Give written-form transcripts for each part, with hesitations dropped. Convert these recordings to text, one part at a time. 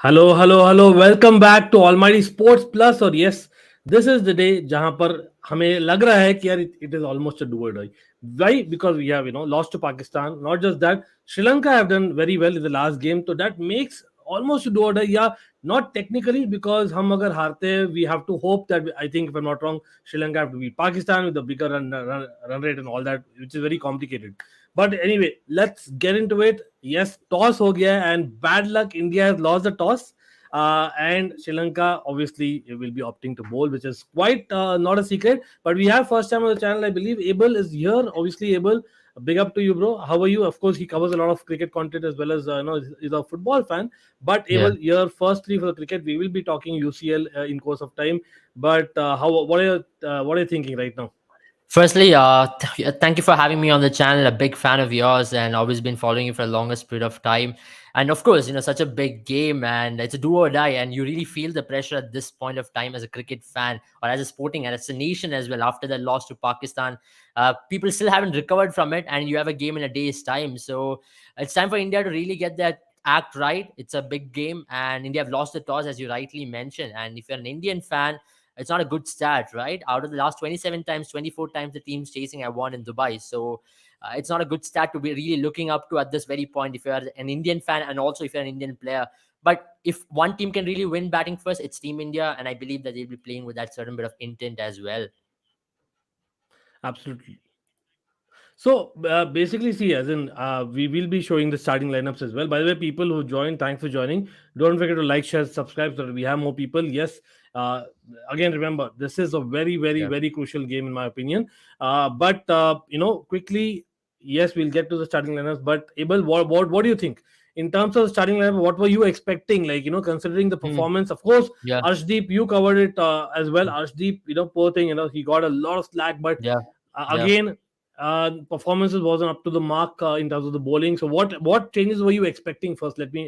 Hello welcome back to almighty sports plus और yes this is the day जहां पर हमें लग रहा है कि यार it is almost a do or die why because we have lost to Pakistan not just that Sri Lanka have done very well in the last game तो that makes almost do or die या नॉट टेक्निकली बिकॉज हम अगर हारते हैं we have to hope that I think if I am not wrong Sri Lanka have to beat Pakistan with the bigger run rate and all that which is very complicated. But anyway, let's get into it. Yes, toss ho gaya and bad luck. India has lost the toss. And Sri Lanka obviously will be opting to bowl, which is quite not a secret. But we have first time on the channel, I believe. Abel is here. Obviously, Abel, big up to you, bro. How are you? Of course, he covers a lot of cricket content as well as he's a football fan. But Yeah. Abel, here firstly for the cricket, we will be talking UCL in course of time. But how? What are you thinking right now? Firstly, thank you for having me on the channel. A big fan of yours, and always been following you for the longest period of time. And of course, such a big game, and it's a do or die, and you really feel the pressure at this point of time as a cricket fan or as a sporting and as a nation as well. After the loss to Pakistan, people still haven't recovered from it, and you have a game in a day's time. So it's time for India to really get that act right. It's a big game, and India have lost the toss, as you rightly mentioned. And if you're an Indian fan, it's not a good start, right? Out of the last 27 times, 24 times the team's chasing have won in Dubai. So it's not a good start to be really looking up to at this very point if you're an Indian fan and also if you're an Indian player. But if one team can really win batting first, it's Team India. And I believe that they'll be playing with that certain bit of intent as well. Absolutely. So basically, see, as in we will be showing the starting lineups as well. By the way, people who joined, thanks for joining. Don't forget to like, share, subscribe so that we have more people. Yes, uh, again, remember this is a Yeah. very crucial game in my opinion. But quickly, yes, we'll get to the starting lineups. But Abel, what do you think in terms of the starting lineup? What were you expecting? Like considering the Hmm. performance, of course, Yeah. Arshdeep, you covered it as well. Arshdeep, poor thing, he got a lot of slack, but Yeah. Yeah. again performances wasn't up to the mark in terms of the bowling. So what changes were you expecting first? Let me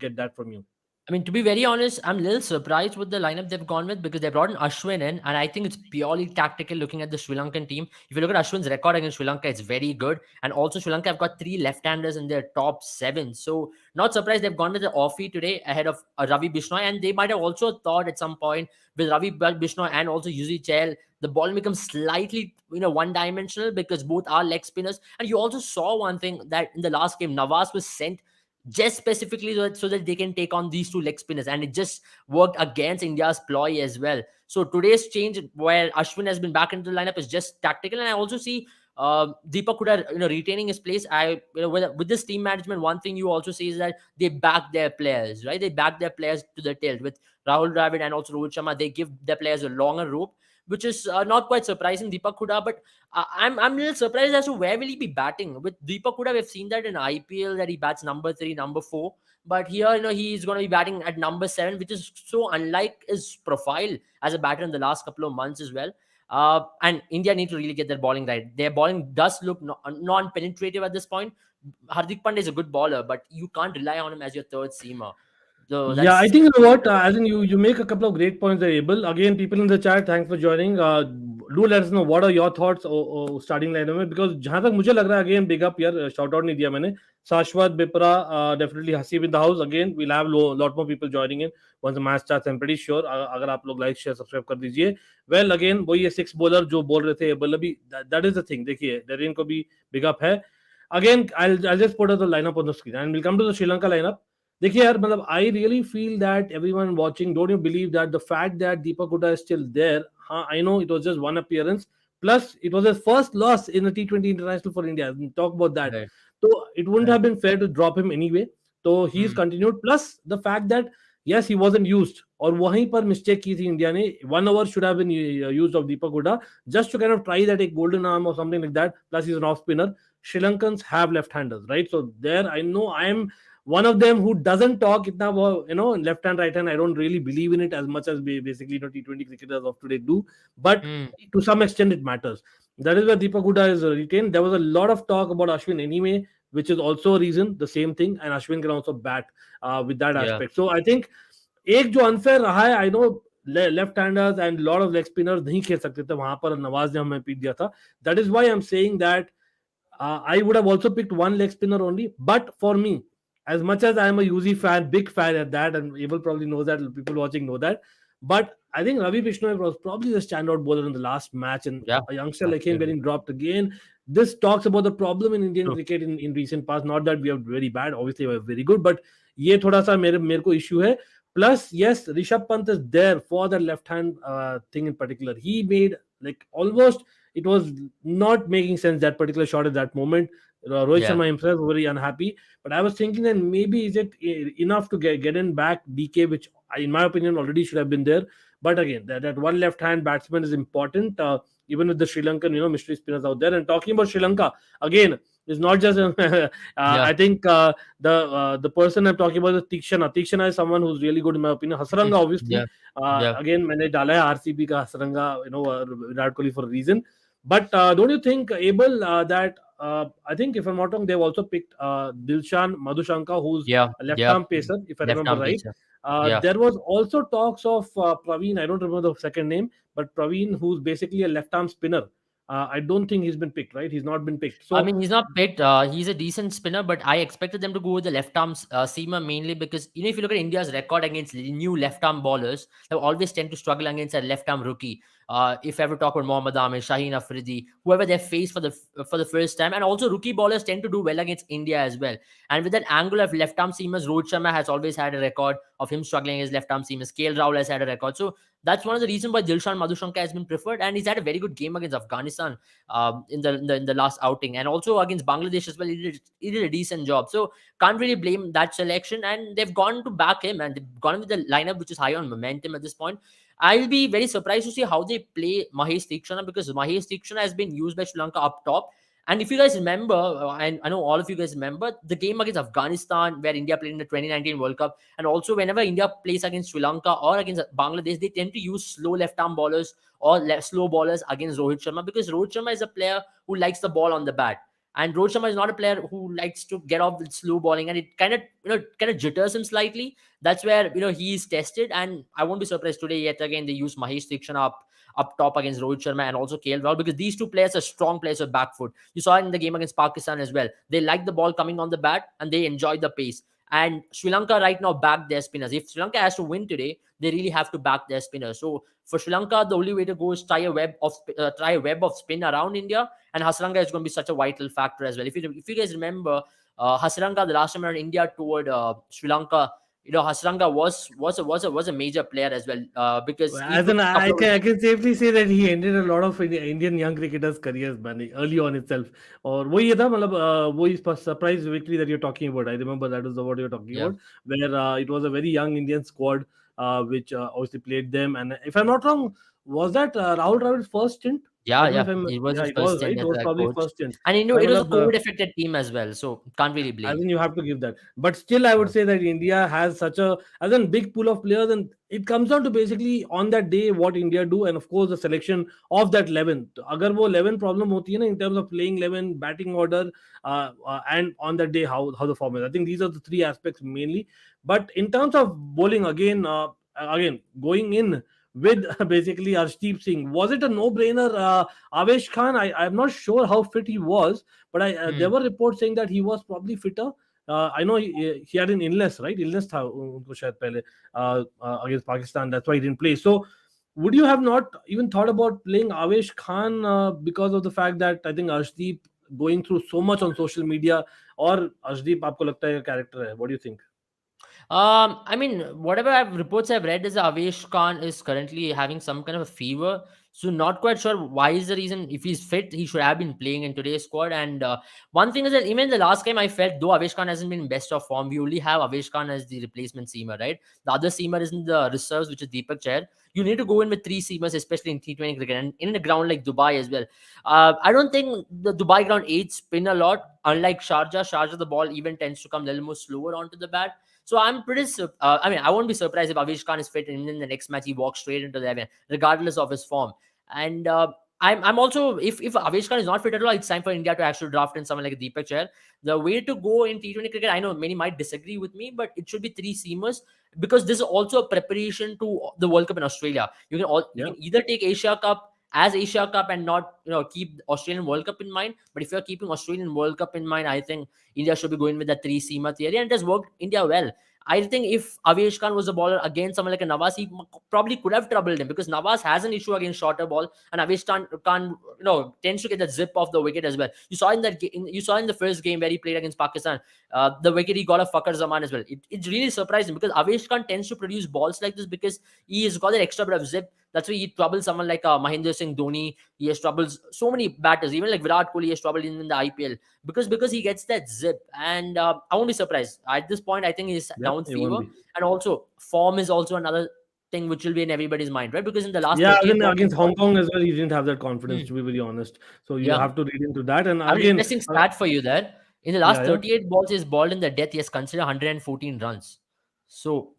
get that from you. I mean, to be very honest, I'm a little surprised with the lineup they've gone with because they brought in Ashwin in, and I think it's purely tactical looking at the Sri Lankan team. If you look at Ashwin's record against Sri Lanka, it's very good. And also, Sri Lanka have got three left-handers in their top seven. So, not surprised they've gone with the offie today ahead of Ravi Bishnoi. And they might have also thought at some point with Ravi Bishnoi and also Yuzi Chahal, the ball becomes slightly, one-dimensional because both are leg spinners. And you also saw one thing that in the last game, Nawaz was sent just specifically so that they can take on these two leg spinners, and it just worked against India's ploy as well. So today's change where Ashwin has been back into the lineup is just tactical, and I also see Deepak Hooda retaining his place. I with this team management, one thing you also see is that they back their players, right? They back their players to the tilt with Rahul Dravid and also Rohit Sharma. They give their players a longer rope, which is not quite surprising. Deepak Hooda, but I'm a little surprised as to where will he be batting. With Deepak Hooda, we've seen that in IPL that he bats number 3, number 4. But here, he's going to be batting at number 7, which is so unlike his profile as a batter in the last couple of months as well. And India need to really get their bowling right. Their bowling does look non-penetrative at this point. Hardik Pandya is a good bowler, but you can't rely on him as your third seamer. So Yeah, I that's think you know what, as in you make a couple of great points there, Abel. Again, people in the chat, thanks for joining. Do let us know what are your thoughts starting lineup में because जहाँ तक मुझे लग रहा है again big up यार shout out नहीं दिया मैंने. Shashwat, Bipra, definitely Hasib in the house. Again, we'll have lot more people joining in once the match starts. I'm pretty sure. अगर आप लोग like share subscribe कर दीजिए. Well, again वही ये 6 bowler जो बोल रहे थे Abel अभी that is the thing. देखिए, Darren को भी big up है. Again, I'll just put the lineup on the screen and we'll come to the Sri Lanka lineup. देखिए यार मतलब I really feel that everyone watching, don't you believe that the fact that Deepak Hooda is still there, I know it was just one appearance, plus it was his first loss in the T20 international for India. Talk about that. right. So it wouldn't Right. have been fair to drop him anyway. So he's Hmm. continued. Plus the fact that yes, he wasn't used. और वहीं पर mistake की थी India ने. 1 hour should have been used of Deepak Hooda just to kind of try that a golden arm or something like that. Plus he's an off spinner. Sri Lankans have left-handers, right? So there, I know I am one of them who doesn't talk itna left hand right hand. I don't really believe in it as much as basically T20 cricketers of today do, but Hmm. to some extent it matters. That is where Deepak Hooda is retained. There was a lot of talk about Ashwin anyway, which is also a reason, the same thing, and Ashwin can also bat with that Yeah. aspect. So I think एक जो unfair रहा है, I know left handers and lot of leg spinners नहीं खेल सकते थे वहां पर नवाज ने हमें पीट दिया था that is why I am saying that I would have also picked one leg spinner only, but for me, as much as I'm a UZ fan, big fan at that, and Abel probably knows that, people watching know that. But I think Ravi Bishnoi was probably the standout bowler in the last match, and Yeah, a youngster like him absolutely getting dropped again. This talks about the problem in Indian true. cricket in recent past. Not that we are very bad, obviously we are very good, but ये थोड़ा सा मेरे को issue है. Plus, yes, Rishabh Pant is there for the left hand thing in particular. He made like almost, it was not making sense, that particular shot at that moment. Rohit Yeah, Sharma himself was very unhappy. But I was thinking that maybe is it enough to get in back DK, which in my opinion already should have been there. But again, that one left hand batsman is important. Even with the Sri Lankan, mystery spinners out there. And talking about Sri Lanka again, is not just yeah, I think the person I'm talking about is Tikshana. Tikshana is someone who's really good in my opinion. Hasaranga obviously. yeah, yeah. Again, मैंने डाला है RCB का Hasaranga, Virat Kohli for a reason. But don't you think, Abel, that I think if I'm not wrong, they've also picked Dilshan Madhushanka, who's Yeah, a left yeah. arm pacer, if I Left remember arm right. pizza. Yeah. There was also talks of Praveen. I don't remember the second name, but Praveen, who's basically a left arm spinner. I don't think he's been picked, right? He's not been picked. I So mean, he's not picked. He's a decent spinner, but I expected them to go with the left arm seamer mainly because if you look at India's record against new left arm bowlers, they always tend to struggle against a left arm rookie. If ever talk about Mohammad Amir, Shaheen Afridi, whoever they face for the first time, and also rookie bowlers tend to do well against India as well. And with that angle of left arm seamers, Rohit Sharma has always had a record of him struggling against left arm seamers. KL Rahul has had a record, so that's one of the reasons why Dilshan Madhushanka has been preferred, and he's had a very good game against Afghanistan in the last outing, and also against Bangladesh as well. He did a decent job, so can't really blame that selection. And they've gone to back him, and they've gone with the lineup which is high on momentum at this point. I'll be very surprised to see how they play Mahesh Tikshana because Mahesh Tikshana has been used by Sri Lanka up top. And if you guys remember, and I know all of you guys remember the game against Afghanistan where India played in the 2019 World Cup, and also whenever India plays against Sri Lanka or against Bangladesh, they tend to use slow left arm bowlers or slow bowlers against Rohit Sharma because Rohit Sharma is a player who likes the ball on the bat. And Rohit Sharma is not a player who likes to get off with slow bowling, and it kind of jitters him slightly. That's where he is tested, and I won't be surprised today yet again they use Mahesh Tikshana up top against Rohit Sharma and also KL Rahul because these two players are strong players with back foot. You saw it in the game against Pakistan as well. They like the ball coming on the bat and they enjoy the pace. And Sri Lanka right now back their spinners. If Sri Lanka has to win today, they really have to back their spinners. So for Sri Lanka, the only way to go is try a web of spin around India, and Hasaranga is going to be such a vital factor as well. If you guys remember, Hasaranga the last time around India toured Sri Lanka, Hasaranga was a major player as well because he as took an, a couple of I can safely say that he ended a lot of Indian young cricketers' careers, man, early on itself. और वही ये था मतलब वही surprise victory that you're talking about. I remember that was the word you're talking yeah. about, where it was a very young Indian squad which obviously played them. And if I'm not wrong, was that Rahul Dravid's first stint? I Yeah, don't know if yeah. I'm. It was Yeah, his it first was right. stint It as was a probably coach. first stint. And But it was a मतलब, COVID affected team as well. So can't really I blame. think you have to give that. But still, I would say that India has such as a big pool of players, and it comes down to basically on that day what India do, and of course the selection of that 11. अगर वो 11 problem होती है ना in terms of playing 11, batting order, and on that day how the form is. I think these are the three aspects mainly. But in terms of bowling, again going in with basically Arshdeep Singh, was it a no-brainer? Avesh Khan, I'm not sure how fit he was, but there Hmm. were reports saying that he was probably fitter. I know he had an illness, right? Illness था उनको शायद पहले against Pakistan. That's why he didn't play. So, would you have not even thought about playing Avesh Khan because of the fact that I think Arshdeep going through so much on social media, or Arshdeep आपको लगता है character है? What do you think? I mean, whatever reports I've read is that Avesh Khan is currently having some kind of a fever. So not quite sure why is the reason. If he's fit, he should have been playing in today's squad. And one thing is that even the last game I felt, though Avesh Khan hasn't been in best of form, we only have Avesh Khan as the replacement seamer, right? The other seamer is in the reserves, which is Deepak Chair. You need to go in with three seamers, especially in T20 cricket and in a ground like Dubai as well. I don't think the Dubai ground aids spin a lot. Unlike Sharjah, the ball even tends to come a little more slower onto the bat. So I'm I mean, I won't be surprised if Avesh Khan is fit and in the next match he walks straight into the 11, regardless of his form. And I'm also if Avesh Khan is not fit at all, it's time for India to actually draft in someone like Deepak Chair. The way to go in T20 cricket, I know many might disagree with me, but it should be three seamers because this is also a preparation to the World Cup in Australia. You Yeah. can either take Asia Cup as Asia Cup and not keep Australian World Cup in mind. But if you're keeping Australian World Cup in mind, I think India should be going with the three seamer theory, and it has worked India well. I think if Avesh Khan was a bowler against someone like a Nawaz, he probably could have troubled him, because Nawaz has an issue against shorter ball, and Avesh Khan tends to get the zip off the wicket as well. You saw in that you saw in the first game where he played against Pakistan, the wicket he got a Fakhar Zaman as well. It's really surprising, because Avesh Khan tends to produce balls like this because he has got that extra bit of zip. That's why he troubles someone like Mahendra Singh Dhoni. He has troubles so many batters, even like Virat Kohli has troubled in the IPL, because he gets that zip. And I won't be surprised at this point. I think he's Yeah, down it won't fever, be. and also form is also another thing which will be in everybody's mind, right? Because in the last Yeah, 38 even balls, he against got Hong Kong as well, he didn't have that confidence, hmm, to be very honest. So you yeah. have to read into that. And I have an again, interesting stat for you there. In the yeah, last yeah. 38 balls he's balled in the death, he has considered 114 runs. So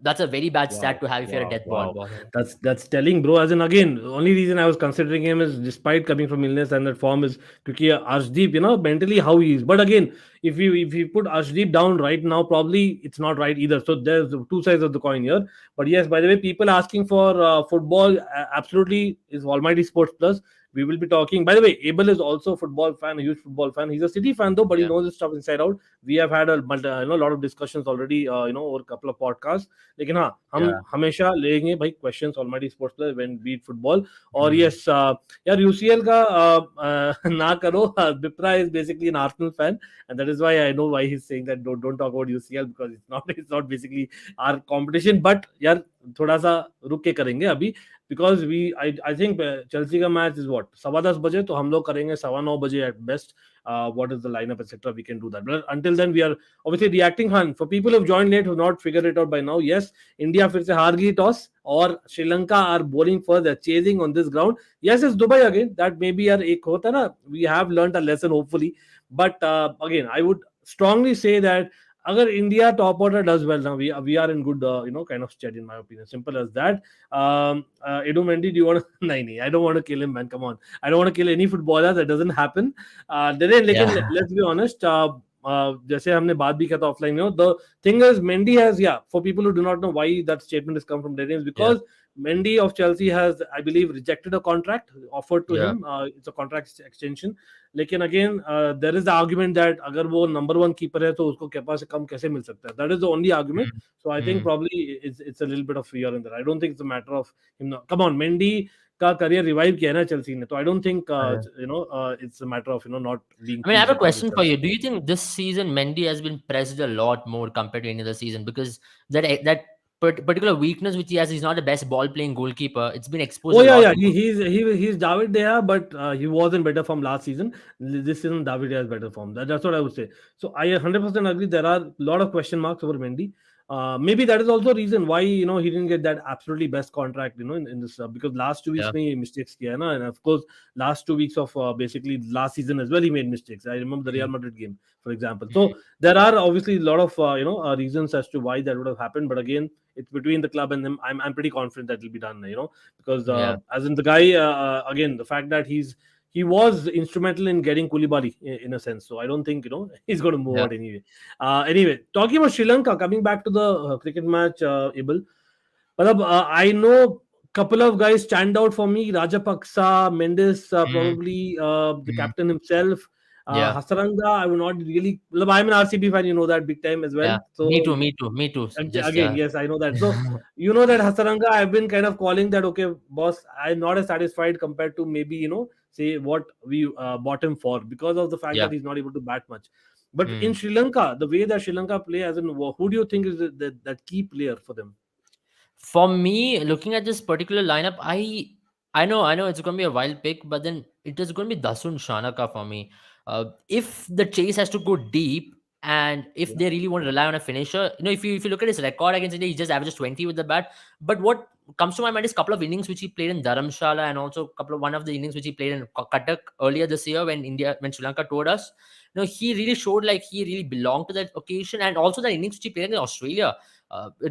that's a very bad stat Wow, to have if you're a wow, death ball wow. bowler. That's telling, bro. As in, again, the only reason I was considering him is despite coming from illness and that form is because Arshdeep, mentally how he is. But again, if you put Arshdeep down right now, probably it's not right either. So there's the two sides of the coin here. But yes, by the way, people asking for football absolutely is Almighty Sports Plus. We will be talking. By the way, Abel is also a football fan, a huge football fan. He's a City fan though, but he Yeah, knows his stuff inside out. We have had a lot of discussions already, over a couple of podcasts. लेकिन हाँ हम yeah. हमेशा लेंगे भाई questions already sports plus when beat football और Hmm. Yes यार UCL का ना करो Bipra is basically an Arsenal fan and that is why I know why he is saying that don't talk about UCL because it's not basically our competition but यार थोड़ा सा रुक के करेंगे अभी because we I think Chelsea का match is what 10:15 तो हम लोग करेंगे 9:15 at best what is the lineup, etc. We can do that. But until then, we are obviously reacting. Han, for people who've joined late who've not figured it out by now, yes, India फिर से हार गई toss और Sri Lanka are bowling first. They're chasing on this ground. Yes, it's Dubai again. That maybe यार एक होता है ना. We have learned a lesson hopefully. But again, I would strongly say that अगर India top order does well now, we are in good kind of stead in my opinion. Simple as that. Edu Mendy, do you want to? नहीं, I don't want to kill him, man. Come on, I don't want to kill any footballer. That doesn't happen. लेकिन Yeah, let's be honest. जैसे हमने बात भी किया था offline, the thing is Mendy has, yeah, for people who do not know why that statement has come from Daniels, yeah, because Mendy of Chelsea has, I believe, rejected a contract offered to yeah. him. It's a contract extension. लेकिन again, there is the argument that अगर वो number one keeper है तो उसको kappa से कम कैसे मिल सकता है? That is the only argument. Hmm. So I think Hmm. probably it's a little bit of fear in there. I don't think it's a matter of him. Come on, Mendy का career revive किया है ना Chelsea ने तो I don't think it's a matter of not being I mean, I have pleased a with question for you. Chelsea Do you think this season Mendy has been pressed a lot more compared to any other season? Because that particular weakness which he has, he's not the best ball playing goalkeeper. It's been exposed Oh a yeah, lot yeah. more. He's David De Gea, but he was in better form last season. This season, David De Gea is better form. That's what I would say. So I 100% agree. There are a lot of question marks over Mendy. Maybe that is also a reason why he didn't get that absolutely best contract. In this because last 2 weeks Yeah. में mistakes किया है ना, and of course last 2 weeks of basically last season as well he made mistakes. I remember the Real Mm, Madrid game, for example. mm, So there are obviously a lot of reasons as to why that would have happened. But again, it's between the club and them. I'm pretty confident that will be done. Because yeah. as in the guy again the fact that he was instrumental in getting Koulibaly in a sense. So I don't think he's going to move Yeah. out anyway. Anyway, talking about Sri Lanka, coming back to the cricket match, Abel. I know couple of guys stand out for me. Rajapaksa, Mendes, Mm, probably the mm, captain himself. yeah. Hasaranga, I would not really. I'm an RCB fan, you know that big time as well. Yeah. Me So too. Me too. Me too. Just Again, yes, I know that. So you know that Hasaranga, I've been kind of calling that okay, boss. I'm not as satisfied compared to maybe say what we bought him for because of the fact yeah. that he's not able to bat much. But in Mm. Sri Lanka, the way that Sri Lanka play, as in who do you think is that key player for them? For me, looking at this particular lineup, I know it's going to be a wild pick, but then it is going to be Dasun Shanaka for me. If the chase has to go deep, and if Yeah. they really want to rely on a finisher, if you look at his record against India, he just averages 20 with the bat. But what comes to my mind is a couple of innings which he played in Dharamshala, and also one of the innings which he played in Cuttack earlier this year when Sri Lanka toured us. He really showed like he really belonged to that occasion, and also the innings which he played in Australia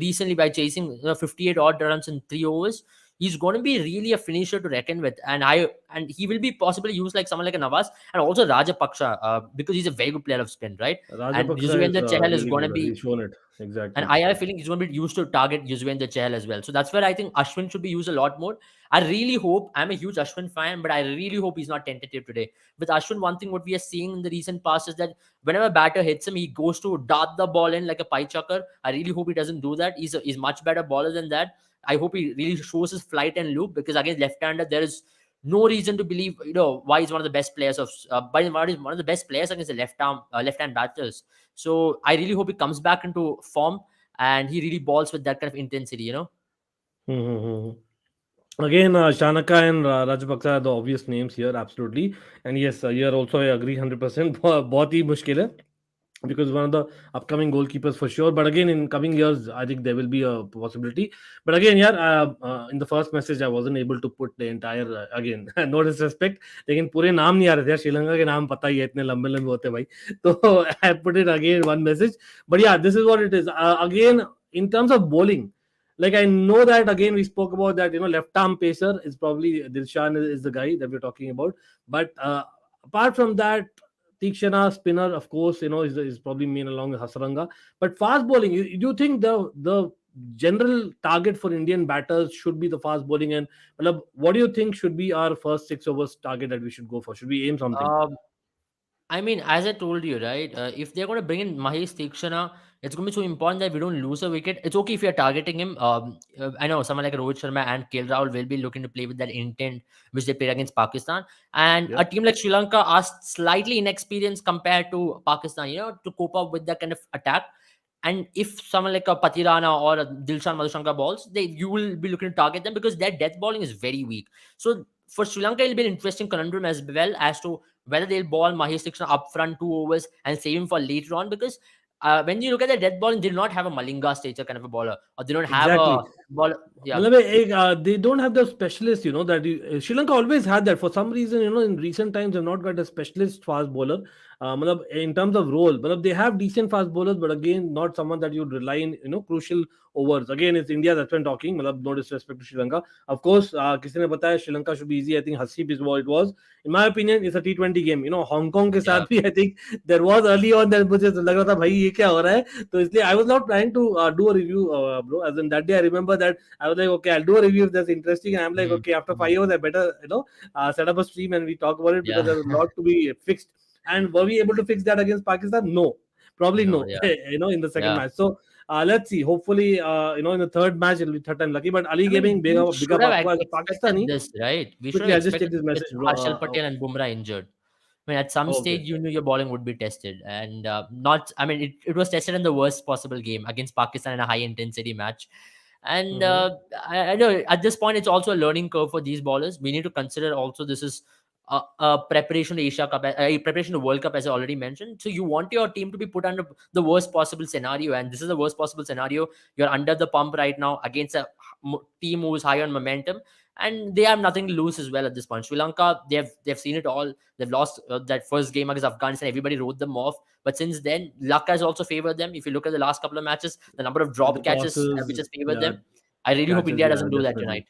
recently by chasing 58 odd runs in 3 overs. he's going to be really a finisher to reckon with. And he will be possibly used like someone like a Navas and also Rajapaksha, because he's a very good player of spin, right? And Rajapaksa is Yuzvendra Chahal is really going to good. be, He's shown it and exactly. I have a feeling he's going to be used to target Yuzvendra Chahal as well. So that's where I think Ashwin should be used a lot more. I really hope, I'm a huge Ashwin fan, but I really hope he's not tentative today. With Ashwin, one thing what we are seeing in the recent past is that whenever a batter hits him, he goes to dart the ball in like a pie chucker. I really hope he doesn't do that. He's much better bowler than that. I hope he really shows his flight and loop, because against left-hander, there is no reason to believe, why he's one of the best players of, why he's one of the best players against the left-hand batters. So I really hope he comes back into form and he really balls with that kind of intensity. Hmm. Again, Shanaka and Rajapaksa are the obvious names here, absolutely. And yes, here also I agree 100%. बहुत ही मुश्किल है because one of the upcoming goalkeepers for sure. But again, in coming years, I think there will be a possibility. But again, yeah, in the first message, I wasn't able to put the entire again. No disrespect, लेकिन पूरे नाम नहीं आ रहे थे यार. श्रीलंका के नाम पता ही है, इतने लंबे लंबे होते हैं भाई. तो I put it again one message. But yeah, this is what it is. Again, in terms of bowling, like I know that again we spoke about that. Left arm pacer is probably Dilshan is the guy that we're talking about. But apart from that, Tikshana spinner, of course, is probably mean along with Hasaranga. But fast bowling, you think the general target for Indian batters should be the fast bowling? And what do you think should be our first 6 overs target that we should go for? Should we aim something? Um, I mean, as I told you, right? If they're going to bring in Mahesh Tikshana, it's going to be so important that we don't lose a wicket. It's okay if you're targeting him. I know someone like Rohit Sharma and KL Rahul will be looking to play with that intent which they played against Pakistan. And Yeah, a team like Sri Lanka are slightly inexperienced compared to Pakistan, to cope up with that kind of attack. And if someone like a Patirana or a Dilshan Madhushanka balls, you will be looking to target them because their death bowling is very weak. So for Sri Lanka, it'll be an interesting conundrum as well as to whether they'll ball Mahesh Dixon up front 2 overs and save him for later on, because when you look at their death bowling, they do not have a Malinga stature kind of a bowler, or they don't have a exactly. ball. Yeah, मतलब they don't have the specialist, that Sri Lanka always had that for some reason. In recent times they've not got a specialist fast bowler. मतलब in terms of role, मतलब they have decent fast bowlers, but again not someone that you'd rely in, crucial overs. Again, it's India that's been talking. मतलब no disrespect to Sri Lanka, of course. किसी ने बताया Sri Lanka should be easy. I think Hasib is what it was. In my opinion, it's a T20 game. Hong Kong के yeah. साथ भी I think there was early on that मुझे लग रहा था भाई ये क्या हो रहा है. तो इसलिए I was not trying to do a review, bro. As in that day, I remember that I was like, okay, I'll do a review if that's interesting. And I'm like, Mhm, okay, after mhm. 5 hours, I better, set up a stream and we talk about it because Yeah. there's a lot to be fixed. And were we able to fix that against Pakistan? No, probably No, no. yeah, In the second yeah. match. So let's see. Hopefully, in the third match it'll be third time lucky. But Ali I mean, Gaming, we big should up have आपको as a expected Pakistani. this, right? We should Quickly, have I'll just take expected this with message, bro. Harshal Patel and Bumrah injured. I mean, at some stage, Okay. you knew your bowling would be tested, and not. I mean, it was tested in the worst possible game against Pakistan in a high intensity match. And Mm-hmm. I know at this point, it's also a learning curve for these bowlers. We need to consider also this is a preparation to Asia Cup, a preparation to World Cup, as I already mentioned. So you want your team to be put under the worst possible scenario, and this is the worst possible scenario. You're under the pump right now against a team who is high on momentum, and they have nothing to lose as well at this point. Sri Lanka, they've seen it all. They've lost that first game against Afghanistan. Everybody wrote them off, but since then, luck has also favored them. If you look at the last couple of matches, the number of The drop catches which tosses, has favored yeah, them. I really hope catches, India yeah, doesn't do that definitely. tonight.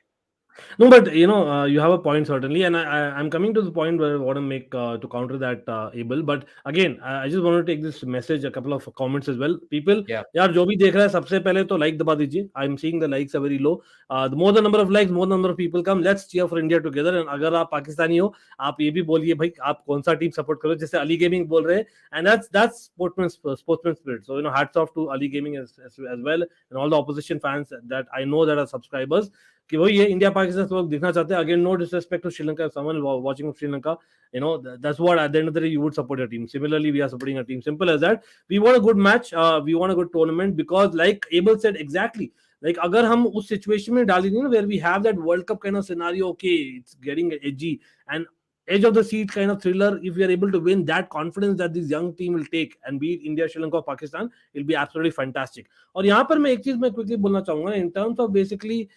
No, but you have a point certainly, and I'm coming to the point where I want to make to counter that, Abel. But again, I just want to take this message, a couple of comments as well. People, Yeah, यार जो भी देख रहा है सबसे पहले तो like दबा दीजिए. I'm seeing the likes are very low. The more the number of likes, more the number of people come. Let's cheer for India together. And अगर आप पाकिस्तानी हो, आप ये भी बोलिए भाई आप कौन सा टीम सपोर्ट करो. जैसे अली गेमिंग बोल रहे हैं, and that's sportsman spirit. So hats off to Ali Gaming as well, and all the opposition fans that I know that are subscribers. कि वही है इंडिया पाकिस्तान लोग दिखना चाहते हैं. Again no disrespect to Sri Lanka, someone watching Sri Lanka, that's what at the end of the day you would support your team. Similarly, we are supporting our team, simple as that. We want a good match, we want a good tournament, because like Abel said exactly, like अगर हम उस situation में डाल देंगे ना where we have that world cup kind of scenario, okay, it's getting edgy and edge of the seat kind of thriller. If we are able to win, that confidence that this young team will take and beat India, Sri Lanka or Pakistan, will be absolutely fantastic. और यहाँ पर मैं एक चीज मैं quickly बोलना चाहूंगा in terms of basically,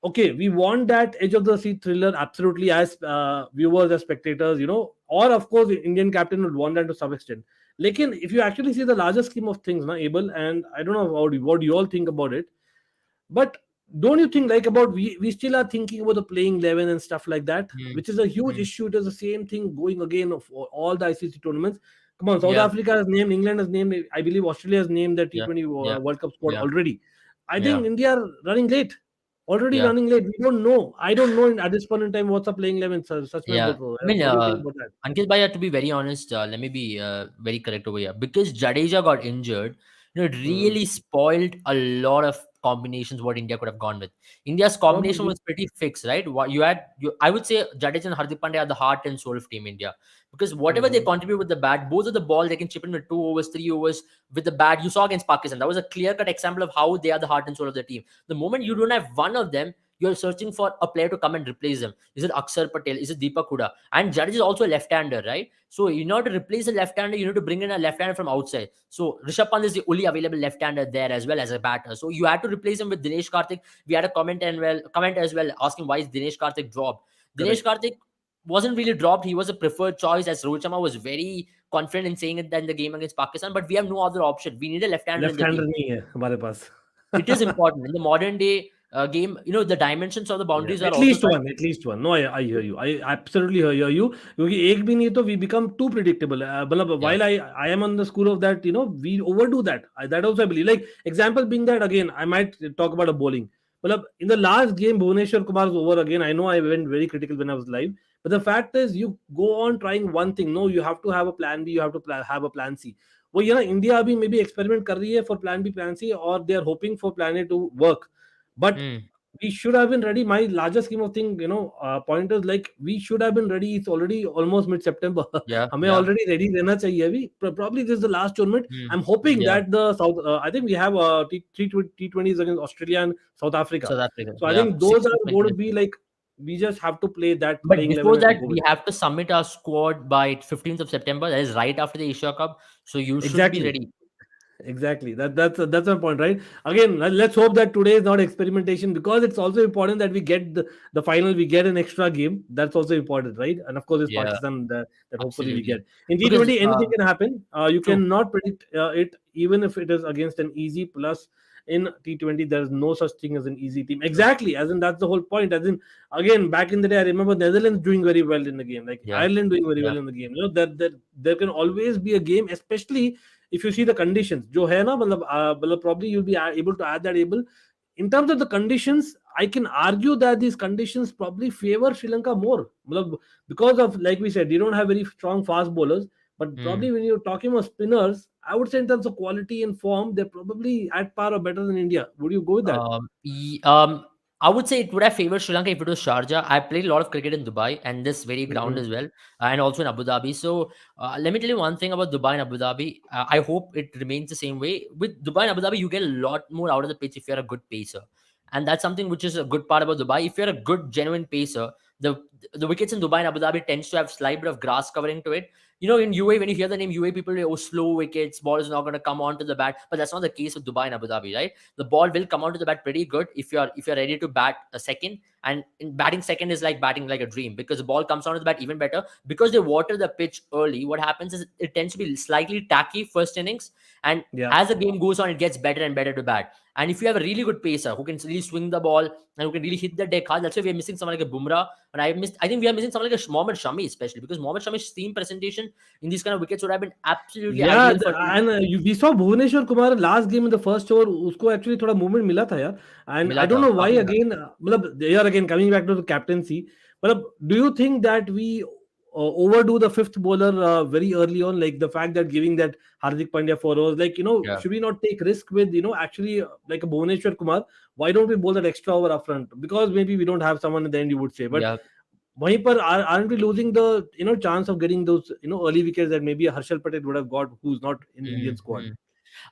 okay, we want that edge of the seat thriller absolutely as viewers, as spectators, or of course the Indian captain would want that to some extent. Lekin if you actually see the larger scheme of things, na Abel, and I don't know what you all think about it, but don't you think like about we still are thinking about the playing 11 and stuff like that, Mm, which is a huge mm, issue. It is the same thing going again of all the ICC tournaments. Come on, South yeah, Africa has named, England has named, I believe Australia has named their yeah, T20 yeah, World Cup squad yeah, already. I yeah, think India are running late, already yeah. running late. We don't know. I don't know at this point in time what's a playing 11. Such my Yeah, bro. I mean, What do you think about that? Ankit Bhaiya, to be very honest, let me be very correct over here. Because Jadeja got injured, it Hmm. really spoiled a lot of combinations what India could have gone with. India's combination Probably. was pretty fixed, right? What you had, I would say Jadeja and Hardik Pandya are the heart and soul of Team India. Because whatever they Hmm. contribute with the bat, both of the ball they can chip in with 2 overs, 3 overs with the bat. You saw against Pakistan, that was a clear-cut example of how they are the heart and soul of the team. The moment you don't have one of them, you're searching for a player to come and replace them. Is it Akshar Patel? Is it Deepak Huda? And Judge is also a left-hander, right? So in order to replace a left-hander, you need to bring in a left-hander from outside. So Rishabh Pant is the only available left-hander there as well as a batter. So you had to replace him with Dinesh Karthik. We had a comment as well asking why is Dinesh Karthik dropped. Dinesh Correct. Karthik wasn't really dropped. He was a preferred choice as Rohit Sharma was very confident in saying it in the game against Pakistan. But we have no other option. We need a left-hander in Left the hander team. नहीं है हमारे पास. It is important in the modern day game. The dimensions of the Yeah, boundaries are at also least such. one, at least one. No, I hear you. I absolutely hear you. क्योंकि एक भी नहीं तो we become too predictable. मतलब Yeah. while I am on the school of that, we overdo that. That also I believe. Like example being that again, I might talk about a bowling. मतलब in the last game, Bhuvneshwar Kumar's over again. I know I went very critical when I was live, but the fact is, you go on trying one thing. No, you have to have a plan B. You have to have a plan C. वो ये ना India अभी may be experiment कर रही है for plan B plan C और they are hoping for plan A to work but Hmm. we should have been ready. My larger scheme of thing, point is like we should have been ready. It's already almost mid September. Yeah. हमें Yeah. already ready रहना चाहिए अभी. Probably this is the last tournament. Hmm. I'm hoping Yeah. that the South. I think we have T20s against Australia and South Africa. South Africa. So I Yeah. think those Six are to going to 20 be like we just have to play that But playing before 11 and that, go we with it. have to submit our squad by 15th of September. That is right after the Asia Cup. So you should be Exactly. ready. Exactly. That's my point, right? Again, let's hope that today is not experimentation because it's also important that we get the final. We get an extra game. That's also important, right? And of course, it's Yeah, Pakistan that hopefully we absolutely. get in Because T20. Anything can happen. You true. cannot predict it, even if it is against an easy. Plus, in T20, there is no such thing as an easy team. True. Exactly. As in that's the whole point. As in again, back in the day, I remember Netherlands doing very well in the game, like Yeah. Ireland doing very Yeah. well in the game. That there can always be a game, especially if you see the conditions जो है ना मतलब probably you'll be able to add that able in terms of the conditions. I can argue that these conditions probably favor Sri Lanka more मतलब because of like we said you don't have very strong fast bowlers, but Hmm. probably when you're talking about spinners, I would say in terms of quality and form they're probably at par or better than India. Would you go with that? I would say it would have favored Sri Lanka if it was Sharjah. I played a lot of cricket in Dubai and this very ground Mhm. as well, and also in Abu Dhabi. So let me tell you one thing about Dubai and Abu Dhabi. I hope it remains the same way. With Dubai and Abu Dhabi, you get a lot more out of the pitch if you're a good pacer, and that's something which is a good part about Dubai. If you're a good, genuine pacer, the the wickets in Dubai and Abu Dhabi tends to have slight bit of grass covering to it. In UAE, when you hear the name UAE, people say, oh, slow wickets, ball is not going to come onto the bat. But that's not the case with Dubai and Abu Dhabi, right? The ball will come onto the bat pretty good if you're ready to bat a second. And in batting second is like batting like a dream because the ball comes onto the bat even better because they water the pitch early. What happens is it tends to be slightly tacky first innings, and Yeah. as the game goes on, it gets better and better to bat. And if you have a really good pacer who can really swing the ball and who can really hit the deck hard, that's why we're missing someone like a Bumrah. And I think we are missing someone like a Mohammad Shami, especially because Mohammad Shami's team presentation in these kind of wickets would have been absolutely Yeah, ideal for and we saw Bhuvneshwar Kumar last game in the first over. उसको actually थोड़ा movement मिला था यार. And I मिला don't था know why काफी मिला again. मतलब here again coming back to the captaincy. मतलब do you think that we overdo the fifth bowler very early on, like the fact that giving that Hardik Pandya 4 overs, like yeah should we not take risk with actually like a Bhuvneshwar Kumar? Why don't we bowl that extra over up front? Because maybe we don't have someone in the end, you would say, but yeah वहीं पर aren't we losing the chance of getting those early wickets that maybe a Harshal Patel would have got who's not in Indian squad? Mhm.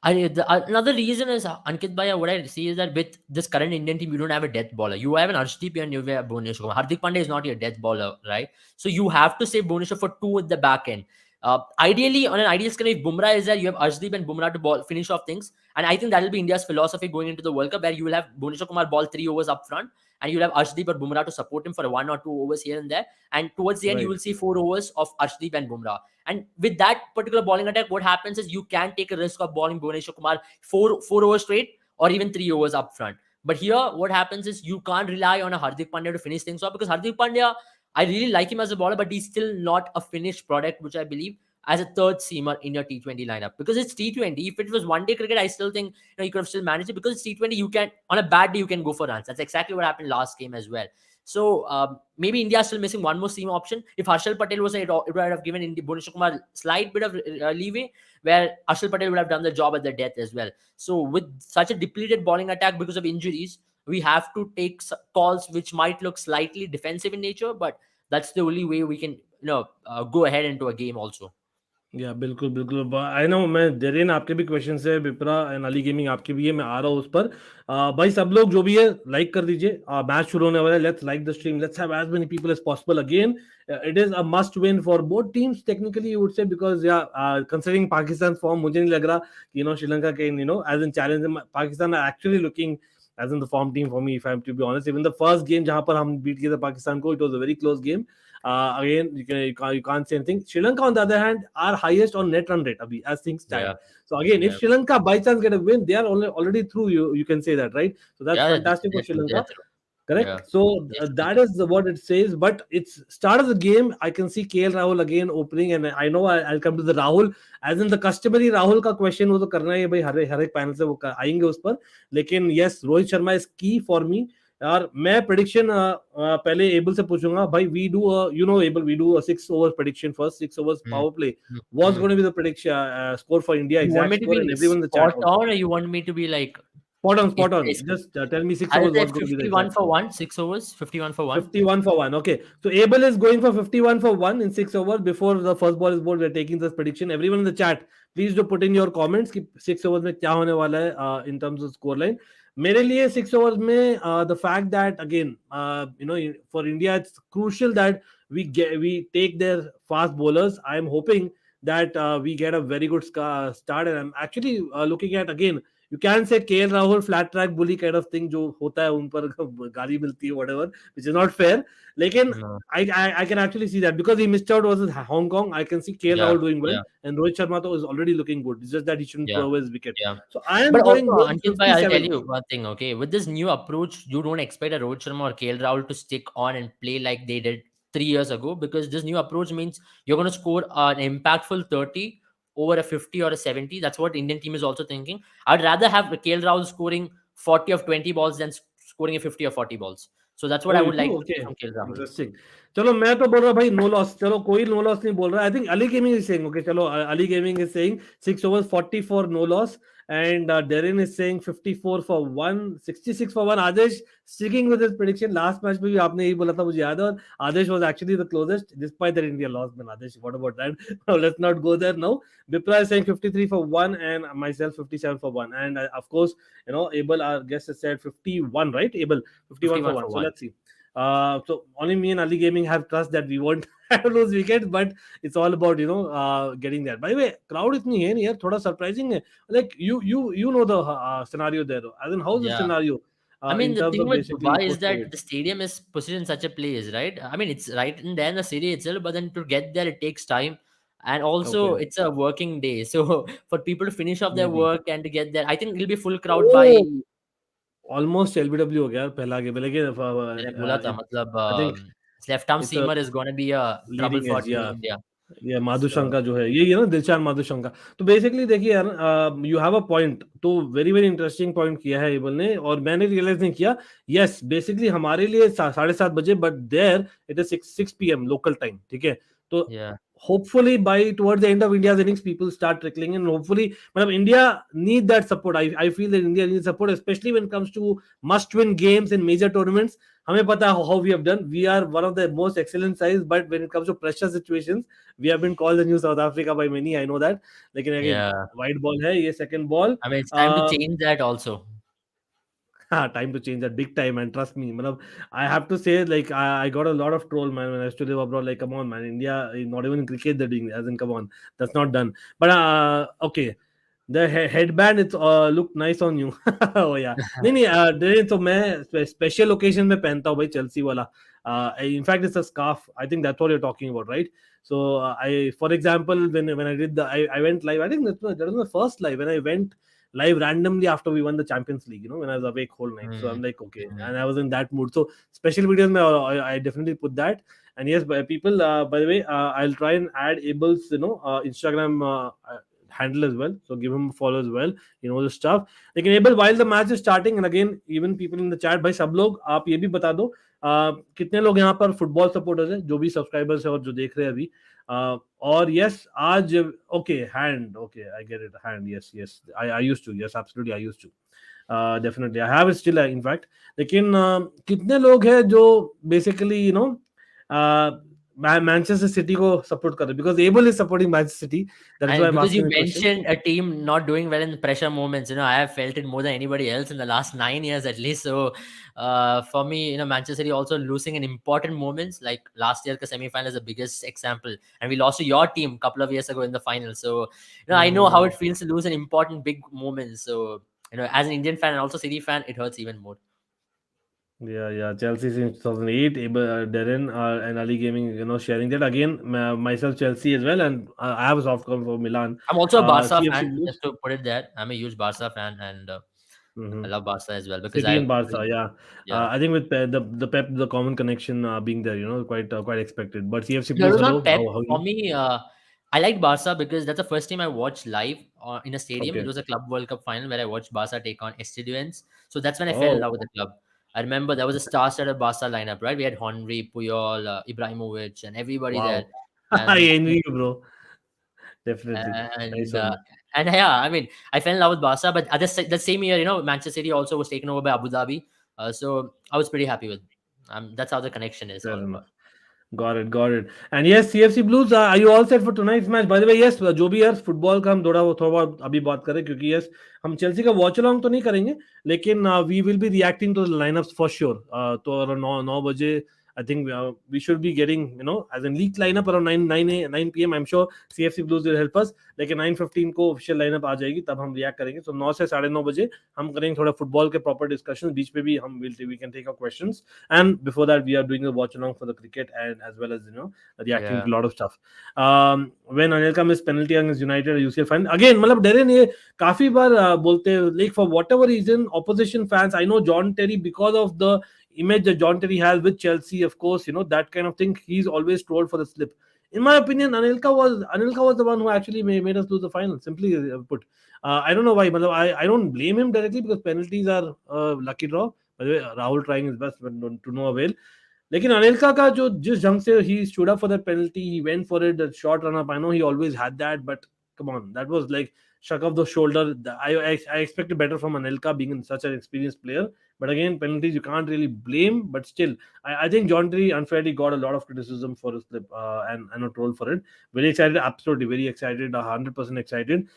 Another reason is Ankit Bhaiya. What I see is that with this current Indian team, you don't have a death bowler. You have an Arshdeep and you have Bhuvneshwar Kumar. Hardik Pandya is not your death bowler, right? So you have to save Bhuvneshwar for two at the back end. Ideally, on an ideal scenario, if Bumrah is there, you have Arshdeep and Bumrah to finish off things. And I think that will be India's philosophy going into the World Cup, where you will have Bhuvneshwar Kumar ball 3 overs up front, and you'll have Arshdeep or Bumrah to support him for 1 or 2 overs here and there. And towards the end, you Right. will see 4 overs of Arshdeep and Bumrah. And with that particular bowling attack, what happens is you can take a risk of bowling Bhuvneshwar Kumar four overs straight or even 3 overs up front. But here, what happens is you can't rely on a Hardik Pandya to finish things off, because Hardik Pandya, I really like him as a bowler, but he's still not a finished product, which I believe as a third seamer in your T20 lineup. Because it's T20. If it was one day cricket, I still think you could have still managed it. Because it's T20, you can, on a bad day, you can go for runs. That's exactly what happened last game as well. So maybe India is still missing one more seam option. If Harshal Patel was there, it would have given Bhuvneshwar Kumar slight bit of leeway, where Harshal Patel would have done the job at the death as well. So with such a depleted bowling attack because of injuries, we have to take calls which might look slightly defensive in nature, but that's the only way we can go ahead into a game also. या बिल्कुल बिल्कुल I know मैं Darren आपके भी question है विप्रा and Ali gaming आपके भी है मैं आ रहा हूँ उस पर भाई सब लोग जो भी है लाइक कर दीजिए मैच शुरू होने वाला है let's like the stream let's have as many people as possible again it is a must win for both teams technically you would say because या कंसीडरिंग पाकिस्तान फॉर्म मुझे नहीं लग रहा कि Sri Lanka can as in challenge Pakistan are actually looking as in the form team for me if I'm to be honest even the first game जहां पर हम beat किए थे पाकिस्तान को it was a very close game again you can't say anything Sri Lanka on the other hand are highest on net run rate abhi, as things stand Yeah, so again yeah, if Sri Lanka by chance get a win they are already through you can say that right so that's yeah. fantastic for Sri They're Lanka through. correct Yeah, so they're through. that is what it says but it's start of the game I can see KL Rahul again opening and I know I'll come to the Rahul as in the customary Rahul का question वो तो करना ही है भाई हर एक panel से वो आएंगे उस पर लेकिन yes Rohit Sharma is key for me यार मैं prediction पहले एबल से पूछूंगा भाई we do able we do a 6 overs prediction first 6 overs Hmm. power play Hmm. was Hmm. going to be the prediction score for India You want exact me to score and be everyone in the chat spot also on, or you want me to be like spot on it's just tell me 6 I'll overs say what's going to be the 51 exact for score 1, 6 overs, 51 for 1. 51 for 1. Okay. So Abel is going for 51 for 1 in 6 overs. Before the first ball is bowled, we're taking this prediction. Everyone in the chat, please do put in your comments कि 6 overs में क्या होने वाला है in terms of score line. मेरे लिए 6 overs में the fact that again for India it's crucial that we take their fast bowlers. I am hoping that we get a very good start and I'm actually looking at again you can say KL Rahul flat track bully kind of thing जो होता है उन पर गाली मिलती है whatever which is not fair लेकिन No. I can actually see that because he missed out versus Hong Kong I can see KL Yeah, Rahul doing well yeah, and Rohit Sharma though is already looking good it's just that he shouldn't yeah. throw away his wicket Yeah. so I am But also, going with Ankit bhai, I'll tell 57 you one thing, okay? With this new approach, you don't expect a Rohit Sharma or KL Rahul to stick on and play like they did 3 years ago, because this new approach means you're going to score an impactful 30 over a 50 or a 70. That's what Indian team is also thinking. I'd rather have KL Rahul scoring 40 of 20 balls than scoring a 50 or 40 balls. So that's what Oh, I you would do? like to see Okay. from KL Rahul. Interesting. चलो मैं तो बोल रहा भाई no loss चलो कोई no loss नहीं बोल रहा I think Ali gaming is saying okay चलो Ali gaming is saying 6 overs 40 for no loss and Darren is saying 54 for 1 66 for 1 Adesh sticking with his prediction last match में भी आपने यही बोला था मुझे याद है और Adesh was actually the closest despite that India lost man Adesh what about that let's not go there now Vipra is saying 53 for 1 and myself 57 for 1 and of course Abel our guest has said 51 right Abel 51 for 51 1 for so 1. let's see so only me and Ali Gaming have trust that we won't have those wickets, but it's all about getting there. By the way, crowd itni hai nahi yaar, thoda surprising hai. Like you know the scenario there. As in, how's the Yeah. scenario I mean, in the terms thing of with basically Dubai is post that COVID? the stadium is positioned in such a place, right? I mean, it's right in there in the city itself, but then to get there, it takes time. And also, Okay, it's a working day. So, for people to finish off their maybe. work and to get there, I think it'll be full crowd by. Oh, almost LBW हो गया यार पहला game लेकिन मैंने बोला था, मतलब I think left arm it's a seamer is going to be a trouble leading for edge, Team yeah. India. ये So, माधुशंका जो है यही है ना दिलशान माधुशंका तो बेसिकली देखिए यार यू हैव अ पॉइंट तो वेरी वेरी इंटरेस्टिंग पॉइंट किया है एबल ने और मैंने रियलाइज नहीं किया यस बेसिकली हमारे लिए 7:30 बजे but there it is 6 PM local time ठीक है तो yeah, hopefully by towards the end of India's innings people start trickling in and hopefully India need that support I feel that India needs support especially when it comes to must win games in major tournaments हमें पता है how we have done we are one of the most excellent sides but when it comes to pressure situations we have been called the new South Africa by many I know that लेकिन again yeah. white ball है ये second ball I mean, it's time to change that also. time to change that big time and trust me I have to say like I got a lot of troll man when I used to live abroad like come on man India not even in cricket they're doing as in come on that's not done but okay the headband it's look nice on you oh yeah नहीं तो मैं special occasion में पहनता हूँ भाई Chelsea वाला in fact it's a scarf I think that's what you're talking about right so I for example when I did I went live I think that was the first live when I went live randomly after we won the Champions League, when I was awake whole night. So I'm Mm, like, okay, mm. and I was in that mood. So special videos, I definitely put that. And yes, people, by the way, I'll try and add Abel's, Instagram handle as well. So give him a follow as well. He knows the stuff. लेकिन able while the match is starting, and again even people in the chat, भाई सब लोग आप ये भी बता दो कितने लोग यहाँ पर फुटबॉल सपोर्टर्स हैं, जो भी सब्सक्राइबर्स है और जो देख रहे हैं अभी. और यस आज okay hand, okay I get it, hand, yes yes, I used to, yes absolutely I used to, definitely I have it still in fact. लेकिन कितने लोग हैं जो बेसिकली मैनचेस्टर सिटी को सपोर्ट कर रहे, because Abel is supporting Manchester City, that is why And I am because you asking the question. mentioned a team not doing well in pressure moments, I have felt it more than anybody else in the last 9 years at least. So, for me, Manchester City also losing in important moments, like last year, the semi-final is the biggest example, and we lost to your team a couple of years ago in the final. So, I know how it feels to lose in important big moments. So, as an Indian fan and also City fan, it hurts even more. Yeah. Chelsea since 2008, Darren and Ali Gaming, sharing that again. Myself, Chelsea as well, and I have a soft corner for Milan. I'm also a Barca CFC fan, Blues. just to put it there. I'm a huge Barca fan, and I Hmm. love Barca as well because City I and Barca, yeah. yeah. I think with the Pep, the common connection being there, quite expected. But CFC No, it Blues, was hello, not Pep. how For you? me, I like Barca because that's the first team I watched live in a stadium. It Okay. was a Club World Cup final where I watched Barca take on Estudiants. So that's when I fell in Oh, love with the club. I remember there was a star-studded Barca lineup, right? We had Henry, Puyol, Ibrahimovic, and everybody there. wow. I And envy you, bro. Definitely. Nice and one. and yeah, I mean, I fell in love with Barca. But at the same year, Manchester City also was taken over by Abu Dhabi. So I was pretty happy with. That's how the connection is Fair all about. enough. Got it. And yes, CFC Blues, are you all set for tonight's match? By the way, yes, जो भी यार football का हम थोड़ा बहुत अभी बात करें, क्योंकि यस हम चेल्सी का वॉच अलोंग तो नहीं करेंगे, लेकिन we will be reacting to the lineups for sure. तो अराउंड 9 बजे I think we should be getting, as in leaked lineup around 9 p.m. I'm sure CFC Blues will help us. लेकिन 9:15 को official lineup आ जाएगी, तब हम react करेंगे. सो 9 से 9:30 हम करेंगे थोड़ा फुटबॉल के प्रॉपर डिस्कशन. बीच पे भी हम we can take our questions. And before that, we are doing a watch along for the cricket, and as well as reacting Yeah. to a lot of stuff. When Anelka missed penalty against United UCL final again, मतलब Darren ये काफी बार बोलते हैं, like for whatever reason, opposition fans. I know John Terry, because of the image that John Terry has with Chelsea, of course, that kind of thing. He's always trolled for the slip. In my opinion, Anelka was the one who actually made us lose the final. Simply put, I don't know why. I don't blame him directly because penalties are lucky draw. By the way, Rahul trying his best, but to no avail. लेकिन अनिलका का जो जिस ढंग से he stood up for that penalty, he went for it, that short run up. I know he always had that, but come on, that was like shrug of the shoulder. I expected better from Anelka being such an experienced player, but again, penalties you can't really blame. But still, I think John Terry unfairly got a lot of criticism for his clip, and a troll for it. Very excited, absolutely very excited, 100% excited.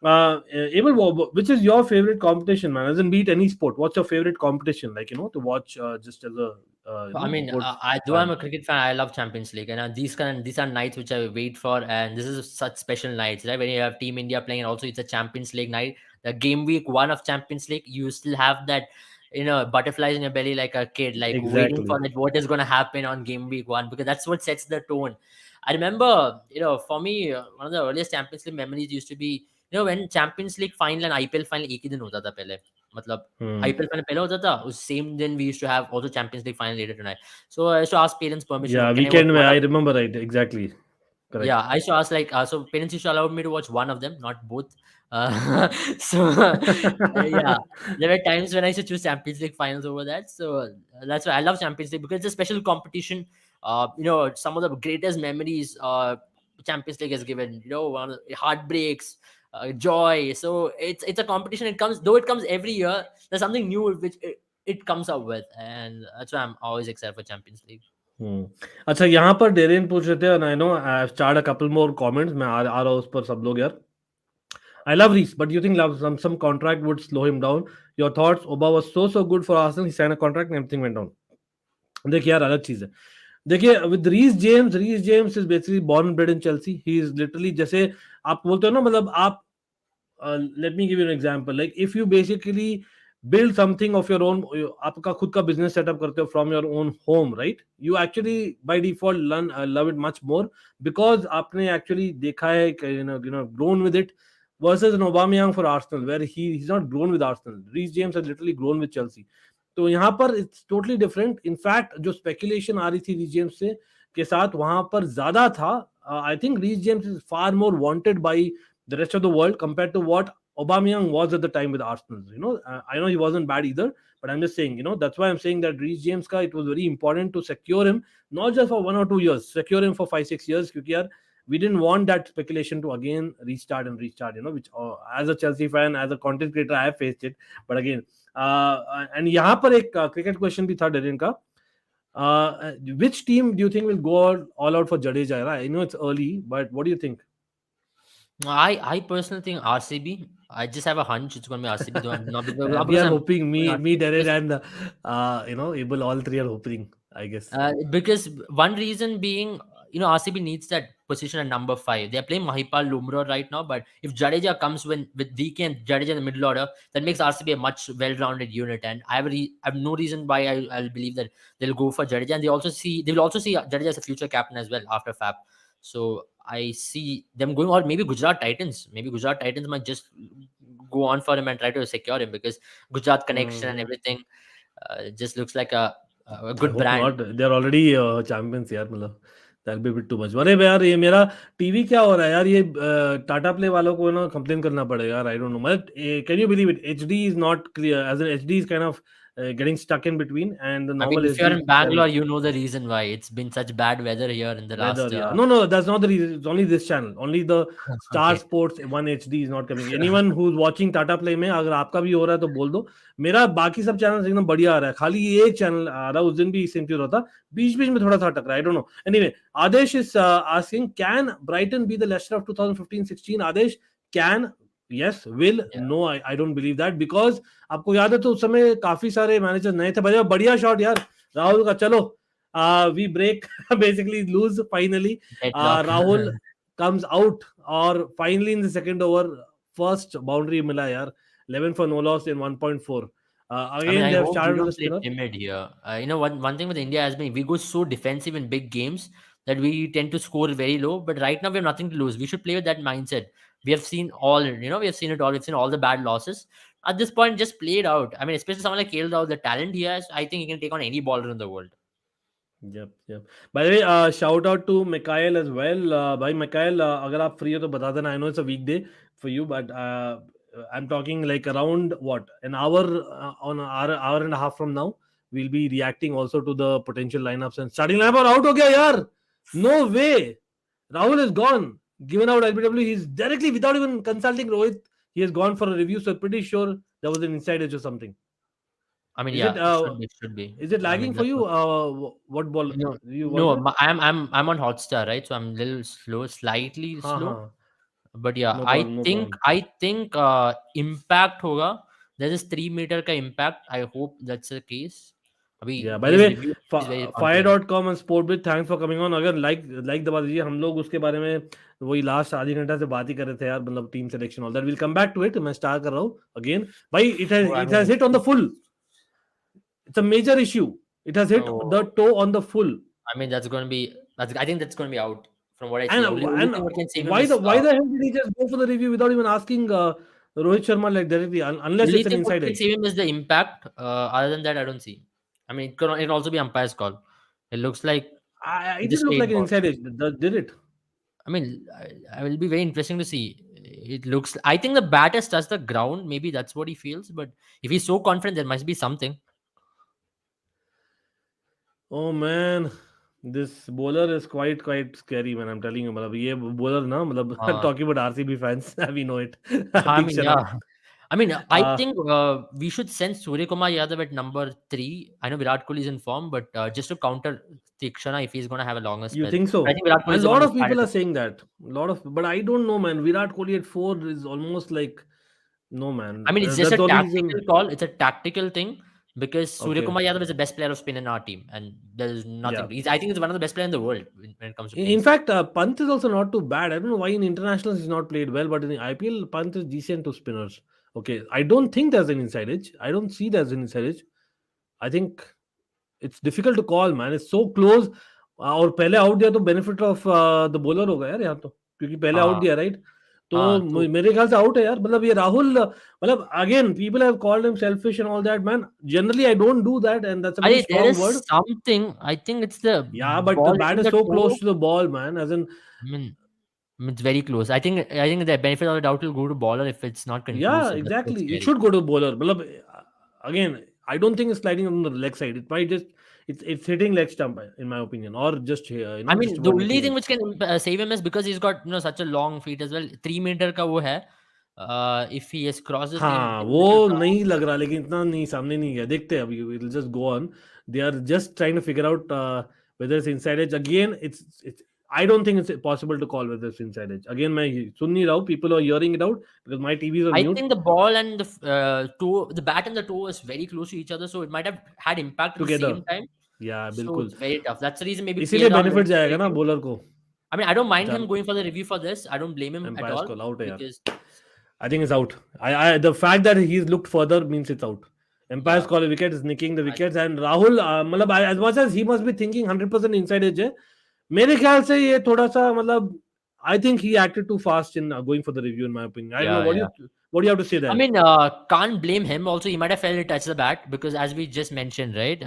Abel, which is your favorite competition, man? Doesn't beat any sport. What's your favorite competition? Like, to watch just as a I mean, sports I'm fan. a cricket fan. I love Champions League, and these are nights which I wait for, and this is such special nights, right? When you have Team India playing, and also it's a Champions League night, the game week one of Champions League, you still have that, butterflies in your belly like a kid, like waiting Exactly. for that what is going to happen on game week one, because that's what sets the tone. I remember, for me, one of the earliest Champions League memories used to be, when Champions League final and IPL final एक ही दिन होता था पहले, मतलब Hmm. IPL final पहले होता था, उस same दिन we used to have also Champions League final later tonight. So I used to ask parents permission, Yeah, can I watch weekend. one I of remember right. Exactly. yeah, Correct. I used to ask like so parents used to allow me to watch one of them, not both. So yeah, there were times when I used to choose Champions League finals over that. So that's why I love Champions League because it's a special competition. Some of the greatest memories Champions League has given. One of the heartbreaks, joy. So it's a competition. It comes every year. There's something new which it comes up with, and that's why I'm always excited for Champions League. अच्छा, यहाँ पर Darren पूछ रहे थे, and I know I have started a couple more comments. मैं आ रहा हूँ उस पर सब लोग यार. I love Reese, but do you think some contract would slow him down? Your thoughts? Oba was so good for Arsenal. He signed a contract and everything went down. देखिए यार, अलग चीज है. देखिए with Reece James is basically born and bred in Chelsea. He is literally जैसे आप बोलते हो ना, मतलब आप let me give you an example. Like if you basically build something of your own, आपका खुद का business setup करते हो from your own home, right? You actually by default love it much more because आपने actually देखा है, grown with it. versus an Aubameyang for Arsenal, where he's not grown with Arsenal. Reece James has literally grown with Chelsea. तो यहाँ पर it's totally different. In fact जो speculation आ रही थी Reece James से के साथ वहां पर ज्यादा था. I think Reece James is far more wanted by the rest of the world compare to what Aubameyang was at the time with Arsenal. I know he wasn't bad either, but I'm just saying, that's why I'm saying that Reece James it was very important to secure him, not just for 1 or 2 years, secure him for 5-6 years. Because yaar, we didn't want that speculation to again restart and restart. Which as a Chelsea fan, as a content creator, I have faced it. But again, and यहाँ पर एक cricket question भी था Darren का. Which team do you think will go all out for Jadeja? I know it's early, but what do you think? I personally think RCB. I just have a hunch it's going to be RCB. Though not because, not We because are I'm hoping, going me, RCB, Darren, and Abel, all three are hoping, I guess. because one reason being, RCB needs that position at number 5. They're playing Mahipal Lumrah right now, but if Jadeja comes with DK and Jadeja in the middle order, that makes RCB a much well-rounded unit. And I have no reason why I'll believe that they'll go for Jadeja. And they will also see Jadeja as a future captain as well after Fab. So I see them going, or maybe Gujarat Titans. Maybe Gujarat Titans might just go on for him and try to secure him, because Gujarat connection and Mhm. everything, it just looks like a I good hope brand. not. They're already champions यार. मतलब that'll be a bit too much. अरे यार ये मेरा TV क्या हो रहा है यार. ये टाटा प्ले वालों को ना कंप्लेन करना पड़ेगा यार. I don't know. मतलब can you believe it? HD is not clear. As in HD is kind of getting stuck in between, and the I mean, normal if you're HD in channel. Bangalore, you know the reason why. It's been such bad weather here in the Weather, last. yeah. No, that's not the reason. It's only this channel. Only the Star Okay. Sports 1 HD is not coming. Anyone who's watching Tata Play में अगर आपका भी हो रहा है तो बोल दो. मेरा बाकी सब चैनल एकदम बढ़िया आ रहा है. खाली ये एक चैनल आ रहा है. उस दिन भी सेम चीज होता. बीच बीच में थोड़ा सा अटक रहा है. I don't know. Anyway, Adesh is asking, can Brighton be the Leicester of 2015-16? Adesh, can, yes, will, Yeah. no, I don't believe that, because आपको याद है तो उस समय काफी सारे मैनेजर नए थे. बढ़िया शॉट यार राहुल का. चलो, we break, basically lose finally. Deadlock. Rahul comes out, or finally in the second over, first boundary mila yaar. 11 for no loss in 1.4. I mean, Again, I they have hope we started with the don't play spinner. timid here. One thing with India has been we go so defensive in big games that we tend to score very low. But right now we have nothing to lose. We should play with that mindset. We have seen we have seen it all. We've seen all the bad losses. At this point, just play it out. I mean, especially someone like KL Rahul, the talent he has, I think he can take on any bowler in the world. Yep. By the way, shout out to Mikhail as well. Bhai Mikhail, अगर आप free हो तो बता देना. I know it's a weekday for you, but I'm talking like around what, an hour, on hour and a half from now, we'll be reacting also to the potential lineups and starting lineup. और out हो गया यार. No way. Rahul is gone. Given out LBW, he's directly without even consulting Rohit. He has gone for a review, so pretty sure there was an inside edge or something. I mean, Is it yeah, it should be, should be. is it I lagging mean, for that's you? what. What ball No, you was no, that? I'm on Hotstar, right? So I'm a little slow, slightly हाँ slow. हाँ. But yeah, No I problem, no think problem. I think impact होगा. There's this 3 meter का impact. I hope that's the case. Yeah, अभी by the his way, review is very confident. fire.com and Sportbit, thanks for coming on. अगर like दबा दीजिए. हम लोग उसके बारे में वही लास्ट आधी घंटा से बात ही कर रहे थे यार. मतलब team selection all that. Will come back to it. मैं स्टार्ट कर रहा हूँ अगेन. भाई, Oh, I it has mean, hit on the full. It's a major issue. It has hit the oh, toe on the full. I mean that's going to be I think that's going to be out from what I see. Only And thing what can save him why is the hell did he just go for the review without even asking Rohit Sharma like directly, unless only it's an thing what inside can edge? save him is the impact. Other than that, I don't see. I mean, it can also be umpire's call. It looks like he It didn't just look like played an ball. inside edge. Did it? I mean, I will be very interesting to see. It looks. I think the bat has touched the ground. Maybe that's what he feels. But if he's so confident, there must be something. Oh man, this bowler is quite scary, man. I'm telling you, मतलब ये bowler ना, मतलब I'm Uh, talking about RCB fans. We know it. I mean, Deekshana. yeah. I mean, I Uh, think we should send Surya Kumar Yadav at number 3. I know Virat Kohli is in form, but just to counter Tikshana if he's going to have a longer you spell. think But I so? think Virat Kohli A is the one lot who of started people are the. saying that. But I don't know, man. Virat Kohli at 4 is almost like, no, I man. mean, it's just That's a the only reason. tactical call. It's a tactical thing because Surya Okay. Kumar Yadav is the best player of spin in our team, and there's Yeah. nothing. I think he's one of the best players in the world when it comes to playing In spin. fact, Pant is also not too bad. I don't know why in internationals he's not played well, but in the IPL, Pant is decent to spinners. Okay, I don't think there's an inside edge. I don't see there's an inside edge. I think it's difficult to call, man. It's so close. और पहले out दिया तो benefit of the bowler होगा यार यहाँ तो, क्योंकि पहले आउट Uh, दिया, राइट. तो हाँ तो मेरे ख्याल से आउट है यार. मतलब ये राहुल, मतलब again people have called him selfish and all that man. Generally I don't do that and that's a very अरे there strong is word. Something, I think it's the Yeah, but the ball bat hitting is the so toe. close to the ball, man. As in, I mean, it's very close. I think the benefit of the doubt will go to bowler if it's not yeah, conclusive. That's what's exactly. It scary. should go to bowler. मतलब again, I don't think it's sliding on the leg side. It might just it's hitting leg stump in my opinion, or just I just mean, the about only nicking thing it. which can save him is because he's got such a long feet as well. 3 meter का वो है. If he has crossed the हाँ, 3 meter वो का, नहीं लग रहा, लेकिन इतना नहीं सामने नहीं गया. देखते हैं अभी. We'll just go on. They are just trying to figure out whether it's inside edge. Again, it's I don't think it's possible to call whether it's inside edge. Again, मैं सुन नहीं रहा हूँ. People are hearing it out because my TV is on I mute think the ball and the toe, the bat and the toe is very close to each other, so it might have had impact at the together. same time. Yeah, So बिल्कुल. it's very tough. That's the reason maybe इसीलिए KL Rahul benefit went for the जाएगा ना review. Bowler को. I mean, I don't mind him जान going for the review for this. I don't blame him at umpires all call out है यार. because I think it's out. The fact that he's looked further means it's out. Empire's yeah, call a wicket is nicking the I, wickets and Rahul मतलब as much as he must be thinking 100% inside edge है, मेरे ख्याल से ये थोड़ा सा मतलब I think he acted too fast in going for the review in my opinion. I don't know yeah, yeah. what do you have to say I there. mean, can't blame him. Also, he might have felt it touch the bat because, as we just mentioned, right?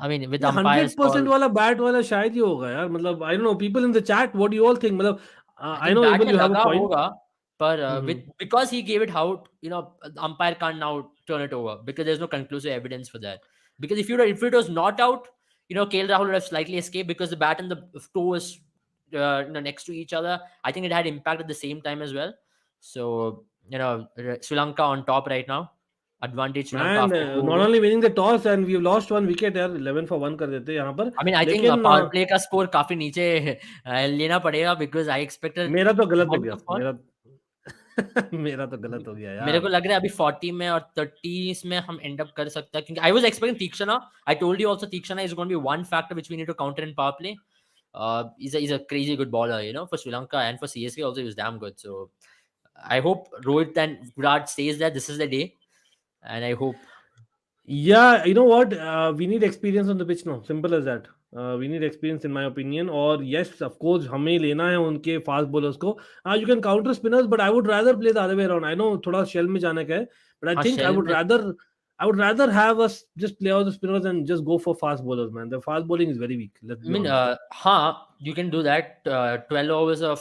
I mean, with ये umpires 100% call, वाला bat वाला शायद ही होगा यार. मतलब I don't know, people in the chat what do you all think. मतलब I I think know bat Abel में you have a लगा point. होगा, but with hmm. because he gave it out, the umpire can't now turn it over because there's no conclusive evidence for that. Because if it was not out, KL Rahul would have slightly escaped because the bat and the toe is next to each other. I think it had impact at the same time as well. So Sri Lanka on top right now. Advantage Sri Lanka Man, after two not overs. only winning the toss and we've lost one wicket यार. 11 for 1 कर देते यहाँ पर. I mean, I think लेकिन power play का score काफी नीचे लेना पड़ेगा because I expected मेरा तो गलत हो 1 गया. to 4. मेरा मेरा तो गलत हो गया मेरे यार. को लग रहा है अभी 40 में और 30 में हम एंड अप कर सकते हैं क्योंकि I was expecting Theekshana. I told you also Theekshana is going to be one factor which we need to counter in power play. He's a crazy good bowler, for Sri Lanka and for CSK also he was damn good. So I hope Rohit and Virat stays there. This is the day, and I hope. Yeah, you know what? We need experience on the pitch now. Simple as that. We need experience in my opinion. Or yes, of course, हमें लेना है उनके fast bowlers को. You can counter spinners, but I would rather play the other way around. I know थोड़ा shell में जाने का है, but I हाँ think शेल में. I would rather have us just play out the spinners and just go for fast bowlers, man. The fast bowling is very weak. Let's I be mean, honest. you can do that. 12 overs of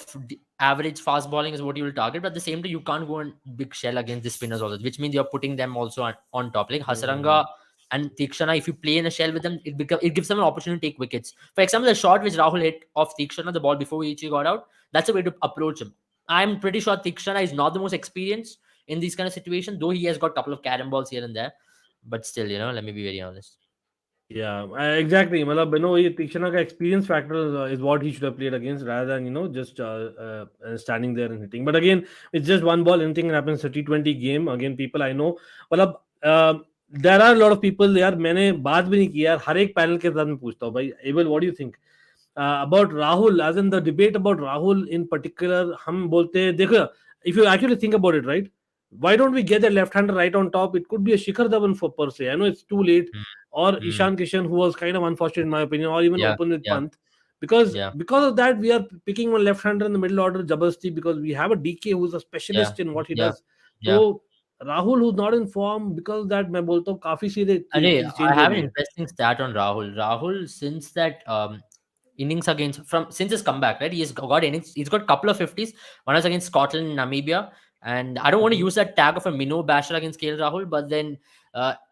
average fast bowling is what you will target, but at the same time, you can't go on big shell against the spinners also, which means you're putting them also on top. Like Hmm. Hasaranga and Tikshana, if you play in a shell with them, it gives them an opportunity to take wickets. For example, the shot which Rahul hit off Tikshana, the ball before he got out, that's a way to approach him. I'm pretty sure Tikshana is not the most experienced in these kind of situations, though he has got a couple of carrom balls here and there. But still, let me be very honest. Yeah, exactly. मतलब ये Tikshana का experience factor is what he should have played against rather than just standing there and hitting. But again, it's just one ball. Anything can happen. It's a T20 game. Again, people I know. मतलब there are a lot of people. यार मैंने बात भी नहीं की यार. हर एक panel के साथ मैं पूछता हूँ भाई. Abel, what do you think about Rahul? As in the debate about Rahul in particular, हम बोलते हैं देखो. If you actually think about it, right? Why don't we get a left-hander right on top? It could be a Shikhar Dhawan for per se. I know it's too late, Mm, or mm. Ishan Kishan, who was kind of unfortunate in my opinion, or even Yeah, open with yeah, Pant. Because yeah, of that, we are picking one left-hander in the middle order, Jabasti, because we have a DK who's a yeah, specialist in what he yeah, does. yeah. So Rahul, who's not in form, because of that मैं बोलता हूँ काफी सीधे Arey, चीज I change हो have an रही है. interesting stat on Rahul. Rahul, since that innings since his comeback, right? He's got a couple of 50s. One was against Scotland and Namibia. And I don't want to Mhm. use that tag of a minnow basher against KL Rahul, but then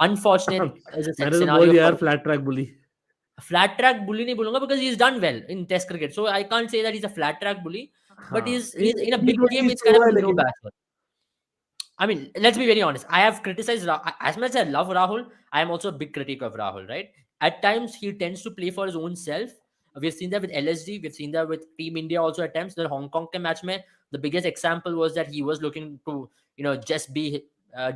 unfortunate is a मैंने तो बोल scenario दिया for यार flat track बुली. flat track bully नहीं बोलूंगा because he's done well in Test cricket. So I can't say that he's a flat track bully, but हाँ, he's in a big game. T20 It's पे kind of हुआ a है minnow लेकिन. basher. I mean, let's be very honest. I have criticized as much as I love Rahul. I am also a big critic of Rahul. Right? At times, he tends to play for his own self. We've seen that with LSD. We've seen that with Team India also at times. The Hong Kong ke match mein, the biggest example was that he was looking to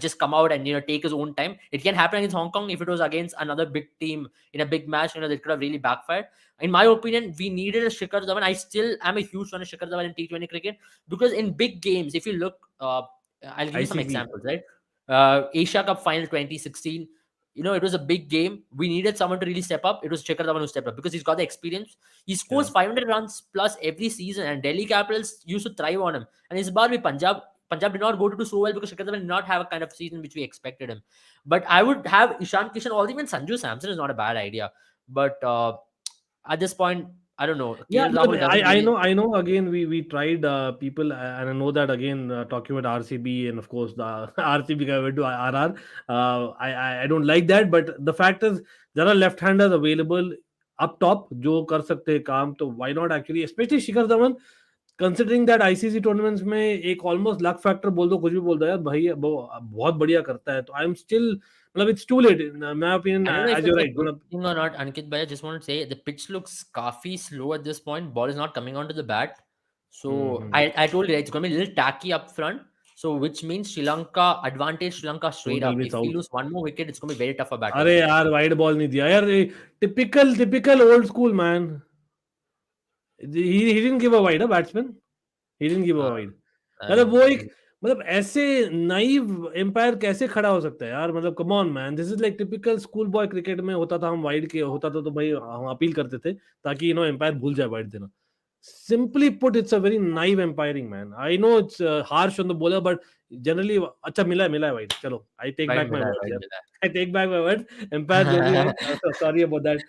just come out and take his own time. It can happen against Hong Kong. If it was against another big team in a big match, that could have really backfired. In my opinion, we needed a Shikhar Dhawan. I still am a huge fan of Shikhar Dhawan in T20 cricket because in big games, if you look, I'll give you some ICC. examples, right? Asia Cup final 2016. it was a big game. We needed someone to really step up. It was Shikhar Dhawan who stepped up because he's got the experience. He scores Yeah. 500 runs plus every season, and Delhi Capitals used to thrive on him. And his bar with Punjab. Punjab did not go to do so well because Shikhar Dhawan did not have a kind of season which we expected him. But I would have Ishan Kishan, or even Sanju Samson is not a bad idea. But at this point, I don't know. Yeah, KL Rahul doesn't really. I know. Again, we tried people, and I know that again talking about RCB and of course the RCB guy went to RR. I don't like that, but the fact is there are left-handers available up top जो कर सकते हैं काम, तो why not actually, especially Shikhar Dhawan, considering that ICC tournaments में एक almost luck factor बोल दो, कुछ भी बोल दो यार भाई, वो बहुत बढ़िया करता है, तो I'm still, मतलब it's too late in my opinion, I don't know if as you're it's a right, good मतलब thing or not, Ankit, but I just want to say the pitch looks काफी slow at this point. Ball is not coming onto the bat. So hmm, I told you, right, it's going to be a little tacky up front. So which means Sri Lanka, advantage Sri Lanka straight total up. miss If we out. lose one more wicket, it's going to be very tough for अरे batters. यार wide ball नहीं दिया यार, typical old school man, he didn't give a wide, batsman, he didn't give a Uh, wide, I मतलब वो एक, mean, मतलब ऐसे नाइव एम्पायर कैसे खड़ा हो सकता है यार, मतलब come on man, this is like typical school boy cricket में होता था, हम वाइड के होता था तो भाई हम अपील करते थे ताकि एम्पायर भूल जाए वाइड देना. Simply put, it's a very naive umpiring, man. I know it's harsh on the bowler, but generally, अच्छा मिला है भाई. चलो, I take wide back my mila, words, wide यार. mila. I take back my words. Empire जो भी है, sorry about that.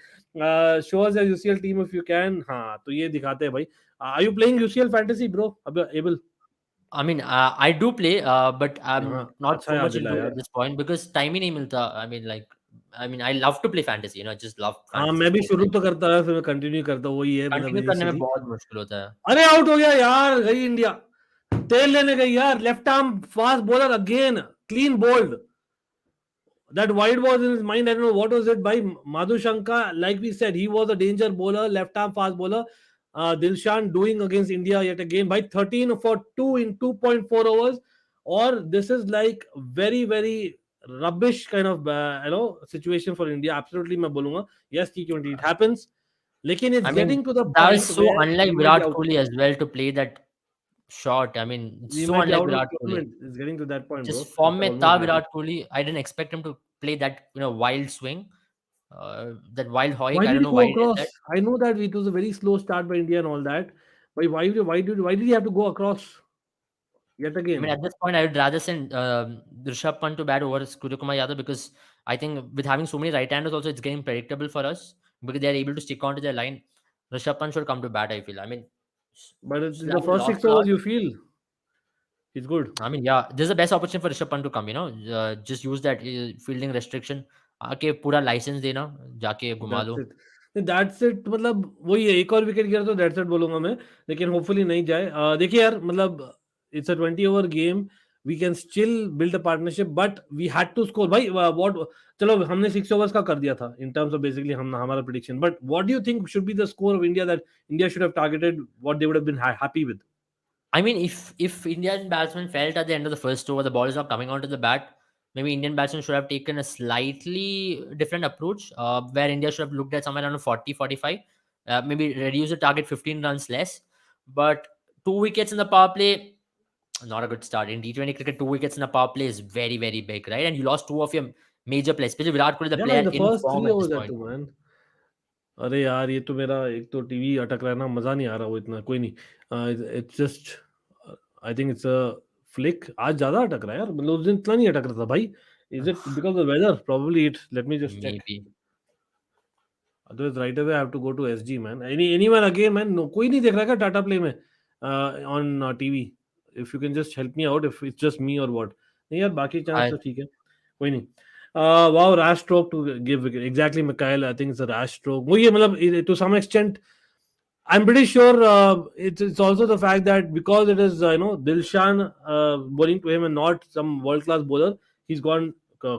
Show us your UCL team if you can. हाँ, तो ये दिखाते हैं भाई. Are you playing UCL fantasy, bro? अब Abel. I mean, I do play, but हाँ, I'm not अच्छा so याद much दिला into it यार. at this point because time ही नहीं मिलता. I mean, I love to play fantasy. I just love हाँ, fantasy मैं भी sports. शुरू तो करता है, फिर मैं कंटिन्यू करता हूँ, वही है मतलब कंटिन्यू करने में इनिशियली. बहुत मुश्किल होता है. अरे आउट हो गया यार, गई इंडिया, तेल लेने गई यार, left arm fast bowler again, clean bowled. That wide was in his mind. I don't know what was it by Madhu Shankar. Like we said, he was a danger bowler, left arm fast bowler. Dilshan doing against India yet again by 13 for 2 in 2.4 overs. Or this is like very rubbish kind of situation for India. Absolutely, मैं बोलूंगा. Yes, T20 it happens. Lekin it's I mean, getting to the that point is so where unlike we might be Virat out. Kohli as well to play that shot. I mean, it's We so might be unlike out of Virat the Kohli. tournament. It's getting to that point, Just bro. form It's में almost था there. Virat Kohli. I didn't expect him to play that wild swing, that wild Why hoik. I did don't he know go why he did that. across? I know that it was a very slow start by India and all that. But why did he have to go across yet I mean, again? at this point, I would rather send Rishabh Pant to bat over Suryakumar Yadav because I think with having so many right-handers, also it's getting predictable for us because they are able to stick onto their line. Rishabh Pant should come to bat. I feel. I mean, But Sri in the Lanka first lost six a lot. overs, you feel he's good. I mean, yeah, this is the best opportunity for Rishabh Pant to come. Just use that fielding restriction. आके पूरा license देना, जाके घुमा That's low. it. That's it, मतलब वही है, एक और विकेट गिरा तो दैट्स इट बोलूंगा मैं, लेकिन होपफुली नहीं जाए. देखिए यार, मतलब it's a 20 over game, we can still build a partnership, but we had to score भाई. व्हाट, चलो हमने 6 ओवर्स का कर दिया था इन टर्म्स ऑफ बेसिकली हम हमारा prediction, but what do you think should be the score of India that India should have targeted, what they would have been happy with? I mean, if Indian batsmen felt at the end of the first over the ball is not coming onto the bat, maybe Indian batsmen should have taken a slightly different approach, where India should have looked at somewhere around 40, 45, maybe reduce the target 15 runs less. But 2 wickets in the power play, not a good start. In T20 cricket, 2 wickets in a power play is very, very big, right? And you lost two of your major players, especially Virat Kohli, the Yeah, in player the in first form 3 at this overs that point. too, man. अरे यार, ये तो मेरा एक तो TV अटक रहा है ना, मजा नहीं आ रहा वो इतना, कोई नहीं, it's just, I think it's a flick. आज ज्यादा अटक रहा है यार, मतलब उस दिन इतना नहीं अटक रहा था भाई. Is it because of weather? Probably it, let me just check. Maybe. Otherwise right away I have to go to SG man. Anyone again man, no कोई नहीं देख रहा है क्या टाटा प्ले में on TV? If you can just help me out, if it's just me और what. नहीं यार, बाकी चांस I तो ठीक है, कोई नहीं. Wow, rash stroke to give wicket. Exactly, Mikhail. I think it's a rash stroke. वो ये मतलब to some extent, I'm pretty sure it's also the fact that because it is Dilshan bowling to him and not some world class bowler, he's gone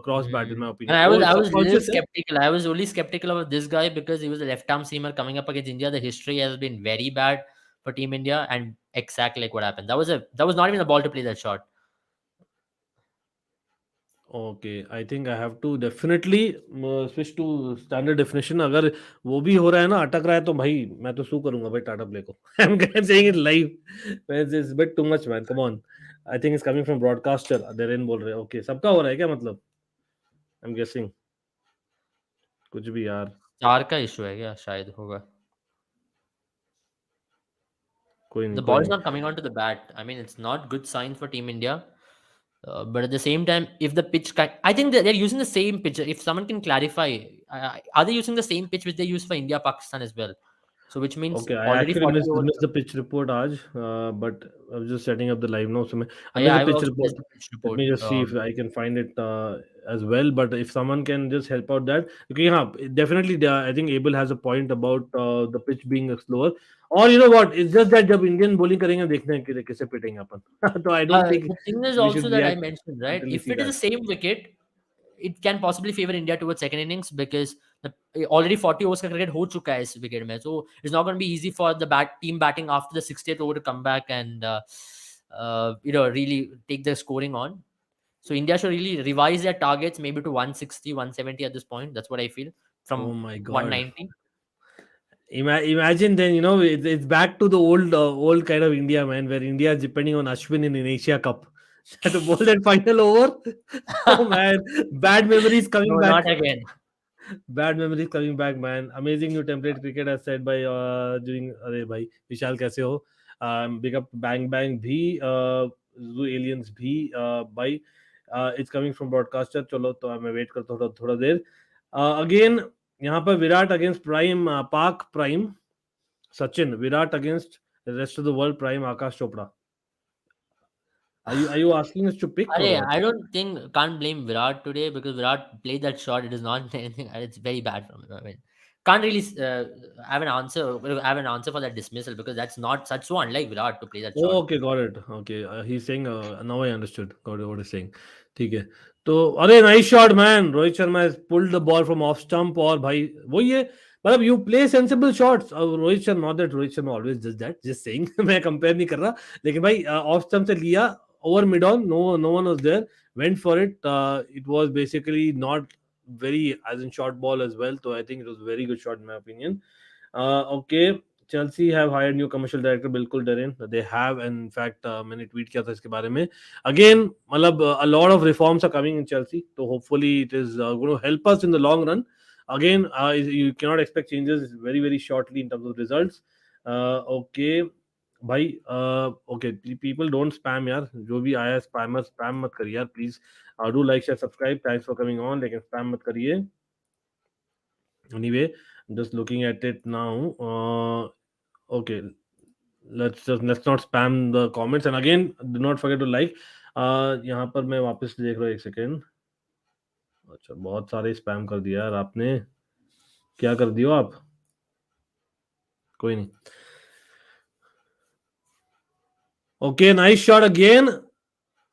cross bat in my And opinion. I was वो I was little subconscious है. skeptical. I was only skeptical of this guy because he was a left-arm seamer coming up against India. The history has been very bad for Team India, and exactly like what happened. That was not even the ball to play that shot. Okay, I think I have to definitely switch to standard definition. अगर वो भी हो रहा है ना, अटक रहा है, तो भाई मैं तो सू करूंगा भाई टाटा प्ले को. I'm saying it live. It's a bit too much, man. Come on. I think it's coming from broadcaster. Therein बोल रहे हैं. Okay, सबका हो रहा है क्या मतलब? I'm guessing. कुछ भी यार, स्टार का इशू है क्या? शायद होगा. कोई नहीं The कोई ball is नहीं. not coming onto the bat. I mean, it's not good sign for Team India. But at the same time, if the pitch, I think that they're using the same pitch. If someone can clarify, are they using the same pitch which they use for India Pakistan as well? So which means Okay, I already actually 40 overs. missed the pitch report आज, but I was just setting up the live now. So I Yeah, missed the I will pitch also miss report. the pitch Let report. me just see if I can find it as well. But if someone can just help out that, okay, yeah, definitely. I think Abel has a point about the pitch being slower. Or you know what? It's just that जब Indian bowling करेंगे देखते हैं कि कैसे पिटेंगे अपन. So I don't think The thing is we also should that I react mentioned, right? until we If see it is the that. same wicket, it can possibly favor India towards second innings because already 40 overs का cricket हो चुका है इस wicket में. So it's not going to be easy for the team batting after the 60th over to come back and really take the scoring on. So India should really revise their targets maybe to 160, 170 at this point. That's what I feel Oh from my God. 190. Imagine then, it's back to the old kind of India, man, where India is depending on Ashwin in Asia Cup to bowl that final over. Oh man, bad memories coming No, back. not again. Bad memories coming back, man. Amazing new template cricket as said by during अरे भाई विशाल कैसे हो? Big up Bang Bang भी, Zoo Aliens भी, भाई. It's coming from broadcaster. चलो तो मैं वेट करता हूँ थोड़ा थोड़ा देर. Again यहाँ पर Virat against Prime, Park Prime. Sachin, Virat against the rest of the world prime Akash Chopra. Are you asking us to pick or what? I don't think can't blame Virat today because Virat played that shot. It is not anything. It's very bad from him. I mean, can't really have an answer for that dismissal because that's not such so unlike Virat to play that shot. Oh, okay, got it. Okay, he's saying now I understood. Got it, what he's saying. ठीक है. तो अरे nice shot man. Rohit Sharma has pulled the ball from off stump और भाई वही है. मतलब you play sensible shots. Rohit Sharma, not that Rohit Sharma always does that. Just saying. मैं कंपेयर नहीं कर रहा. लेकिन भाई ऑफ स्टंप से लिया over mid on. No one was there. Went for it. It was basically not very as in short ball as well. So I think it was a very good shot in my opinion. Okay. Chelsea have hired new commercial director बिल्कुल Darren they have, and in fact मैंने tweet किया था इसके बारे में. Again मतलब a lot of reforms are coming in Chelsea, so hopefully it is going to help us in the long run. Again you cannot expect changes very very shortly in terms of results. Okay भाई, okay, people don't spam यार. जो भी आया spammer spam मत करिए यार please. Do like share subscribe, thanks for coming on, लेकिन spam मत करिए. Anyway, I'm just looking at it now. Okay, let's not spam the comments, and again do not forget to like. यहाँ पर मैं वापस देख रहा हूँ, एक सेकेंड. अच्छा, बहुत सारे स्पैम कर दिया यार आपने. क्या कर दियो आप? कोई नहीं. Okay, nice shot again.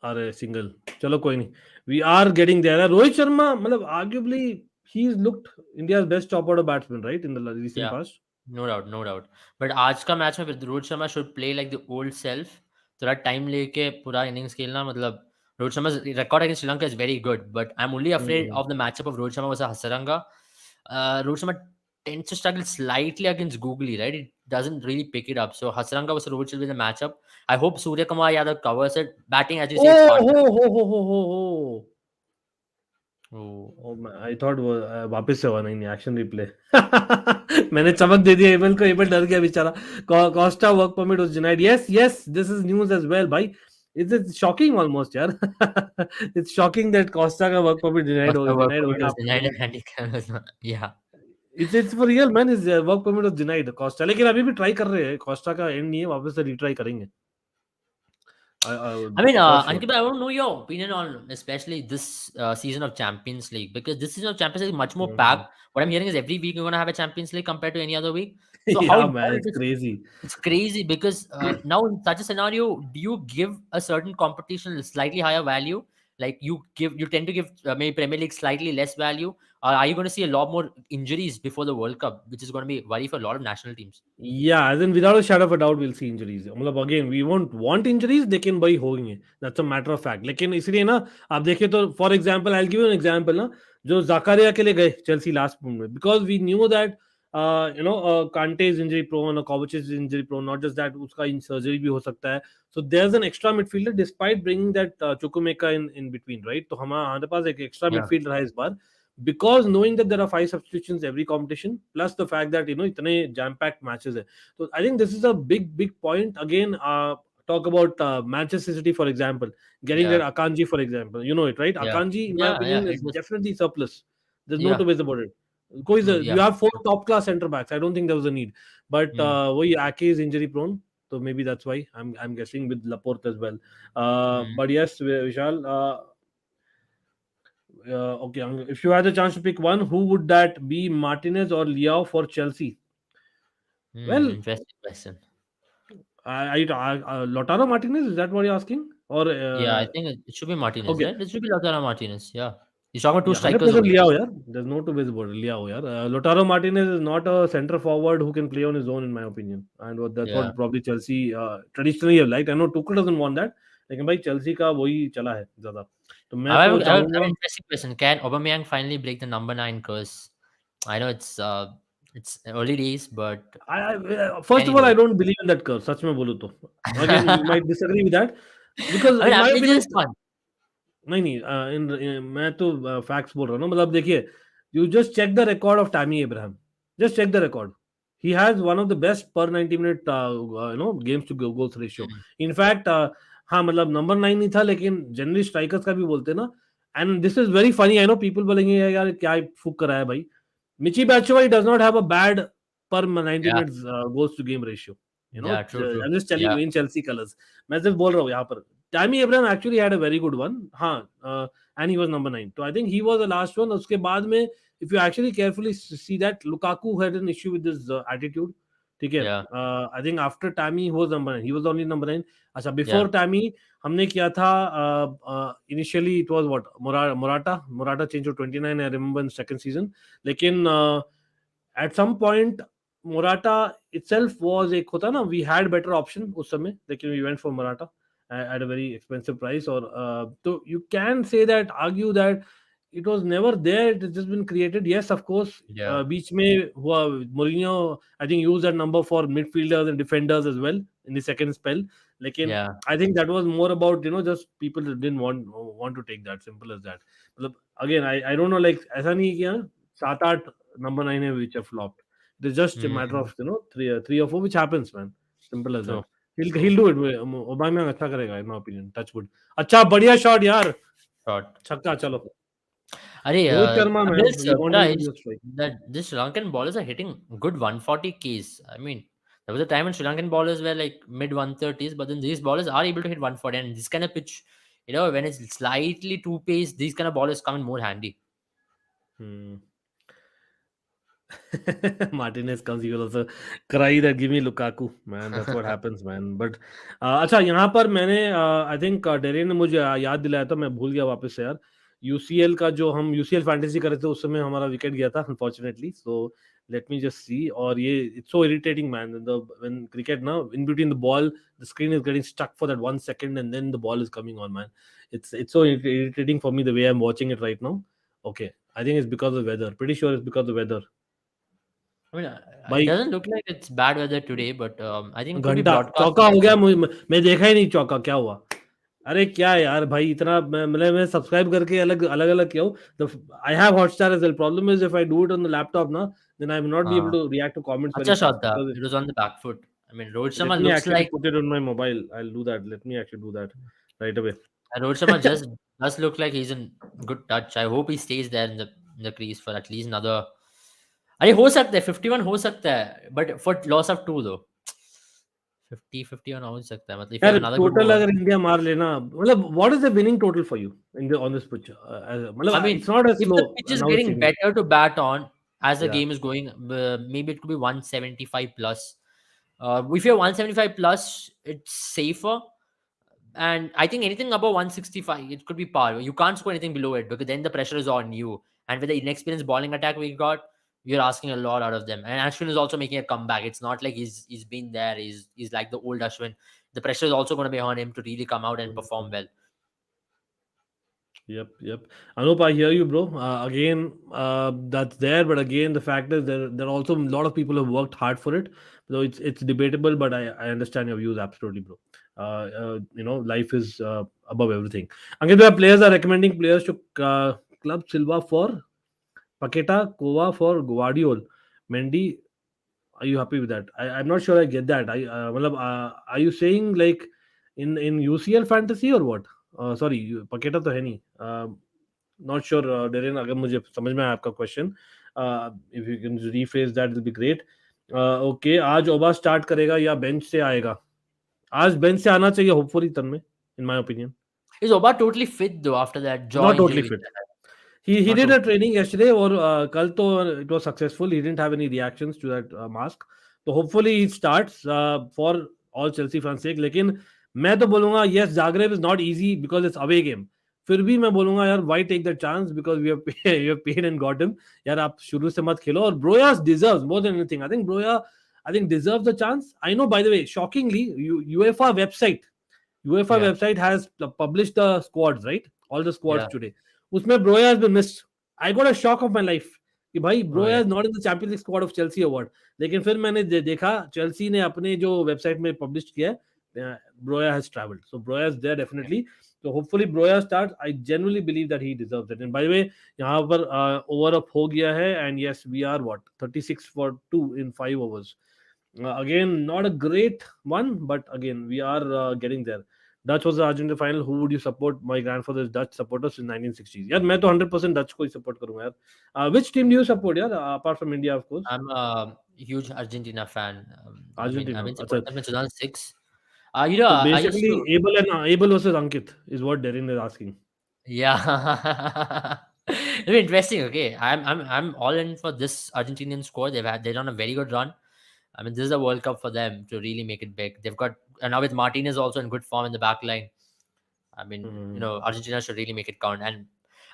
अरे सिंगल. चलो कोई नहीं. We are getting there. Rohit Sharma मतलब arguably he's looked India's best top order batsman, right, in the recent Yeah, past. no doubt, no doubt. But आज का मैच में Rohit Sharma should play like the old self. थोड़ा time लेके पूरा innings खेलना मतलब Rohit Sharma's record against Sri Lanka is very good, but I'm only afraid Mm. of the matchup of Rohit Sharma versus Hasaranga. Rohit Sharma tends to struggle slightly against Googly, right? It doesn't really pick it up. So Hasaranga versus Rohit will be the matchup. I hope Surya Kumar Yadav covers it. Batting, as you say, it's Oh, part. ho. Oh. I thought वो वापस से हुआ. नहीं नहीं, action replay. मैंने चमक दे दिया able को. एबल डर गया बेचारा. Costa work permit was denied. Yes yes, this is news as well भाई. इट्स शॉकिंग ऑलमोस्ट यार. इट्स शॉकिंग दैट कोस्टा का work permit Costa work denied हो permit गया was after denied playing. and he was not. Yeah. It's for real man. Is work permit was denied Costa. लेकिन अभी भी try कर रहे हैं. कोस्टा का एंड नहीं है, वापस से रिट्राई करेंगे. I mean, for sure. Ankit, I want to know your opinion on especially this season of Champions League because this season of Champions League is much more packed. What I'm hearing is every week you're going to have a Champions League compared to any other week. So या how man, it it's is, crazy. it's crazy because now in such a scenario, do you give a certain competition a slightly higher value? Like you tend to give maybe Premier League slightly less value, or are you going to see a lot more injuries before the World Cup, which is going to be a worry for a lot of national teams? Yeah, as in without a shadow of a doubt, we'll see injuries. मतलब again, we won't want injuries, लेकिन भाई होंगे. That's a matter of fact. लेकिन इसलिए ना, आप देखें तो for example, I'll give you an example ना, जो ज़कारिया के लिए गए चेल्सी लास्ट में, because we knew that Kante is injury prone, Kovacic is injury prone. Not just that, उसका surgery भी हो सकता है. So there's an extra midfielder despite bringing that Chukwuemeka in between, right? तो हमारे पास एक extra Yeah. midfielder है इस बार. because knowing that there are 5 substitutions every competition, plus the fact that itne jam-packed matches hai. So I think this is a big point. Again, talk about Manchester City, for example, getting Yeah, that Akanji, for example. You know it, right? yeah, Akanji, in my yeah. opinion, is It was, definitely surplus. There's no yeah, two ways about it. true. You Yeah, have four top class centre backs. I don't think there was a need. But mm, Ake is injury prone, so maybe that's why I'm guessing with Laporte as well. mm, But yes, Vishal. Okay, if you had the chance to pick one, who would that be, Martinez or Liao for Chelsea? Well, interesting question. Lautaro Martinez, is that what you're asking? Or Yeah, I think it should be Martinez, okay, right? It should be Lautaro Martinez. Yeah, he's talking about two yeah, strikers 100% over Liao, yeah. There's no two ways about it. Liao, yeah. Lautaro Martinez is not a centre forward who can play on his own, in my opinion, and that's there. Yeah. what probably Chelsea traditionally have liked. I know Tuchel doesn't want that, लेकिन भाई Chelsea का वही चला है ज़्यादा. तो मैं तो I have an चाहूँगा. interesting question. Can Aubameyang finally break the number 9 curse? I know it's early days, but can First he of all, do I it? don't believe in that curve. सच में बोलूँ तो. Again, you might disagree with that because I mean, in my averages opinion, is fun. नहीं नहीं मैं तो facts बोल रहा हूँ ना. मतलब देखिए, you just check the record of Tammy Abraham. Just check the record. He has one of the best per 90 minute games two goals ratio. Mm, in fact हाँ, मतलब नंबर 9 नहीं था, लेकिन जनरली स्ट्राइकर्स का भी बोलते हैं ना. And this is very funny. I know people बोलेंगे यार क्या फूक करा है भाई. Michi Batshuayi does not have a bad per 90 yeah, minutes goals to game ratio. yeah, true, true. I'm just telling Yeah, you in Chelsea colors. मैं सिर्फ बोल रहा हूँ यहाँ पर. Tammy Abraham actually had a very good one. हाँ, and he was number 9. So I think he was the last one. उसके बाद में, if you actually carefully see that, Lukaku had an issue with his attitude. ठीक है. yeah, I think after Tammy he was number 9. He was only number 9. अच्छा, yeah, before Tammy हमने किया था. Initially it was what, Morata changed to 29. I remember in second season. लेकिन at some point Morata itself was एक होता ना, we had better option उस समय, लेकिन we went for Morata at a very expensive price. Or so you can say that, argue that it was never there, it has just been created. Yes, of course, yeah, बीच में हुआ. Mourinho I think used that number for midfielders and defenders as well in the second spell. लेकिन yeah. I think that was more about just people that didn't want to take that. Simple as that. मतलब again, I don't know, like ऐसा नहीं किया. 7-8 number 9 है which have flopped. It is just a matter Mm, of three or four, which happens, man. Simple as that. true, He'll true. do it. Aubameyang अच्छा करेगा, in my opinion. Touch wood. अच्छा, बढ़िया shot यार. Short. छक्का, चलो. Arey, Rohit Sharma, I'm a man. little You want him to surprised just strike. that this Sri Lankan bowlers are hitting good 140 Ks. I mean, there was a time when Sri Lankan bowlers were like mid 130s, but then these bowlers are able to hit 140. And this kind of pitch, when it's slightly two pace, these kind of bowlers come in more handy. Hmm. Martinez comes, he will also cry that give me Lukaku, man. That's what happens, man. But अच्छा, यहाँ पर मैंने I think Darren ने मुझे याद दिलाया था, मैं भूल गया वापस से यार. यूसीएल का जो हम यूसीएल फैंटेसी कर रहे थे, उस समय हमारा विकेट गया था unfortunately. So let me just see. और ये it's so irritating, man. The when cricket ना, in between the ball, the screen is getting stuck for that 1 second and then the ball is coming on, man. It's so irritating for me the way I'm watching it right now. Okay, I think it's because of the weather. Pretty sure it's because of the weather. I mean, it भाई doesn't look like it's bad weather today, but I think it could be घंटा broadcast चौका हो affected. गया. मैं देखा ही नहीं चौका क्या हुआ. अरे क्या है यार भाई, इतना मैं सब्सक्राइब करके अलग अलग अलग किया हूँ. I have Hotstar as well. Problem is if I do it on the laptop ना, then I will not be able Uh, to react to comments very Acha shot fast tha. because It was on the back foot. I mean, Rohit let Sharma me looks actually like put it on my mobile. I'll do that. Let me actually do that right away. Rohit Sharma just does look like he's in good touch. I hope he stays there in the crease for at least another. अरे हो सकता है 51 हो सकता है but for loss of 2 though 51 हो सकता है मतलब if you यार have another good total over अगर इंडिया मार लेना, मतलब what is the winning total for you in the on this pitch. I मतलब mean it's not as if slow the pitch is now it's getting seeming. better to bat on as the या. game is going maybe it could be 175 plus if you're 175 plus it's safer and I think anything above 165 it could be par. You can't score anything below it because then the pressure is on you and with the inexperienced bowling attack we got you're asking a lot out of them. And Ashwin is also making a comeback. It's not like he's been there. He's like the old Ashwin. The pressure is also going to be on him to really come out and perform well. Yep. Anup, I hear you, bro. Again, that's there, but again, the fact is there are also a lot of people who have worked hard for it. So it's debatable, but I understand your views absolutely, bro. Life is above everything. Ankit, players are recommending players to Club Silva for. Paqueta, Kova for Guardiol, Mendy. Are you happy with that? I'm not sure I get that. Matlab, are you saying like in UCL fantasy or what? Sorry, Paqueta तो है नहीं. Not sure, Darren. अगर मुझे समझ में आया आपका question, if you can rephrase that, will be great. Okay, आज ओबा स्टार्ट करेगा या बेंच से आएगा? आज बेंच से आना चाहिए होपफुली तन में, in my opinion. Is Oba totally fit though after that jaw Not totally injury which fit. he had? He Not did a totally. training yesterday और कल तो it was successful. He didn't have any reactions to that mask. So hopefully he starts for all Chelsea fans sake. लेकिन मैं तो बोलूँगा yes, Zagreb is not easy because it's away game. फिर भी मैं बोलूँगा यार why take the chance because we have you have paid and got him. यार आप शुरू से मत खेलो और Broya deserves more than anything. I think Broya deserves the chance. I know, by the way, shockingly, UEFA website Yeah. has published the squads, right? All the squads Yeah. today. उसमें Broya has been missed. I got a shock of my life कि भाई Oh Broya yeah. is not in the Champions League squad of Chelsea award. लेकिन फिर मैंने देखा Chelsea ने अपने जो वेबसाइट में पब्लिश किया है, Broya has travelled. So Broya is there Yeah. definitely. So hopefully Broya starts. I genuinely believe that he deserves it. And by the way, यहाँ पर over up हो गया है and yes, we are what 36 for 2 in 5 overs. Again, not a great one, but again, we are getting there. Dutch was the Argentina final. Who would you support? My grandfather is Dutch supporters in 1960s. यार मैं तो 100% Dutch को ही support करूंगा यार. Which team do you support यार? Apart from India, of course. I'm a huge Argentina fan. I've Argentina. been अच्छा. supporting them since 2006. You know, So I used basically, to. Abel versus Ankit is what Darren is asking. Yeah. It'll be interesting. Okay, I'm all in for this Argentinian squad. They've done a very good run. I mean, this is a World Cup for them to really make it big. They've got, and now with Martinez also in good form in the back line. I mean, Hmm. Argentina should really make it count. And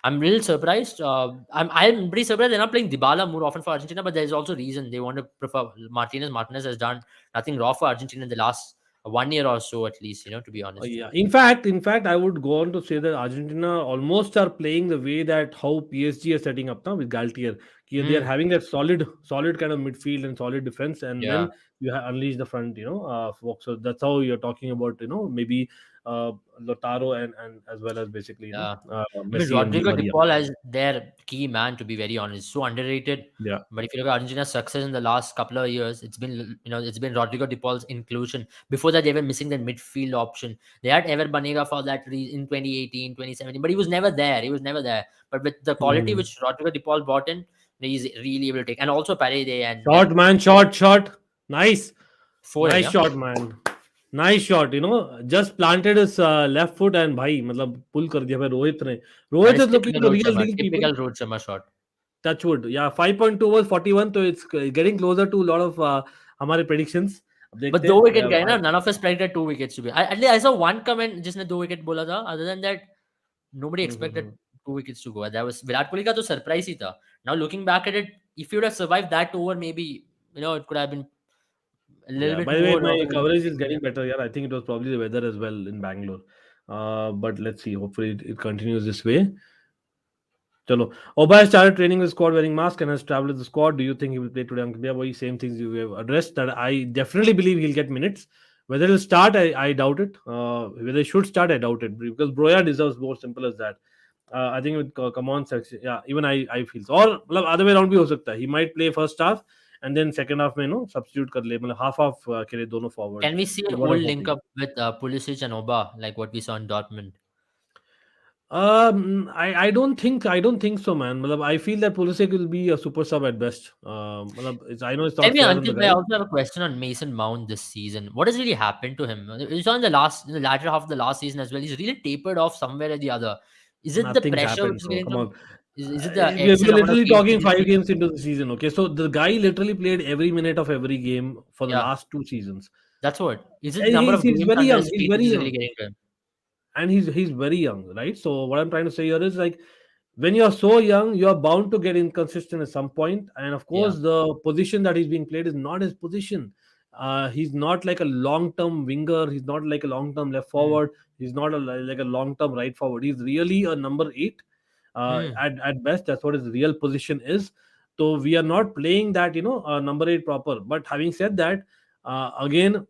I'm really surprised. I'm pretty surprised they're not playing Dybala more often for Argentina, but there's also reason they want to prefer Martinez. Martinez has done nothing raw for Argentina in the last 1 year or so, at least. To be honest. Yeah. In fact, I would go on to say that Argentina almost are playing the way that how PSG is setting up now with Galtier. They are Hmm. having that solid kind of midfield and solid defense, and Yeah. then you unleash the front, folks. So that's how you're talking about, maybe Lautaro and as well as basically, Yeah. I mean, Messi and Di Rodrigo De Maria. Paul as their key man, to be very honest. So underrated. Yeah. But if you look at Argentina's success in the last couple of years, it's been Rodrigo De Paul's inclusion. Before that, they were missing that midfield option. They had Ever Banega for that in 2018, 2017, but he was never there. He was never there. But with the quality Mhm. which Rodrigo De Paul brought in, he's really able to take. And also Parede and Shot, man, shot. Nice. Foden, Nice yeah. shot, man. Nice shot, just planted his left foot and भाई मतलब pull कर दिया भाई रोहित ने. That Rohit is is looking typical the Rohit real Sharma. deal, people. Typical Rohit Sharma shot. Touchwood. Yeah, 5.2 was 41, so it's getting closer to a lot of हमारे predictions. अब But देखते दो हैं. विकेट गए ना, none of us predicted 2 wickets to be. At least I saw one comment जिसने 2 wicket बोला था. Other than that, nobody expected Mhm. 2 wickets to go. That was Virat Kohli का तो surprise ही था. Now looking back at it, if you would have survived that over, maybe it could have been a little Yeah, bit by the way, more of my a winning coverage is streak. getting better. Yeah, I think it was probably the weather as well in Bangalore. But let's see. Hopefully, it continues this way. Chalo. Oba has started training with squad wearing mask and has traveled with the squad. Do you think he will play today? Ankit, boy, same things you have addressed. That I definitely believe he'll get minutes. Whether he'll start, I doubt it. Whether he should start, I doubt it because Broya deserves more. Simple as that. I think with come on section, yeah, even I feel so. Or मतलब other way around भी हो सकता है. He might play first half and then second half में substitute कर ले मतलब half के लिए दोनों forward Can we see is an what old I'm link hoping. up with Pulisic and Oba, like what we saw in Dortmund? I don't think so, man. मतलब, I feel that Pulisic will be a super sub at best. I know it's Tell not me, fair on the Ankit, I guy. also have a question on Mason Mount this season. What has really happened to him? You saw in the latter half of the last season as well. He's really tapered off somewhere or the other. Is it the Nothing's pressure which happened, is bro. getting Come from? on. Is it the We're excess amount of literally games that talking he's five played? games into the season. Okay, so the guy literally played every minute of every game for the Yeah, last 2 seasons. that's what. Is it the And number he's of he's games very under young. his He's feet very which is really young. getting to him? And he's very young, right? So what I'm trying to say here is like when you're so young, you're bound to get inconsistent at some point. And of Yeah. course, the position that he's being played is not his position. He's not like a long-term winger. He's not like a long-term left Hmm. forward. He's not like a long-term right forward. He's really a number eight. Hmm. At best, that's what his real position is. So we are not playing that, number eight proper. But having said that, again,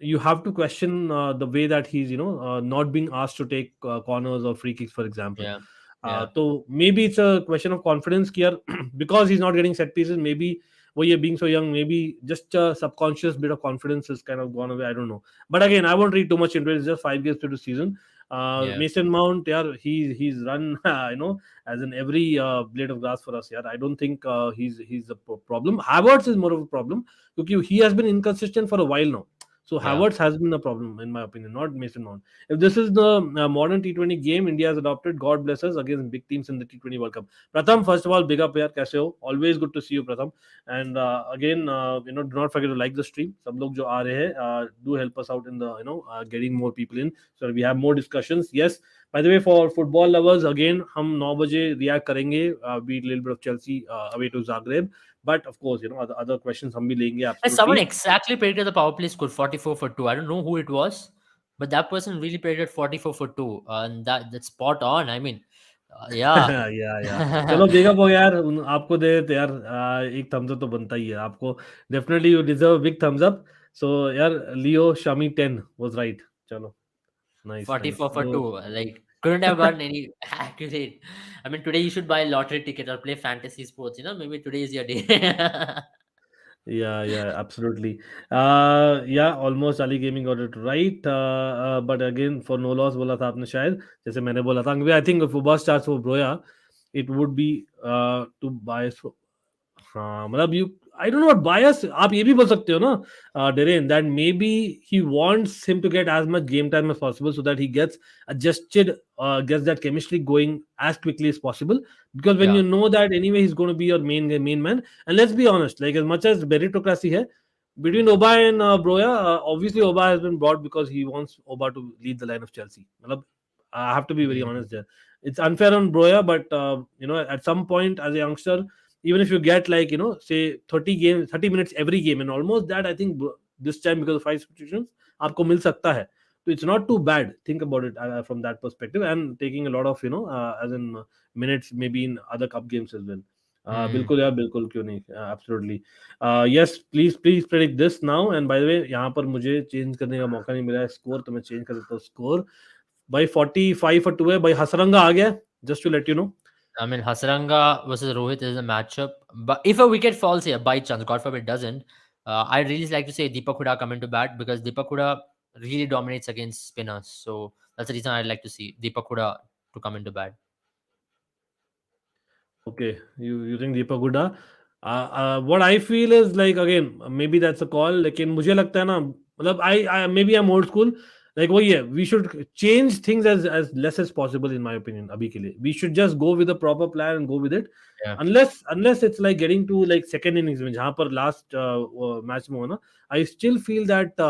you have to question the way that he's not being asked to take corners or free kicks, for example. Yeah. Yeah. So maybe it's a question of confidence here because he's not getting set pieces. Maybe being so young, maybe just a subconscious bit of confidence has kind of gone away. I don't know. But again, I won't read too much into it. It's just 5 games to the season. Yeah. Mason Mount, yeah, he's run, as in every blade of grass for us. Yeah, I don't think he's a problem. Havertz is more of a problem because he has been inconsistent for a while now. So Yeah. Havertz has been a problem in my opinion, not Mason Mount. If this is the modern T20 game India has adopted, God bless us against big teams in the T20 World Cup. Pratham, first of all, big up yaar, kaise ho? Always good to see you, Pratham. And again, do not forget to like the stream. Sab log jo aa rahe hai, do help us out in the getting more people in so that we have more discussions. Yes. By the way, for football lovers, again, हम 9 बजे react करेंगे. Be a little bit of Chelsea away to Zagreb. But of course, other questions हम भी लेंगे And someone absolutely. exactly predicted the power play score 44 for 2. I don't know who it was, but that person really predicted 44 for 2. And that's spot on. I mean, yeah. या चलो big up हो यार आपको दे तो यार एक Thums up तो बनता ही है आपको definitely you deserve big thumbs up so यार लियो शामी 10 वाज राइट चलो नाइस नाइस 44 for तो 2. Like, couldn't have gotten any accurate. I mean, today you should buy a lottery ticket or play fantasy sports. Maybe today is your day. yeah absolutely yeah almost Ali Gaming got it right but again for no loss बोला था आपने शायद जैसे मैंने बोला था I think if Uba starts for Broya it would be to buy हाँ मतलब you I don't know what bias आप ये भी बोल सकते हो ना Darren that maybe he wants him to get as much game time as possible so that he gets adjusted gets that chemistry going as quickly as possible because when Yeah. you know that anyway he's going to be your main man and let's be honest like as much as meritocracy hai between Oba and Broya obviously Oba has been brought because he wants Oba to lead the line of Chelsea मतलब I have to be very Mm. honest there it's unfair on Broya but at some point as a youngster even if you get like say 30 games 30 minutes every game and almost that I think this time because of 5 substitutions आपको मिल सकता है so it's not too bad think about it from that perspective and taking a lot of as in minutes maybe in other cup games as well Mm. बिल्कुल यार बिल्कुल क्यों नहीं absolutely yes please predict this now and by the way यहाँ पर मुझे change करने का मौका नहीं मिला है स्कोर तो मैं चेंज कर देता हूँ स्कोर भाई 45 for 2 है भाई हसरंगा आ गया just to let you know I mean, Hasaranga versus Rohit is a matchup. But if a wicket falls here, by chance, God forbid, doesn't, I'd really like to say Deepak Huda come into bat because Deepak Huda really dominates against spinners. So that's the reason I'd like to see Deepak Huda to come into bat. Okay, you think Deepak Huda? What I feel is like again maybe that's a call. लेकिन मुझे लगता है ना मतलब I maybe I'm old school. Like वही है we should change things as less as possible in my opinion अभी के लिए. We should just go with a proper plan and go with it. Yeah. Unless it's like getting to like second innings में जहाँ पर last match में हो ना I still feel that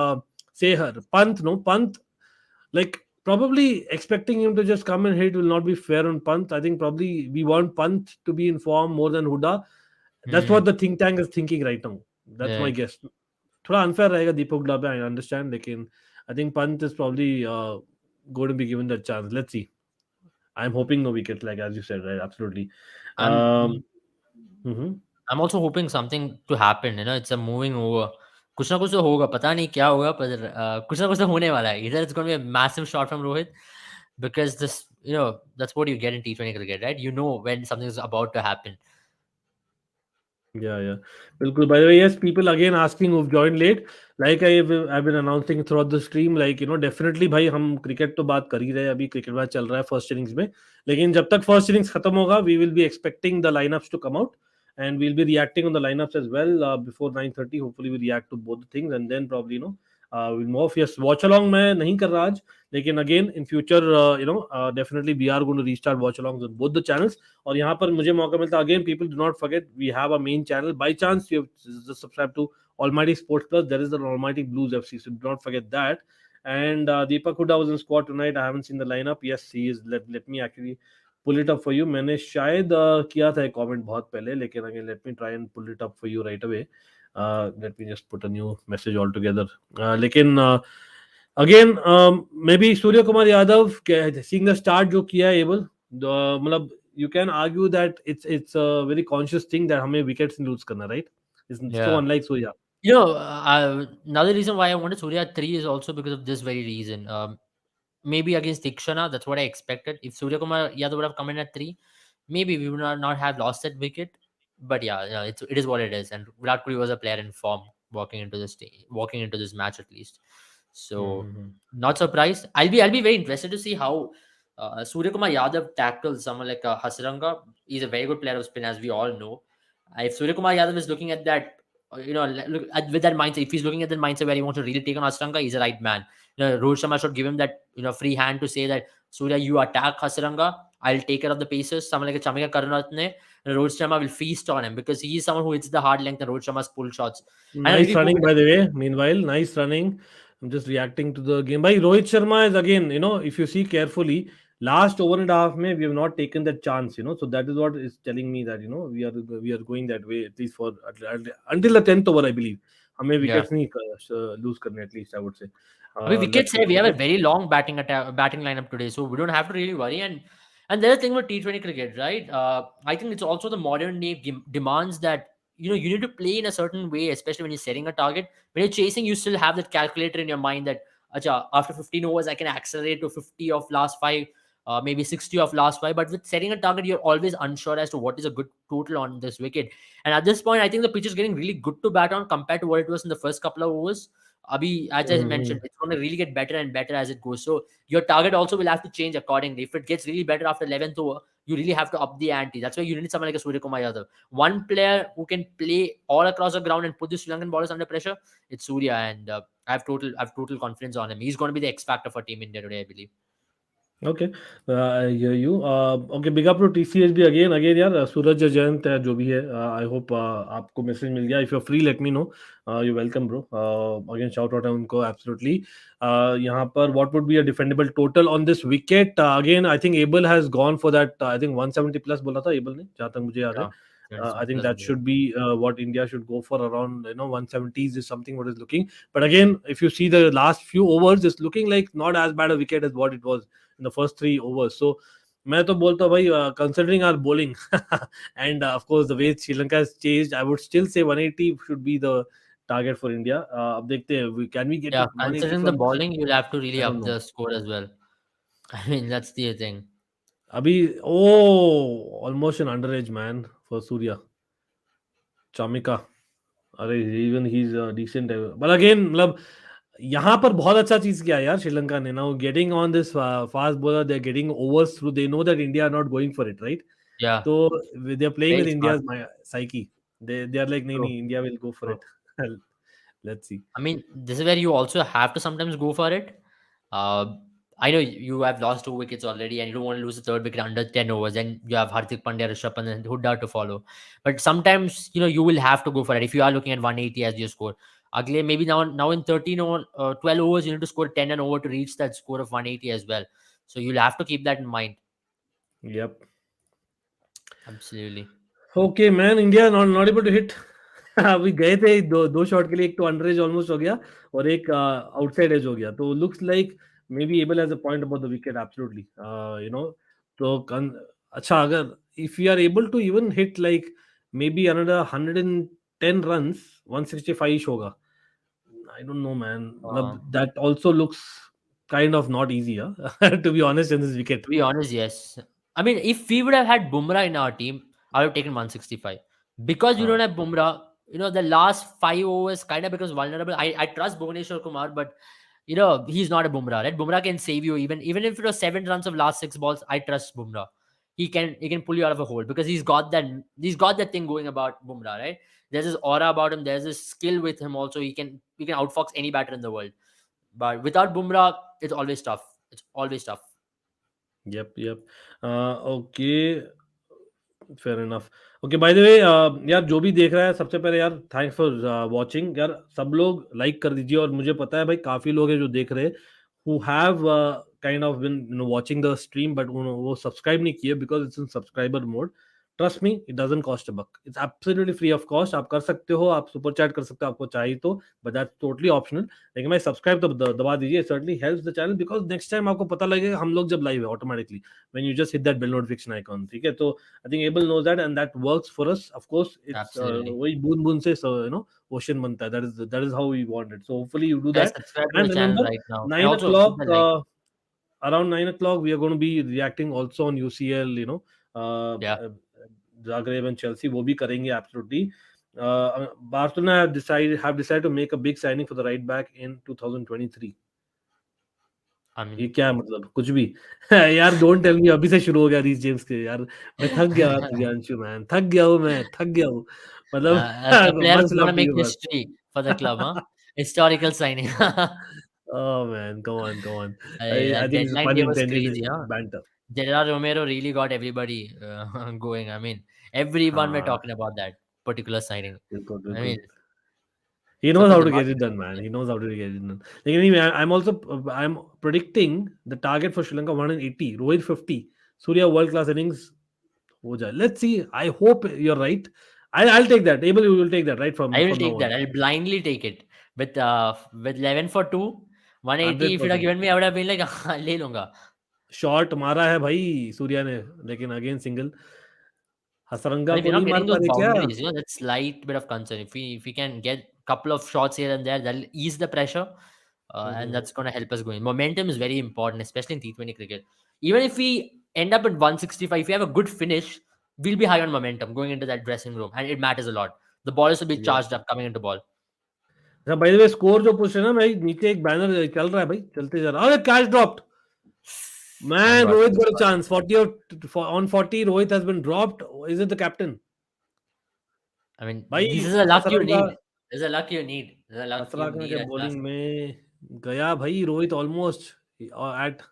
say her Pant like probably expecting him to just come and hit will not be fair on Pant. I think probably we want Pant to be in form more than Huda. That's Hmm. what the think tank is thinking right now. That's my Yeah. guess. थोड़ा unfair रहेगा दीपक हुडा पे I understand लेकिन I think Pant is probably going to be given that chance. Let's see. I'm hoping no wickets like as you said right absolutely. I'm Um, mhm. I'm also hoping something to happen. It's a moving over. कुछ ना कुछ तो होगा पता नहीं क्या होगा पर कुछ ना कुछ तो होने वाला है. Either it's going to be a massive shot from Rohit because this that's what you get in T20 cricket, right? You know when something is about to happen. Yeah. Bilkul. By the way, yes, people again asking who've joined late. Like I've been announcing throughout the stream, like definitely भाई हम cricket तो बात कर ही रहे हैं अभी cricket match चल रहा है फर्स्ट इनिंग्स में लेकिन जब तक फर्स्ट इनिंग्स खत्म होगा we will be expecting the lineups to come out and we'll be reacting on the lineups as well before 9:30 hopefully we react to both the things and then probably we'll move off. Yes, watch along मैं नहीं कर रहा आज लेकिन again in future definitely we are going to restart watch alongs on both the channels और यहाँ पर मुझे मौका मिलता again people do not forget we have a main channel by chance you have just subscribe to Almighty Sports Plus there is an Almighty Blues FC so do not forget that and Deepak Huda was in squad tonight I haven't seen the lineup yes he is let me actually pull it up for you मैंने शायद किया था एक comment बहुत पहले लेकिन again let me try and pull it up for you right away let me just put a new message altogether लेकिन again may be Surya Kumar Yadav seeing the start जो किया है एबल मतलब you can argue that it's a very conscious thing that हमें wickets नहीं lose करना right it's so Yeah. unlike Surya Another reason why I wanted Surya at 3 is also because of this very reason. maybe against Dikshana. That's what I expected. If Surya Kumar Yadav would have come in at 3, maybe we would not have lost that wicket. But yeah, it is what it is. And Virat Kohli was a player in form walking into this match at least. So Mm-hmm. not surprised. I'll be very interested to see how Surya Kumar Yadav tackles someone like Hasaranga. He's a very good player of spin, as we all know. If Surya Kumar Yadav is looking at that, with that mindset, if he's looking at that mindset where he wants to really take on Hasaranga, he's the right man. Rohit Sharma should give him that free hand to say that Surya, you attack Hasaranga, I'll take care of the paces. Someone like a Chamika Karunaratne, Rohit Sharma will feast on him because he is someone who hits the hard length and Rohit Sharma's pull shots. And a Nice really good running, by the way. Meanwhile, nice running. I'm just reacting to the game. By Rohit Sharma is again, if you see carefully, last over and a half, may we have not taken that chance. So that is what is telling me that we are going that way at least for until the 10th over, I believe. हमें yeah. wickets नहीं lose करने at least I would say. I mean, Let's wickets hope have we for have a that. very long batting lineup today, so we don't have to really worry. And the other thing with T20 cricket, right? I think it's also the modern day demands that you need to play in a certain way, especially when you're setting a target. When you're chasing, you still have that calculator in your mind that acha, after 15 overs, I can accelerate to 50 of last five, maybe 60 of last five. But with setting a target, you're always unsure as to what is a good total on this wicket. And at this point, I think the pitch is getting really good to bat on compared to what it was in the first couple of overs. Abhi, as I Mhm. mentioned, it's going to really get better and better as it goes. So your target also will have to change accordingly. If it gets really better after 11th over, you really have to up the ante. That's why you need someone like a Surya Kumar Yadav. One player who can play all across the ground and put the Sri Lankan bowlers under pressure, it's Surya, and I have total confidence on him. He's going to be the X factor for Team India today, I believe. Okay I hear you okay big up to TCH भी again यार सूरज जयंत है जो भी है I hope आपको message मिल गया if you free let me know you welcome bro again shout out है उनको एब्सोल्युटली यहाँ पर what would be a defendable total on this wicket again I think able has gone for that I think 170 plus बोला था able ने जहाँ तक मुझे याद है Yeah, 70 I think plus that over. should be what India should go for around 170s is something what is looking. But again, if you see the last few overs, it's looking like not as bad a wicket as what it was in the first 3 overs. So मैं तो बोलता हूँ भाई considering our bowling and of course the way Sri Lanka has changed, I would still say 180 should be the target for India. अब देखते हैं can we get Yeah, to 180 considering the from bowling, you'll have to really I don't up know. the score as well. I mean, that's the thing. अभी almost an underage man for Surya. Chamika. अरे even he is decent but again मतलब यहाँ पर बहुत अच्छा चीज किया यार श्रीलंका ने now getting on this fast bowler they are getting overs through they know that India are not going for it right Yeah, तो they are playing very with smart. India's psyche they are like नहीं True. नहीं India will go for True. It let's see I mean, this is where you also have to sometimes go for it. Uh, I know you have lost 2 wickets already, and you don't want to lose the third wicket under 10 overs. And you have Hardik Pandya, Rishabh Pant, and Huda to follow. But sometimes you will have to go for it if you are looking at 180 as your score. Ugly, maybe now in 13 or 12 overs, you need to score 10 and over to reach that score of 180 as well. So you'll have to keep that in mind. yep Absolutely. Okay man India not able to hit अभी गए थे दो दो shot के लिए एक तो under as almost हो गया और एक आउटसाइड एज हो गया तो looks like maybe Abel has a point about the wicket absolutely तो अच्छा अगर if you are able to even hit like maybe another 110 runs 165 ish होगा आई डोंट नो मैन मतलब Uh, that also looks kind of not easy to be honest in this wicket To be honest, yes. I mean, if we would have had Bumrah in our team, I would have taken 165. Because you don't have Bumrah, the last 5 overs kind of becomes vulnerable. I trust Bhuvaneshwar Kumar, but he's not a Bumrah, right? Bumrah can save you even if it was 7 runs of last 6 balls. I trust Bumrah. He can pull you out of a hole because he's got that thing going about Bumrah, right? There's this aura about him. There's this skill with him also. He can outfox any batter in the world. But without Bumrah, it's always tough. It's always tough. yep okay fair enough okay bye the वे यार जो भी देख रहा है सबसे पहले यार thanks for watching यार सब लोग लाइक कर दीजिए और मुझे पता है भाई काफी लोग हैं जो देख रहे हैं who have kind of been watching the stream but वो सब्सक्राइब नहीं किए because it's in subscriber mode trust me it doesn't cost a buck it's absolutely free of cost आप कर सकते हो आप सुपर चैट कर सकते हो आपको चाहिए तो but that's totally optional लेकिन भाई सब्सक्राइब तो दबा दीजिए certainly helps the channel because next time आपको पता लगेगा हम लोग जब लाइव है automatically when you just hit that bell notification icon ठीक है तो I think Abel knows that and that works for us of course it's Absolutely. वही बूंद बूंद से ocean बनता है that is how we want it so hopefully you do Guys, that subscribe to the and channel remember right now. And 9 also hit o'clock the like. around 9 o'clock, we are going to be reacting also on UCL. Yeah, Zagreb and Chelsea. वो भी करेंगे absolutely. Barcelona have decided to make a big signing for the right back in 2023. I ये mean, क्या है मतलब कुछ भी यार डोंट टेल मी अभी से शुरू हो गया रीस जेम्स के यार मैं थक गया दिव्यांशु मैन थक गया हूँ मतलब a player who's much gonna love to make you बस history for the club, huh? Historical signing. oh man come on I That think it's a deadline pun day was intended crazy, huh? banter Gerard Romero really got everybody going. I mean, everyone were हाँ talking about that particular signing. बिल्कुल I बिल्कुल mean, he knows सबका how to दिमाग get it खराब done हो man गया. he knows how to get it done like anyway I'm predicting the target for Sri Lanka 180 Rohit 50 Surya world class innings हो जाए let's see I hope you're right I'll take that Abel you will take that right I will from now take that. on I'll blindly take it with 11 for 2, 180. If you'd have 100% given me, I would have been like, ले लूंगा. Shot मारा है भाई सूर्या ने लेकिन again single Hasaranga But if को you're not नहीं मार getting पा those रहे क्या boundaries, that's slight bit of concern. If we can get couple of shots here and there, that'll ease the pressure, and hmm, that's gonna help us going. Momentum is very important, especially in T20 cricket. Even if we end up at 165, if we have a good finish, we'll be high on momentum going into that dressing room, and it matters a lot. The ballers will be yeah. charged up coming into ball. अच्छा bye the way score जो push है ना भाई नीचे एक banner चल रहा है भाई चलते जा रहा है अरे catch dropped Thank man God. Rohit Thank got a God. chance 40 on 40 Rohit has been dropped is it the captain I mean, भाई this is a luck you Hasaranga need. There's a luck you need. There's a luck you Hasaranga need के at last. Bowling में गया भाई Rohit almost at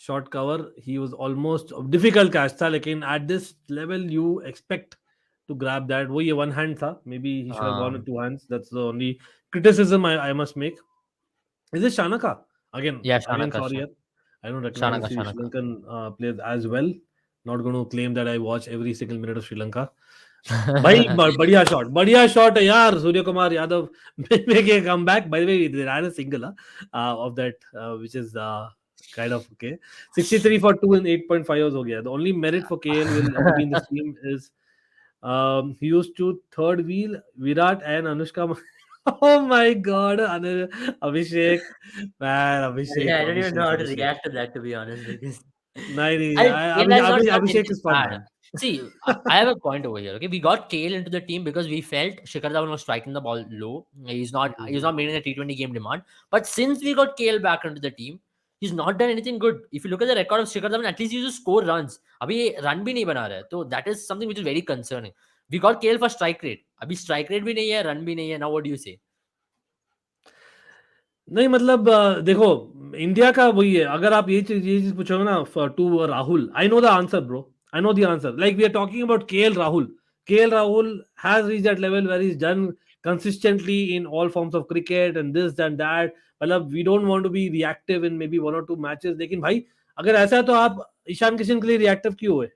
short cover. He was almost difficult catch था लेकिन at this level you expect to grab that. वो ये one hand था. Maybe he should have gone with Um, two hands. That's the only criticism I must make. Is it Shanaka? yeah, Again, Shanaka, sorry, yaar. I don't recognize Shanaka, Sri Shanaka. Lankan players as well. Not going to claim that I watch every single minute of Sri Lanka. भाई बढ़िया shot है यार Surya Kumar Yadav make a comeback by the way they ran a single of that which is kind of okay 63 for 2 and 8.5 हो गया the only merit for KL will ever be in this team is he used to third wheel Virat and Anushka oh my god Abhishek man Yeah, I don't even know how to Abhishek react to that, to be honest, because नहीं नहीं I Kale has not done Abhishek anything is fun bad. man See, I have a point over here. Okay, we got Kale into the team because we felt Shikhar Dhawan was striking the ball low. He's not meeting the T20 game demand. But since we got Kale back into the team, he's not done anything good. If you look at the record of Shikhar Dhawan, at least he used to score runs. अभी ये run भी नहीं बना रहा है. So that is something which is very concerning. We got Kale for strike rate. अभी strike rate भी नहीं है, run भी नहीं है. Now what do you say? नहीं मतलब देखो इंडिया का वही है अगर आप ये चीज पूछोगे ना to Rahul I know the answer bro I know the answer like we are talking about KL Rahul has reach that level where is done consistently in all forms of cricket and this and that मतलब we don't want to be reactive in maybe one or two matches लेकिन भाई अगर ऐसा है तो आप ईशान किशन के लिए रिएक्टिव क्यों हुए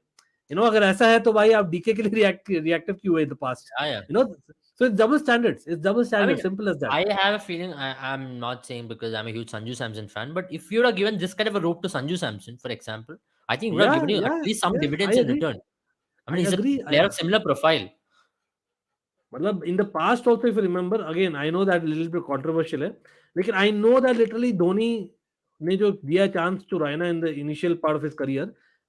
अगर ऐसा है तो भाई आप डीके के लिए रिएक्टिव क्यों हुए in the past Yeah, yeah. So it's double standards I simple mean, as that I have a feeling I'm not saying because I'm a huge Sanju Samson fan, but if you would have given this kind of a rope to Sanju Samson, for example, I think he would have Yeah, given you at yeah, least some yeah. I dividends in agree. return. I I mean, he's a agree. player of similar profile. मतलब in the past also if you remember again I know that little bit controversial है लेकिन I know that literally Dhoni ने जो दिया chance to Raina in the initial part of his career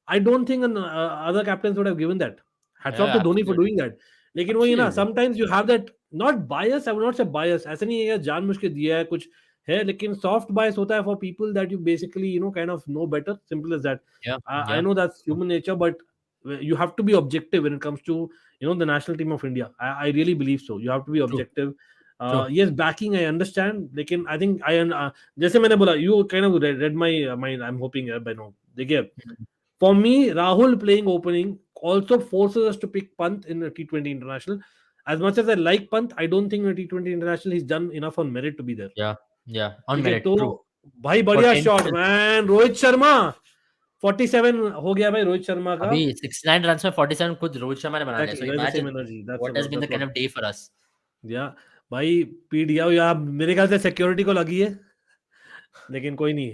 I don't think other captains would have given that hats off to Yeah, Dhoni for absolutely. doing that लेकिन वही ना Absolutely. sometimes you have that not bias I would not say bias ऐसा नहीं है यार जानबूझ के दिया है कुछ है लेकिन soft bias होता है for people that you basically kind of know better simple as that Yeah, I yeah. know that's human nature but you have to be objective when it comes to the national team of India. I really believe so. You have to be True, objective. true. Yes, backing I understand. लेकिन I think जैसे मैंने बोला you kind of read my mind. I'm hoping by now. देखिए Mhm. for me Rahul playing opening also forces us to pick Pant in a T20 international. As much as I like Pant, I don't think in a T20 international he's done enough on merit to be there. Yeah, yeah. On ठीक है merit, तो true. भाई बढ़िया shot Potential. Man Rohit Sharma 47 हो गया भाई रोहित शर्मा का अभी 69 runs में 47 खुद रोहित शर्मा ने बना लिया. Exactly, So that's the same imagine energy. what has been the That's kind what. of day for us. या भाई पीट गया या मेरे ख्याल से सिक्योरिटी को लगी है लेकिन कोई नहीं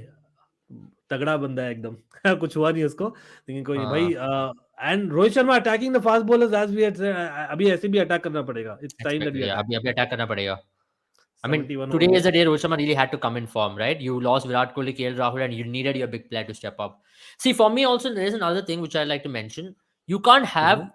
तगड़ा बंदा है एकदम कुछ हुआ नहीं उसको लेकिन कोई नहीं हाँ, भाई and Rohit Sharma attacking the fast bowlers as we had अभी ऐसे भी अटैक करना पड़ेगा it's time that expect we yeah, attack अभी अभी अटैक करना पड़ेगा. I mean, 71 today over is here. the day Rohit Sharma really had to come in form, right? You lost Virat Kohli, KL Rahul, and you needed your big player to step up. See, for me also, there is another thing which I'd like to mention. You can't have Mhm.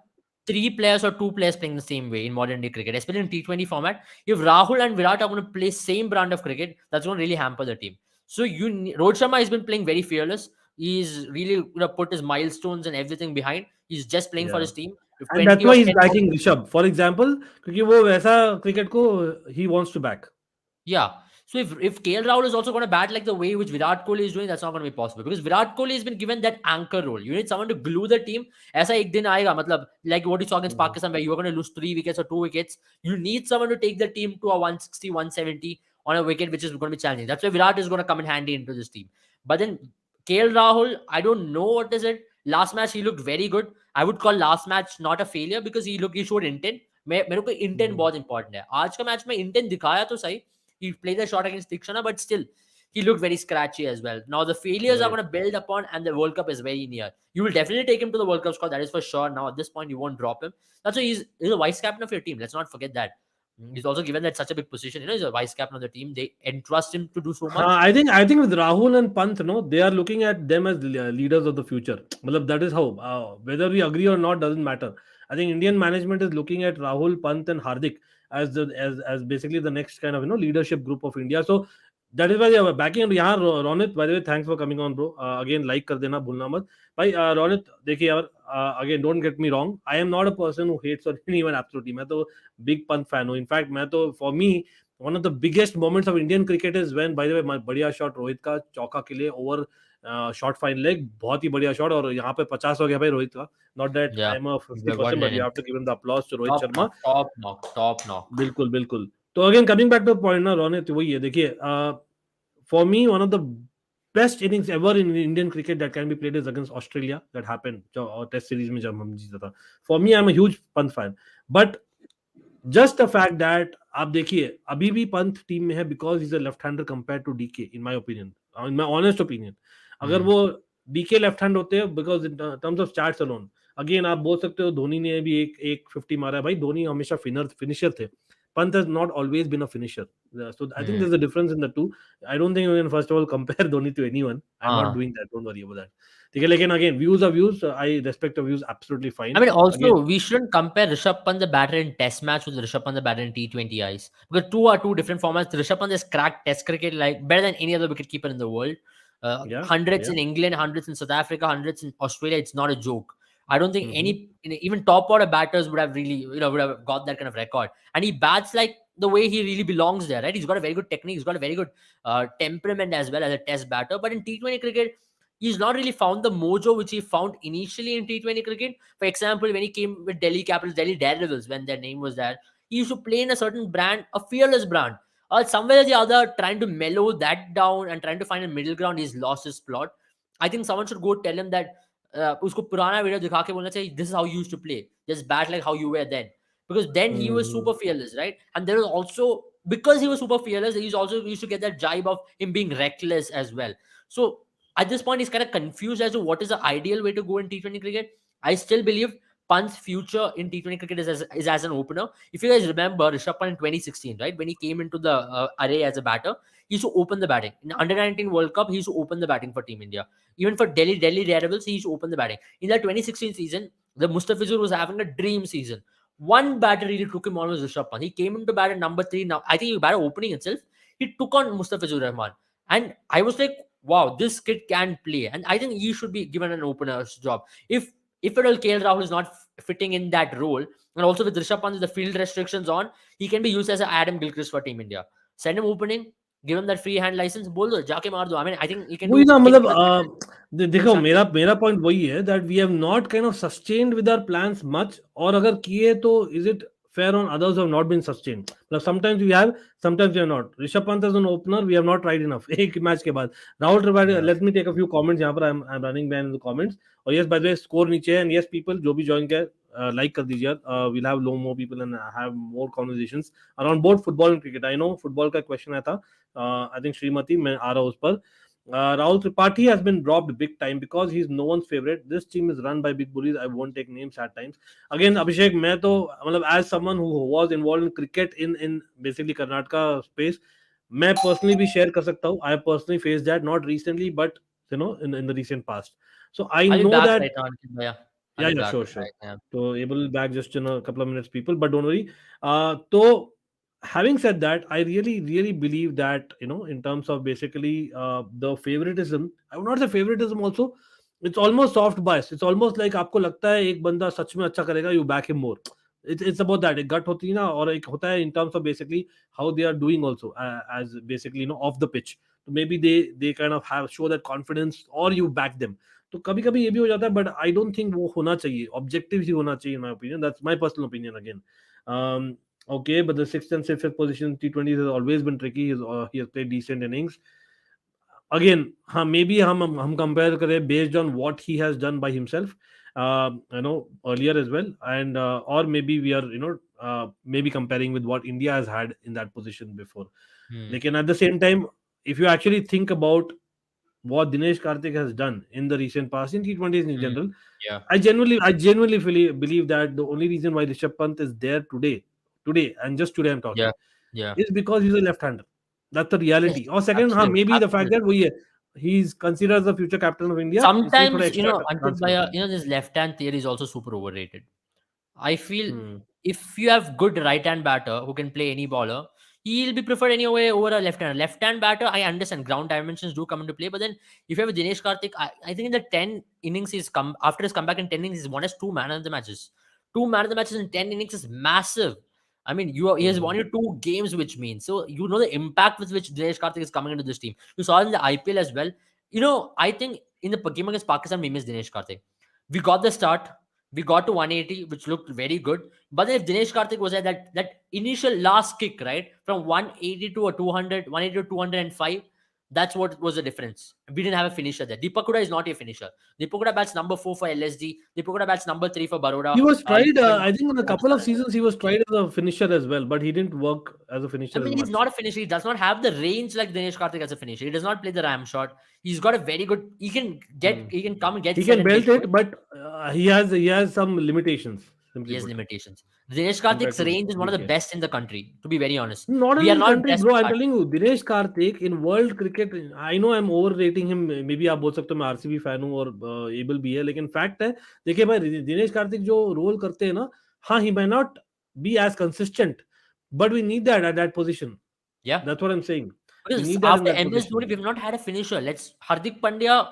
three players or two players playing the same way in modern day cricket, especially in T20 format. If Rahul and Virat are going to play same brand of cricket, that's going to really hamper the team. So Rohit Sharma has been playing very fearless. He's really put his milestones and everything behind. He's just playing for Yeah. his team. If And that's 20 why or he's 10 more. backing Rishabh, for example, क्योंकि वो वैसा cricket को he wants to back. Yeah. So if KL Rahul is also going to bat like the way which Virat Kohli is doing, that's not going to be possible because Virat Kohli has been given that anchor role. You need someone to glue the team. ऐसा एक दिन आएगा मतलब like what you saw against Mhm. Pakistan where you are going to lose 3 wickets or 2 wickets. You need someone to take the team to a 160, 170 on a wicket which is going to be challenging. That's why Virat is going to come in handy into this team. But then KL Rahul, I don't know what is it. Last match he looked very good. I would call last match not a failure because he showed intent. मेरे को intent Mhm. बहुत important है आज का match में intent दिखाया तो सही he played the shot against Tikshana, but still, he looked very scratchy as well. Now, the failures are Right. going to build upon, and the World Cup is very near. You will definitely take him to the World Cup squad, that is for sure. Now, at this point, you won't drop him. That's why he's a vice captain of your team. Let's not forget that. He's also given that such a big position. He's a vice captain of the team. They entrust him to do so much. I think with Rahul and Pant, no, they are looking at them as leaders of the future. Matlab, that is how. Whether we agree or not doesn't matter. I think Indian management is looking at Rahul, Pant, and Hardik as basically the next kind of leadership group of India. So that is why they are backing. And यहाँ Ronit, by the way, thanks for coming on, bro. Again, like कर देना भूलना मत. भाई Ronit, देखिए यार, again, don't get me wrong. I am not a person who hates or anyone absolutely. मैं तो big Pant fan हूँ. In fact, मैं तो for me one of the biggest moments of Indian cricket is when, by the way, बढ़िया shot Rohit का चौका के लिए ओवर शॉट फाइन लेग, बहुत ही बढ़िया शॉट, और यहाँ पे 50 हो गया भाई रोहित का. Not that Yeah. I am a 50 What person an but you inning. Have to give him the applause to Rohit Top Sharma. knock, top knock, top knock. बिल्कुल बिल्कुल. तो again coming back to point ना रोनित, वही है देखिए, for me one of the best innings ever in Indian cricket that can be played is against Australia that happened test series में जब हम जीता था. For me I am a huge Pant fan, but just the fact that आप देखिए अभी भी Pant team में है because is a left hander compare to DK, in my opinion, in my honest opinion. अगर Hmm. वो डीके लेफ्ट हैंड होते हैं, because in terms of stats alone, again आप बोल सकते हो धोनी ने भी एक 50 मारा है भाई. धोनी हमेशा फिनिशर थे. Pant has not always been a finisher. So I think Hmm. there's a difference in the two. I don't think you can first of all compare Dhoni to anyone. I'm not Ah. doing that. Don't worry about that. ठीक है, लेकिन again views are views. I respect your views absolutely I fine. mean, also, Again, we shouldn't compare Rishabh Pant, the batter in Test match, with Rishabh Pant, the batter in T20Is. Because two are two different formats. Rishabh Pant has cracked Test cricket like better than any other wicketkeeper in the world. yeah, Hundreds yeah. in England, hundreds in South Africa, hundreds in Australia. It's not a joke. I don't think Mm-hmm. any even top order batters would have really would have got that kind of record. And he bats like the way he really belongs there, right? He's got a very good technique. He's got a very good temperament as well as a Test batter. But in T20 cricket, he's not really found the mojo which he found initially in T20 cricket. For example, when he came with Delhi Capitals, Delhi Daredevils, when their name was that, he used to play in a certain brand, a fearless brand. Or somewhere or the other, trying to mellow that down and trying to find a middle ground, he's lost his plot. I think someone should go tell him that उसको पुराना video दिखा के बोलना चाहिए, this is how you used to play, just bat like how you were then, because then he was Mm-hmm. super fearless, right? And there was also, because he was super fearless, he's also used to get that jibe of him being reckless as well. So at this point, he's kind of confused as to what is the ideal way to go in T20 cricket. I still believe Pant's future in T20 cricket is as an opener. If you guys remember Rishabh Pant in 2016, right, when he came into the array as a batter, he used to open the batting. In under 19 World Cup, he used to open the batting for Team India. Even for Delhi Daredevils, he used to open the batting. In that 2016 season, the Mustafizur was having a dream season. One batter really took him on was Rishabh Pant. He came into bat at number 3. Now, I think he batted opening itself. He took on Mustafizur Rahman. And I was like, wow, this kid can play. And I think he should be given an opener's job. If at all KL Rahul is not fitting in that role, and also with Rishabh Pant with the field restrictions on, he can be used as an Adam Gilchrist for Team India. Send him opening, give him that free hand license, bol do, jaake maar do. I mean, I think he can वही do ना, King मतलब He can देखो, start मेरा playing. मेरा point वही है that we have not kind of sustained with our plans much, और अगर किए तो is it fair on others who have not been sustained. Like sometimes we have, sometimes we have not. Rishabh Pant as an opener, we have not tried enough. एक match के बाद Rahul Tripathi, Yeah. let me take a few comments यहाँ पर. I'm running behind in the comments. और yes, by the way, score नीचे है, and yes people जो भी join किया like कर दीजिए. We'll have more people and have more conversations around both football and cricket. I know football का question आया था. I think श्रीमती, मैं आ रहा हूँ उस पर. Rahul Tripathi has been dropped big time because he's no one's favorite. This team is run by big bullies. I won't take names at times. Again, Abhishek, मैं तो मतलब as someone who was involved in cricket in basically Karnataka space, मैं personally भी share कर सकता हूँ. I have personally faced that, not recently, but in the recent past. So I I'll be know back that. right now, Ankit bhaiya. I'll Yeah, be yeah, back. sure, sure. Right now. So able back just in a couple of minutes, people, but don't worry. So having said that, I really, really believe that in terms of basically the favoritism, I would not say favoritism also. It's almost soft bias. It's almost like आपको लगता है एक बंदा सच में अच्छा करेगा, you back him more. It's about that. एक gut होती है ना, और एक होता है in terms of basically how they are doing also as basically off the pitch. So maybe they kind of have show that confidence or you back them. तो कभी कभी ये भी हो जाता है, बट आई डोंट थिंक वो होना चाहिए, ऑब्जेक्टिव ही होना चाहिए, इन my opinion. That's my personal opinion again. Okay, but the sixth and fifth position T20s has always been tricky. He has played decent innings. Again, हाँ, maybe हम compare करें based on what he has done by himself, earlier as well, and or maybe we are maybe comparing with what India has had in that position before. Hmm. Like, and at the same time, if you actually think about what Dinesh Karthik has done in the recent past in T20s in Hmm. general, Yeah. I genuinely believe that the only reason why Rishabh Pant is there today, and just today I'm Yeah. talking, Yeah. is because he's a left-hander. That's the Yes. reality. Or second, Absolutely. maybe the fact Absolutely. that he's considered as the future captain of India, इसलिए थोड़ा Sometimes, extra Ankit chance bhaiya, मिलता है. this left hand theory is also super overrated. I feel Hmm. if you have good right hand batter who can play any bowler, he'll be preferred anyway over a left hand. Left hand batter, I understand ground dimensions do come into play, but then if you have Dinesh Karthik, I think in the 10 innings he's come after his comeback in 10 innings, he's won as two man of the matches. Two man of the matches in 10 innings is massive. I mean, he has won Hmm. you two games, which means so the impact with which Dinesh Karthik is coming into this team. You saw it in the IPL as well. I think in the game against Pakistan, we missed Dinesh Karthik. We got the start. We got to 180, which looked very good. But then if Dinesh Karthik was at that initial last kick, right, from 180 to a 200, 180 to 205, that's what was the difference. We didn't have a finisher there. Deepak Huda is not a finisher. Deepak Huda bats number 4 for LSD. Deepak Huda bats number 3 for Baroda. He was tried, Deepak Huda I think, in a for couple of Rajasthan as well. seasons. He was tried as a finisher as well, but he didn't work as a I finisher as mean, he's much. not a finisher. He does not have the range like Dinesh Karthik as a finisher. He does not play the ram shot. He's got a very good. Hmm. He can come and get He set can and belt get good. it, but he has some limitations, He simply has put, limitations. Dinesh compared Karthik's to range is one of the DK. best in the country, to be very honest. Not We only are in the not country, bro. I'm desperate. telling you, Dinesh Karthik in world cricket. I know I'm overrating him. Maybe आप बोल सकते हो मैं RCB fan हूँ और able भी है, लेकिन फैक्ट है. देखिए भाई, दिनेश कार्तिक जो रोल करते हैं ना, हाँ, he might not be as consistent, but we need that at that position. Yeah. That's what I'm saying. We Because need that in after that MS Dhoni, position. we've not had a finisher. Hardik Pandya,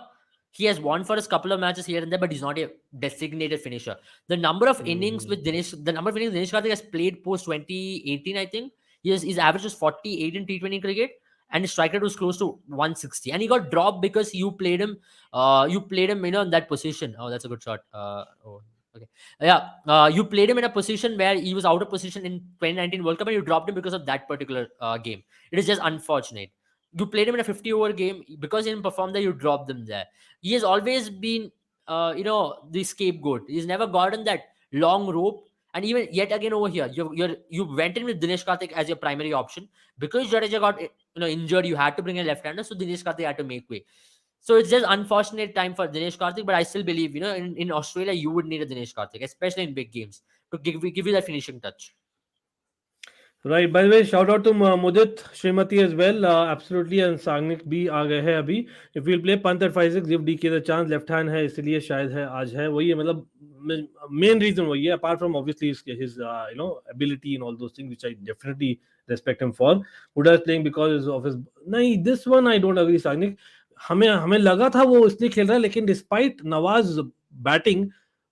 he has won for us couple of matches here and there, but he's not a designated finisher. The number of innings Hmm. with the number of innings Dinesh Karthik has played post 2018, I think. His average was 48 in T20 cricket, and his strike rate was close to 160. And he got dropped because you played him, in that position. Oh, that's a good shot. Oh, okay. Yeah, you played him in a position where he was out of position in 2019 World Cup, and you dropped him because of that particular game. It is just unfortunate. You played him in a 50-over game because he didn't perform there. You dropped him there. He has always been, the scapegoat. He's never gotten that long rope. And even yet again over here, you went in with Dinesh Karthik as your primary option because Jadeja got injured. You had to bring a left-hander, so Dinesh Karthik had to make way. So it's just unfortunate time for Dinesh Karthik, but I still believe in Australia you would need a Dinesh Karthik, especially in big games, to give you that finishing touch. Right. By the way, shout out to Mudit Srimati as well. Absolutely, and Sagnik भी आ गए हैं अभी. If we'll play Pant at 5-6, give DK the chance. Left hand है, इसलिए शायद है आज है. वही है, मतलब main reason वही है. Apart from obviously his ability and all those things, which I definitely respect him for. Huda is playing because of his. नहीं, this one I don't agree, Sagnik. हमें लगा था वो इसलिए खेल रहा है, लेकिन despite नवाज बैटिंग,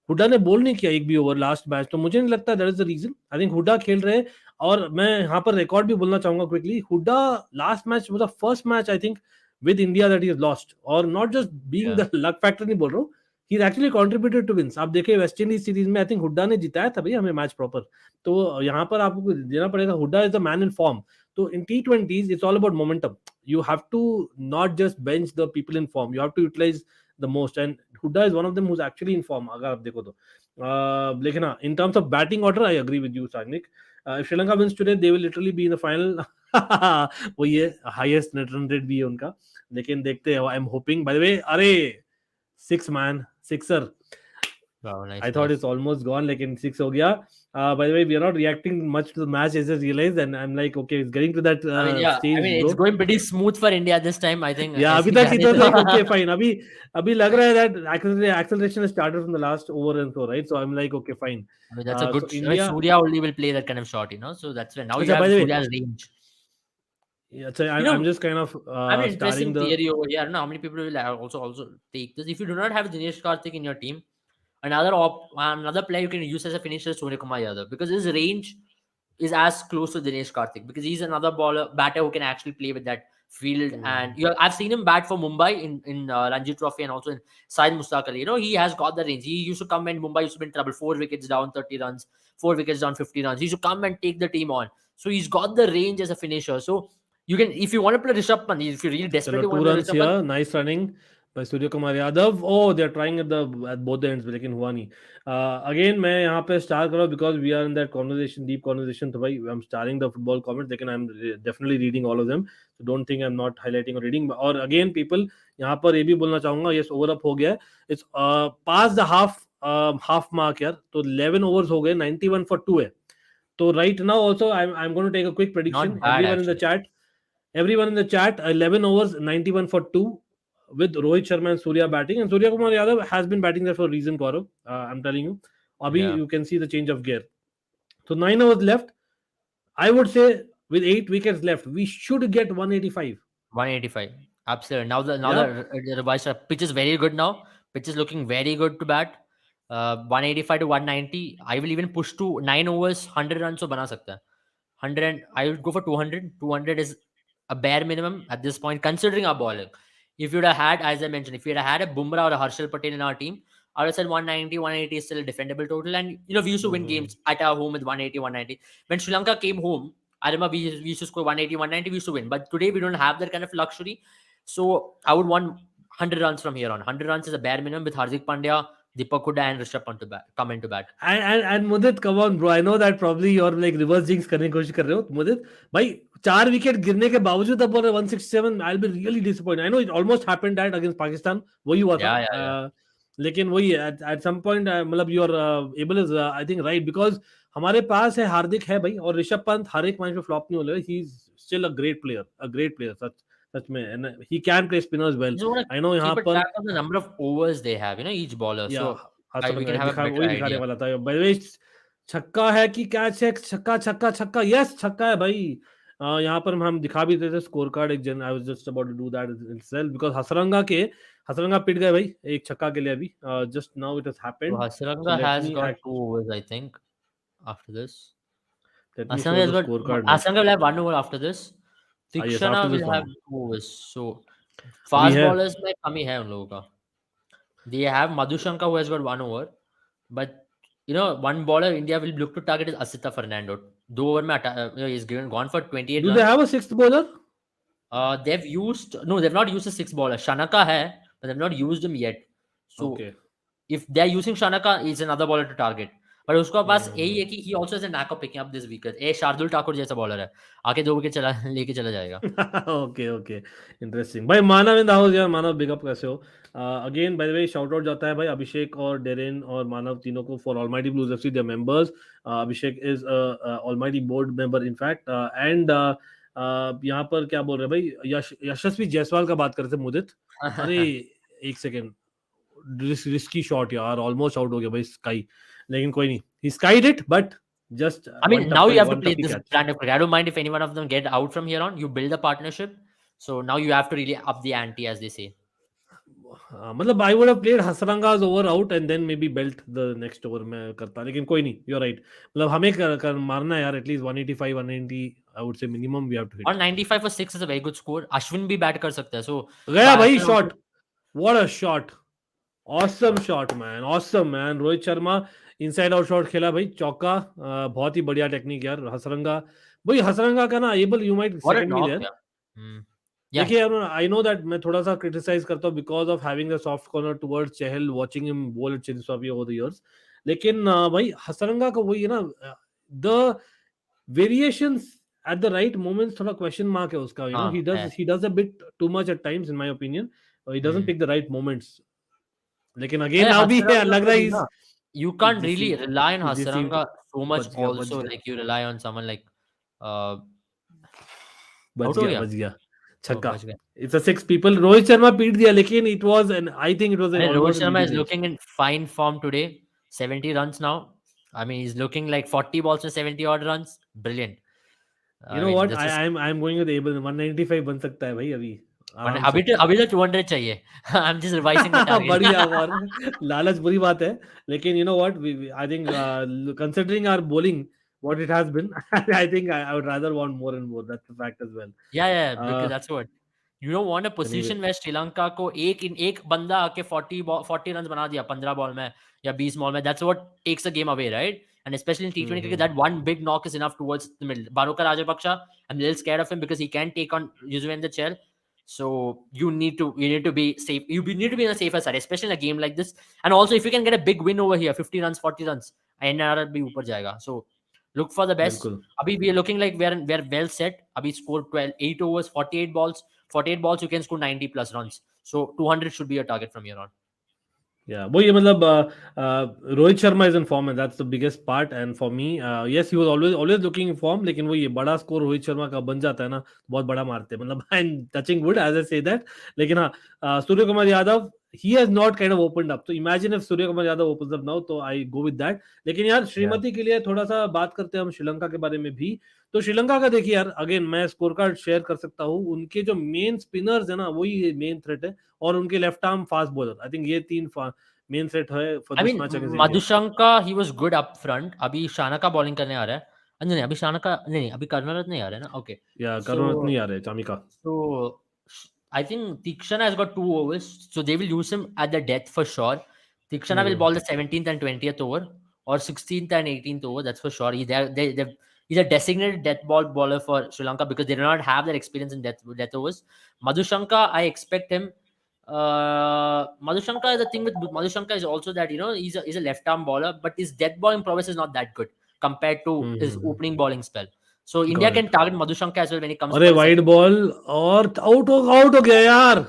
हुडा ने बोल नहीं किया एक भी ओवर लास्ट मैच, तो मुझे नहीं लगता that is the reason. I think Hooda खेल रहे हैं. और मैं यहाँ पर रिकॉर्ड भी बोलना चाहूंगा क्विकली. हुडा लास्ट मैच मतलब first match I think with India that he is lost, और not just being Yeah. The luck factor नहीं बोल रहा हूँ. He actually contributed to wins. आप देखिए वेस्ट इंडीज सीरीज में आई थिंक हुडा ने जिताया था भैया हमें मैच प्रॉपर. तो यहाँ पर आपको देना पड़ेगा. Hooda is the man in form. तो in T20s it's all about momentum. You have to not just bench the people in form. You have to utilize the most. And Huda is one of them who's actually in form. अगर आप देखो तो. लेकिन हाँ, in terms of batting order, I agree with you, Sagnik. If Sri Lanka wins today, they will literally be in the final. वो ये highest net run rate भी है उनका, लेकिन देखते हैं. I'm hoping. By the way, अरे six man sixer. Wow, nice, I thought nice. it's almost gone, लेकिन six हो गया. By the way, we are not reacting much to the match as I realized, and I'm like, okay, it's getting to that I mean, yeah, I stage, mean, it's bro. going pretty smooth for India this time. I think या अभी ऐसी तक जाने इधर like okay तो fine. अभी लग रहा है that acceleration started from the last over and so, right? So I'm like, okay, fine. I mean, that's a good. So I mean, India. Surya only will play that kind of shot, you know. So that's when now you अच्छा, by have the way, Surya's range. yeah, so You I'm know, just kind of I mean, starting interesting the. theory over here. I don't know how many people will also take this. If you do not have Dinesh Karthik in your team, another player you can use as a finisher is Surya Kumar Yadav, because his range is as close to Dinesh Karthik, because he's another batter who can actually play with that field. And I've seen him bat for Mumbai in Ranji Trophy and also in Syed Mustaq Ali. You know, he has got the range. He used to come when Mumbai used to be in trouble, 4 wickets down, 30 runs, 4 wickets down, 50 runs. He used to come and take the team on. So he's got the range as a finisher. So you can, if you want to play Rishabh Pant, if you really चलो desperately want two to play runs Rishabh Pant, here, nice running by Surya Kumar Yadav. Oh, they're trying at both the ends, लेकिन हुआ नहीं. Again मैं यहाँ पे start कर रहा हूँ because we are in that conversation, deep conversation. तो भाई I'm starting the football comments, लेकिन I'm definitely reading all of them. So don't think I'm not highlighting or reading. और again people, यहाँ पर ये भी बोलना चाहूँगा, yes over up हो गया है. It's past the half mark यार. तो 11 overs हो गए, 91 for 2 है. तो right now also I'm going to take a quick prediction. not bad actually. Everyone in the chat, 11 overs, 91 for 2 with Rohit Sharma and Surya batting. And Surya Kumar Yadav has been batting there for a reason, Gaurav. I'm telling you. Abhi, Yeah. you can see the change of gear. So 9 overs left. I would say with 8 wickets left, we should get 185. 185. Absolutely. Now the Yeah. revised pitch is very good now. Pitch is looking very good to bat. 185 to 190. I will even push to 9 overs, 100 runs so bana sakta hai. 100 and I would go for 200. 200 is a bare minimum at this point, considering our bowling. If you'd have had, as I mentioned, if you'd have had a Bumrah or a Harshal Patel in our team, I would have said 190, 180 is still a defendable total. And, you know, we used to win games at our home with 180, 190. When Sri Lanka came home, I remember we used to score 180, 190, we used to win. But today we don't have that kind of luxury. So I would want 100 runs from here on. 100 runs is a bare minimum with Hardik Pandya, Deepak Hooda and Rishabh Pant to come into bat. And Mudit, come on, bro. I know that probably you're like reverse jinx करने की कोशिश कर रहे हो, Mudit. भाई 4 wicket गिरने के बावजूद अब बोल 167. I'll be really disappointed. I know it almost happened that against Pakistan. वही हुआ था. Yeah. लेकिन वही at some point मतलब your Abel is I think right, because हमारे पास है, हार्दिक है भाई, और ऋषभ पंत हर एक मैच में फ्लॉप नहीं हो रहा है. He's still a great player, सच में, and he can play spinners well. You just want I know to यहाँ keep a पर track of the number of overs they have, you know, each bowler. या So we can Hasaranga have a दिखा, better वही दिखाने idea. वाला था. Bye the वे, छक्का है कि कैच है? छक्का छक्का छक्का, यस छक्का है भाई. यहाँ पर हम दिखा भी देते स्कोर कार्ड एक जन. I was just about to do that itself because Hasaranga पिट गए भाई एक छक्का के लिए अभी. Just now it has So happened. So Hasranga let has me got 2 overs, I think, after this. Show Hasranga has the got score card now. Hasranga will have 1 over after this. Yes, Tikshana after this will have one 2 overs. So अभी fast है. bowlers में कमी है उन लोगों का. They have Madhushanka who has got 1 over, but you know, one bowler India will look to target is Asita Fernando. 2 over में he's gone for 28 do they runs. Have a sixth bowler? They've not used a 6 bowler. Shanaka hai, but they've not used him yet. So okay. if they're using Shanaka, he's another bowler to target. But उसका पास यही है कि he also has a knack of picking up this wicket. Shardul Thakur जैसा bowler है, आके 2 wicket चला लेके चला जाएगा. ओके इंटरेस्टिंग भाई. मानव इन द हाउस यार. मानव बिग अप कैसे हो? Again bye the way shout out जाता है भाई अभिषेक और डेरिन और मानव तीनों को for almighty blues FC, there members. Abhishek is almighty board member in fact. And यहाँ पर क्या बोल रहे हैं भाई, यशस्वी जायसवाल का बात करते मुदित. अरे एक सेकेंड, रिस्की शॉट यार, ऑलमोस्ट आउट हो गया भाई स्काई. लेकिन कोई नहीं, he skied it but just I mean, now you have to one play toughy this catch. brand of cricket. I don't mind if any one of them get out from here on. You build a partnership. So now you have to really up the ante, as they say. मतलब I would have played Hasranga's over out and then maybe belt the next over में करता, लेकिन कोई नहीं, you're right. मतलब हमें मारना है यार, at least 185 190 I would say minimum we have to hit. 195 for 6 is a very good score. Ashwin भी bat कर सकता है. So गया भाई Ashwin shot. What a shot. Awesome shot man. Awesome man. Rohit Sharma inside out shot खेला भाई, चौका. बहुत ही बढ़िया टेक्निक यार. हसरंगा भाई, हसरंगा का ना Abel, you might what a second me knock, there. yeah. Yeah. देखिए आई नो दैट मैं थोड़ा सा क्रिटिसाइज करता हूँ because of having a soft corner towards Chahal, watching him bowl at Chinnaswamy over the years. लेकिन भाई हसरंगा का वही है ना, the variations at the right moments थोड़ा question mark है उसका, you know, हाँ है. he does a bit too much at times in my opinion. He doesn't Hmm. pick the right moments. लेकिन again अरे now भी हसरंगा लग को रहा भी है ना, you he's can't really rely on he's deceived. Hasaranga so much बच also गया like you rely on someone like uh, बच आउट हो गया गया. बच गया ओ छक्का. बच गया. It's a six people. Rohit Sharma पीट दिया लेकिन it was an I think it was अरे Rohit almost an Sharma easy is catch. looking in fine form today. 70 runs now. I mean, he's looking like 40 balls to 70 odd runs. Brilliant. You I know mean, what? this is I'm going with Abel. 195 बन सकता है भाई अभी आराम से. अभी तो 200 चाहिए. I'm just revising the target. बढ़िया और लालच बुरी बात है लेकिन you know what I think considering our bowling what it has been I think I would rather want more and more. That's the fact as well. Yeah, because uh, that's what. You don't want a anyway. position where Sri Lanka को एक बंदा आके 40 run बना दिया 15 ball में या 20 ball में. That's what takes the game away, right? And especially in T20 cricket, Mm-hmm. that one big knock is enough towards the middle. Baroka Rajapaksa, I'm a little scared of him because he can take on Yuzvendra Chahal. So you need to be safe. Need to be on the safer side, especially in a game like this. And also, if you can get a big win over here, 50 runs, 40 runs, NRL भी ऊपर जाएगा. So look for the best. बिल्कुल. Abhi, we are looking like we're well set. Abhi scored 12, 8 overs, 48 balls. 48 balls, you can score 90 plus runs. So 200 should be your target from here on. Yeah, वो ये मतलब Rohit Sharma is in form and that's the biggest part and for me yes he was always looking in form लेकिन वो ये बड़ा score Rohit Sharma का बन जाता है ना बहुत बड़ा मारते हैं मतलब I am touching wood as I say that लेकिन हाँ Surya Kumar Yadav he has not kind of opened up. So imagine if Surya Kumar Yadav opens up now, तो I go with that. लेकिन यार Yeah. श्रीमती के लिए थोड़ा सा बात करते हैं हम श्रीलंका के बारे में भी. तो श्रीलंका का देखिए यार अगेन मैं स्कोर कार्ड शेयर कर सकता हूँ. उनके जो मेन स्पिनर्स है ना वही मेन थ्रेट है और उनके left arm fast bowler. I think ये तीन मेन थ्रेट है for I this mean, match against India. Madhushanka, he was good up front. अभी शाना का बॉलिंग करने आ रहा है. नहीं, अभी शाना का नहीं, अभी कर्णरत्न नहीं आ रहा है ना. Okay. या करुण So नहीं आ रहे चामिका. So I think Tikshana has got 2 overs, so they will use him at the death for sure. Tikshana will bowl the 17th and 20th over, or 16th and 18th over. That's for sure. He's a designated death ball bowler for Sri Lanka because they do not have that experience in death overs. Madhushanka, I expect him. Madhushanka, the thing with Madhushanka is also that he's a left arm bowler, but his death bowling prowess is not that good compared to his opening bowling spell. So India got can it. target Madhushanka as well when he comes अरे for the wide second. Ball और out हो गया यार.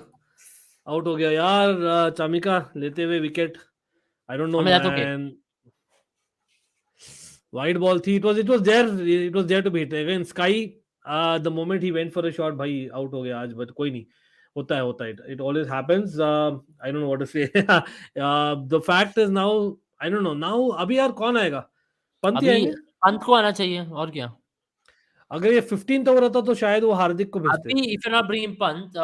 Out हो गया यार. चामिका लेते हुए wicket. I don't I know mean, that's okay. Man. Wide ball थी. It was there to be hit again Sky. The moment he went for a shot भाई आउट हो गया आज बट कोई नहीं. होता है it always happens. I don't know what to say. The fact is now I don't know now अभी यार कौन आएगा. पंत ही अभी आएंगे. पंत को आना चाहिए और क्या. अगर ये 15th ओवर होता तो शायद वो हार्दिक को भेजते. अभी if you're not bringing Pant,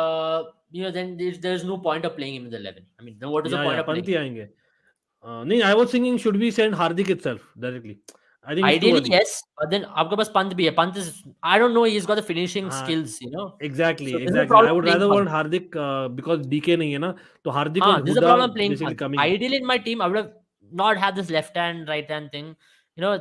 then there's no point of playing him in the 11. I mean, then what is the point या of पंत playing? ही आएंगे. नहीं I was thinking should we send Hardik itself directly. I think it's too Ideally, early. yes, but then आपके पास Pant भी है. Pant is, I don't know, he's got the finishing हाँ skills. Exactly So this is the exactly I problem would playing rather Pant. Want Hardik because DK नहीं है ना तो हार्दिक और This is the Hooda problem playing basically Pant. Coming. Ideally, in my team, I would have not had this left hand, right hand thing.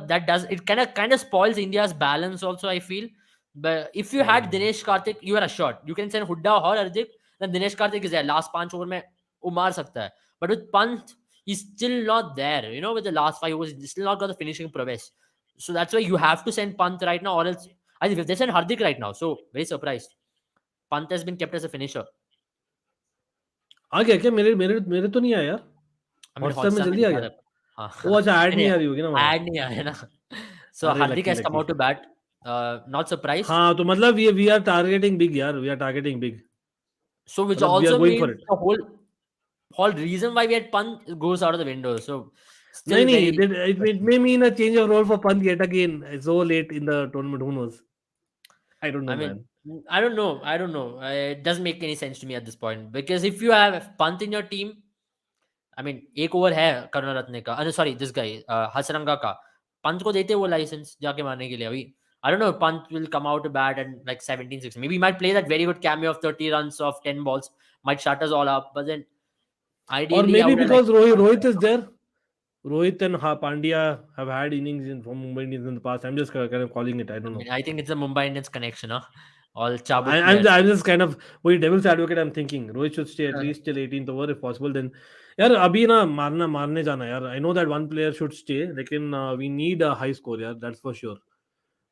That does it kind of spoils India's balance. Also, I feel. But if you had Dinesh Karthik, you are assured. You can send Hooda or Hardik. Then Dinesh Karthik is there. Last 5 over में वो मार सकता है. But with Pant, he's still not there. With the last 5 overs, he's still not got the finishing prowess. So that's why you have to send Pant right now, or else I think if they send Hardik right now, so very surprised. Pant has been kept as a finisher. आ गया क्या. मेरे मेरे मेरे तो नहीं आया यार. I mean, WhatsApp में Hotstar में जल्दी आ दिखा गया. रहा है. ओ अच्छा ऐड नहीं, नहीं आ रही होगी ना वहाँ. ad नहीं आया ना. So अरे Hardik lucky has come lucky. out to bat. Not surprised. हाँ तो मतलब ये वी आर टारगेटिंग बिग यार. We are targeting big. So which मतलब we are also going for means it. the whole reason why we had Pant goes out of the window. So नहीं still नहीं very it may mean a change of role for Pant yet again so late in the tournament. Who knows. I don't know I mean, man. I don't know. It doesn't make any sense to me at this point because if you have Pant in your team, I mean, एक over है करुणारत्ने का. Sorry, this guy, Hasaranga का. पंत को देते वो licence जाके मारने के लिए अभी. I don't know if Pant will come out to bat at like 17, 16. Maybe he might play that very good cameo of 30 runs of 10 balls. Might shut us all up. But then Or ideally, I maybe would have liked because Pant Rohit right is now. there. Rohit and Pandya have had innings from Mumbai Indians in the past. I'm just kind of calling it. I I don't know. mean, I think it's a Mumbai Indians connection, huh? All Chabuk I'm players. I'm just kind of वही devil's advocate. I'm thinking Rohit should stay at least till 18th over if possible. Then यार अभी ना मारने जाना यार. I know that one player should stay. लेकिन we need a high score यार. That's for sure.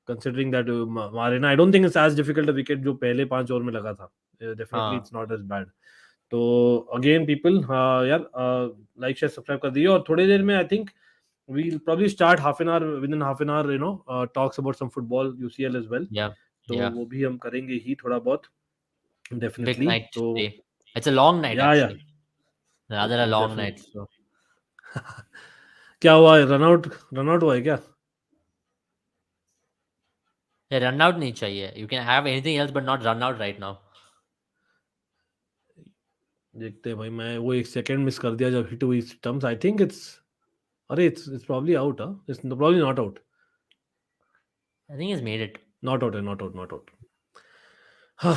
considering that Marina, I don't think it's as difficult a wicket जो पहले 5 ओवर में लगा था. Definitely हाँ it's not as bad. तो again people, यार like share subscribe कर दीजिए, और थोड़ी देर में I think we'll probably start half an hour, within half an hour, talks about some football UCL as well. yeah तो yeah वो भी हम करेंगे ही थोड़ा बहुत, big definitely. night तो today. It's a long night या actually, rather a long night. definitely. So क्या हुआ, रन आउट हुआ है क्या? yeah, run out नहीं चाहिए. You can have anything else but not run out right now. देखते हैं भाई, मैं वो एक सेकंड मिस कर दिया जब हिट हुई स्टम्प्स. आई थिंक इट्स, अरे it's probably out. It's probably not out. I think he's made it. Not out है, not out, not out. No,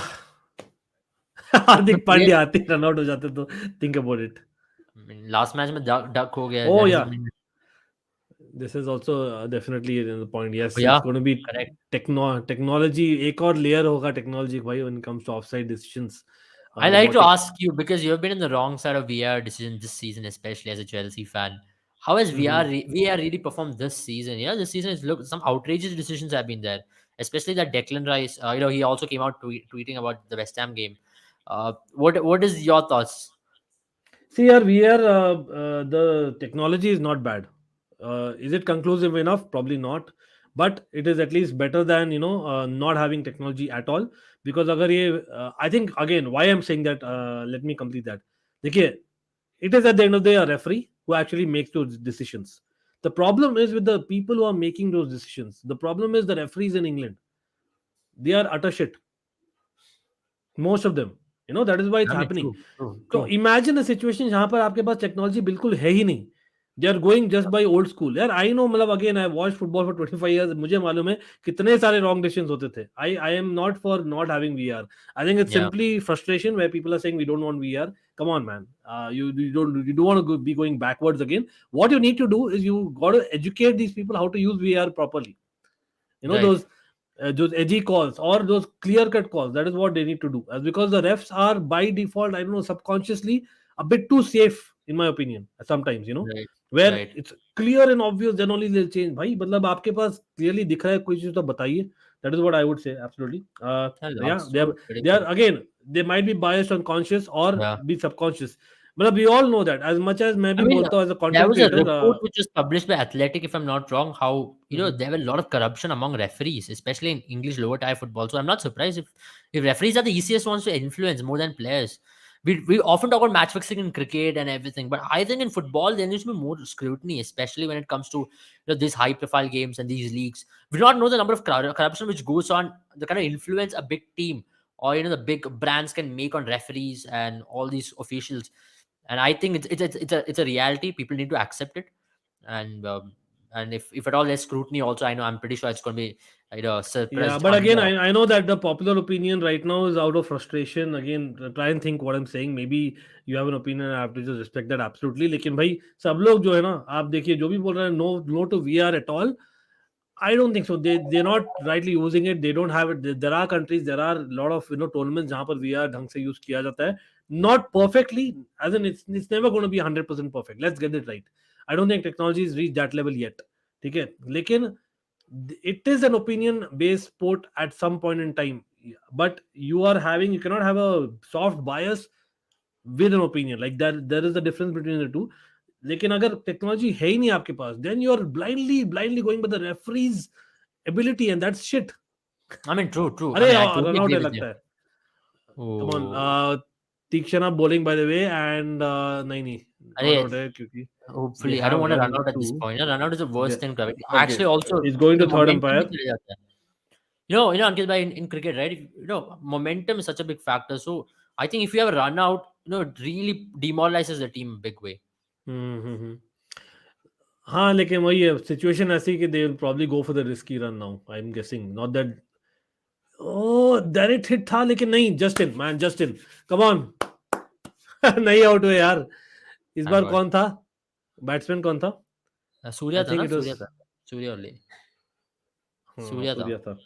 Hardik today, Pandya आते रन आउट हो जाते तो think about it. I mean, last match में duck हो गया. Oh That yeah, doesn't mean. this is also definitely the point. Oh, Yes, it's yeah, going to be correct. Technology, एक और layer होगा technology भाई when it comes to offside decisions. I like to Robotic. ask you because you've been in the wrong side of VR decision this season, especially as a Chelsea fan. How has VR Mhm. VR really performed this season? You know, this season is look some outrageous decisions have been there, especially that Declan Rice. He also came out tweeting about the West Ham game. What is your thoughts? See, here we are. The technology is not bad. Is it conclusive enough? Probably not. But it is at least better than not having technology at all. Because अगर ये, I think again why I'm saying that. Let me complete that. देखिए, it is at the end of the day a referee who actually makes those decisions. The problem is with the people who are making those decisions. The problem is the referees in England. They are utter shit. Most of them. That is why it's I mean, happening. true, true, तो true. Imagine a situation जहां पर आपके पास technology बिल्कुल है ही नहीं. They are going just by old school. यार आई नो, मतलब again I watch football for 25 years. मुझे मालूम है कितने सारे रॉन्ग डिसीजंस होते थे. I am not for not having VR. I think it's Yeah, simply frustration where people are saying we don't want VR. Come on, man. You don't want to be going backwards again. What you need to do is you got to educate these people how to use VR properly. right. Those edgy calls or those clear cut calls. That is what they need to do. As because the refs are by default, I don't know, subconsciously a bit too safe, in my opinion. Sometimes, Right, where right. it's clear and obvious, then only they'll change. भाई मतलब आपके पास clearly दिख रहा है कोई चीज तो बताइए. That is what I would say. Absolutely. Yeah, Yeah, that's they are so they are ridiculous. again, they might be biased unconscious or Yeah. be subconscious. But we all know that. As much as मैं I भी mean, बोलता हूँ as a there content was a creator. report which was published by Athletic, if I'm not wrong, how Mhm. there were a lot of corruption among referees, especially in English lower tier football. So I'm not surprised if referees are the easiest ones to influence more than players. We often talk about match fixing in cricket and everything, but I think in football there needs to be more scrutiny, especially when it comes to these high profile games and these leagues. We do not know the number of corruption which goes on, the kind of influence a big team or the big brands can make on referees and all these officials. And I think it's a reality. People need to accept it, and if at all there's scrutiny, also I'm pretty sure it's going to be Yeah, suppressed but again, under. I know that the popular opinion right now is out of frustration. Again, try and think what I'm saying. Maybe you have an opinion. I have to just respect that absolutely. लेकिन भाई सब लोग जो है ना, आप देखिए जो भी बोल रहे हैं, no to VR at all. I don't think so. They're not rightly using it. They don't have it. There are countries, there are a lot of tournaments जहाँ पर VR ढंग से use किया जाता है. Not perfectly, as in it's never going to be 100% perfect. Let's get it right. I don't think technology has reached that level yet. ठीक है, लेकिन it is an opinion based sport at some point in time. But you cannot have a soft bias with an opinion. Like that, there is a difference between the two. लेकिन अगर technology है ही नहीं आपके पास, then you are blindly going by the referee's ability, and that's shit. I mean, true. I अरे mean, I totally run out agree है with you. लगता है. Come on. Oh, Theekshana bowling by the way, and नहीं not अरे, out है क्योंकि they hopefully I don't have want to run run out at this two. point. Run out is the worst They, thing to happen. okay, Actually, also he's going to third momentum भी umpire. चले जाता है. Ankit bhai, in cricket, right? Momentum is such a big factor. So I think if you have a run out, it really demoralizes the team big way. हम्म. हाँ, लेकिन वही है situation ऐसी कि they will probably go for the risky run now. I am guessing not that. Oh, direct hit था लेकिन नहीं. Justin man, Justin, come on. नहीं आउट हुए यार. इस Thank बार God. कौन था बैट्समैन? कौन था? Surya आई था थिंक ना? It was. Surya था. Surya only. हाँ, Surya था. सूर्या था.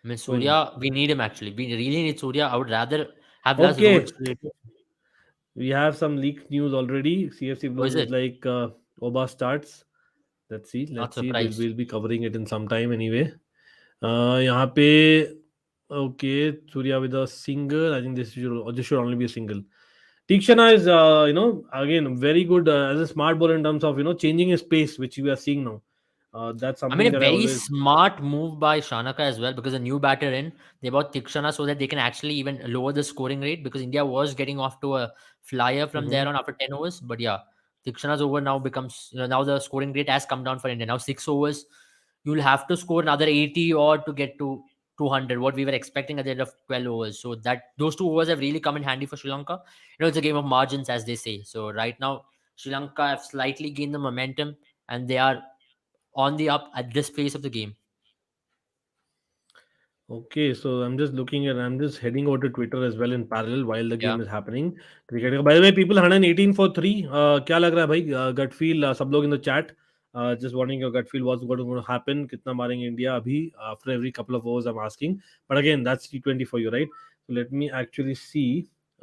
I mean, कोई नहीं. Surya, we need him actually. We really need Surya. I would rather have less ओके, roads. We have some leak news already. CFC Oh, is Blues is it? like Oba starts. Let's see, Not let's see. We'll surprised. we'll be covering it in some time anyway. यहाँ पे okay, Surya with a single. I think this should only be a single. Tikshana is again very good as a smart bowler in terms of changing his pace, which we are seeing now. That's I mean, something a that I very always. smart move by Shanaka as well because a new batter in, they bought Tikshana so that they can actually even lower the scoring rate because India was getting off to a flyer from there Mhm. on after 10 overs. But yeah, Tikshana's over now becomes, now the scoring rate has come down for India. Now 6 overs, you'll have to score another 80 or to get to 200, what we were expecting at the end of 12 overs. So that those 2 overs have really come in handy for Sri Lanka. It's a game of margins, as they say. So right now, Sri Lanka have slightly gained the momentum and they are on the up at this phase of the game. Okay, so I'm just heading over to Twitter as well in parallel while the Yeah. game is happening. Cricket का by the way, people 118 for 3. क्या लग रहा है भाई? Gut feel सब लोग in the chat. Just wondering your gut feel what's going to happen. कितना मारेंगे India अभी after every couple of overs I'm asking. But again, that's T20 for you, right? So let me actually see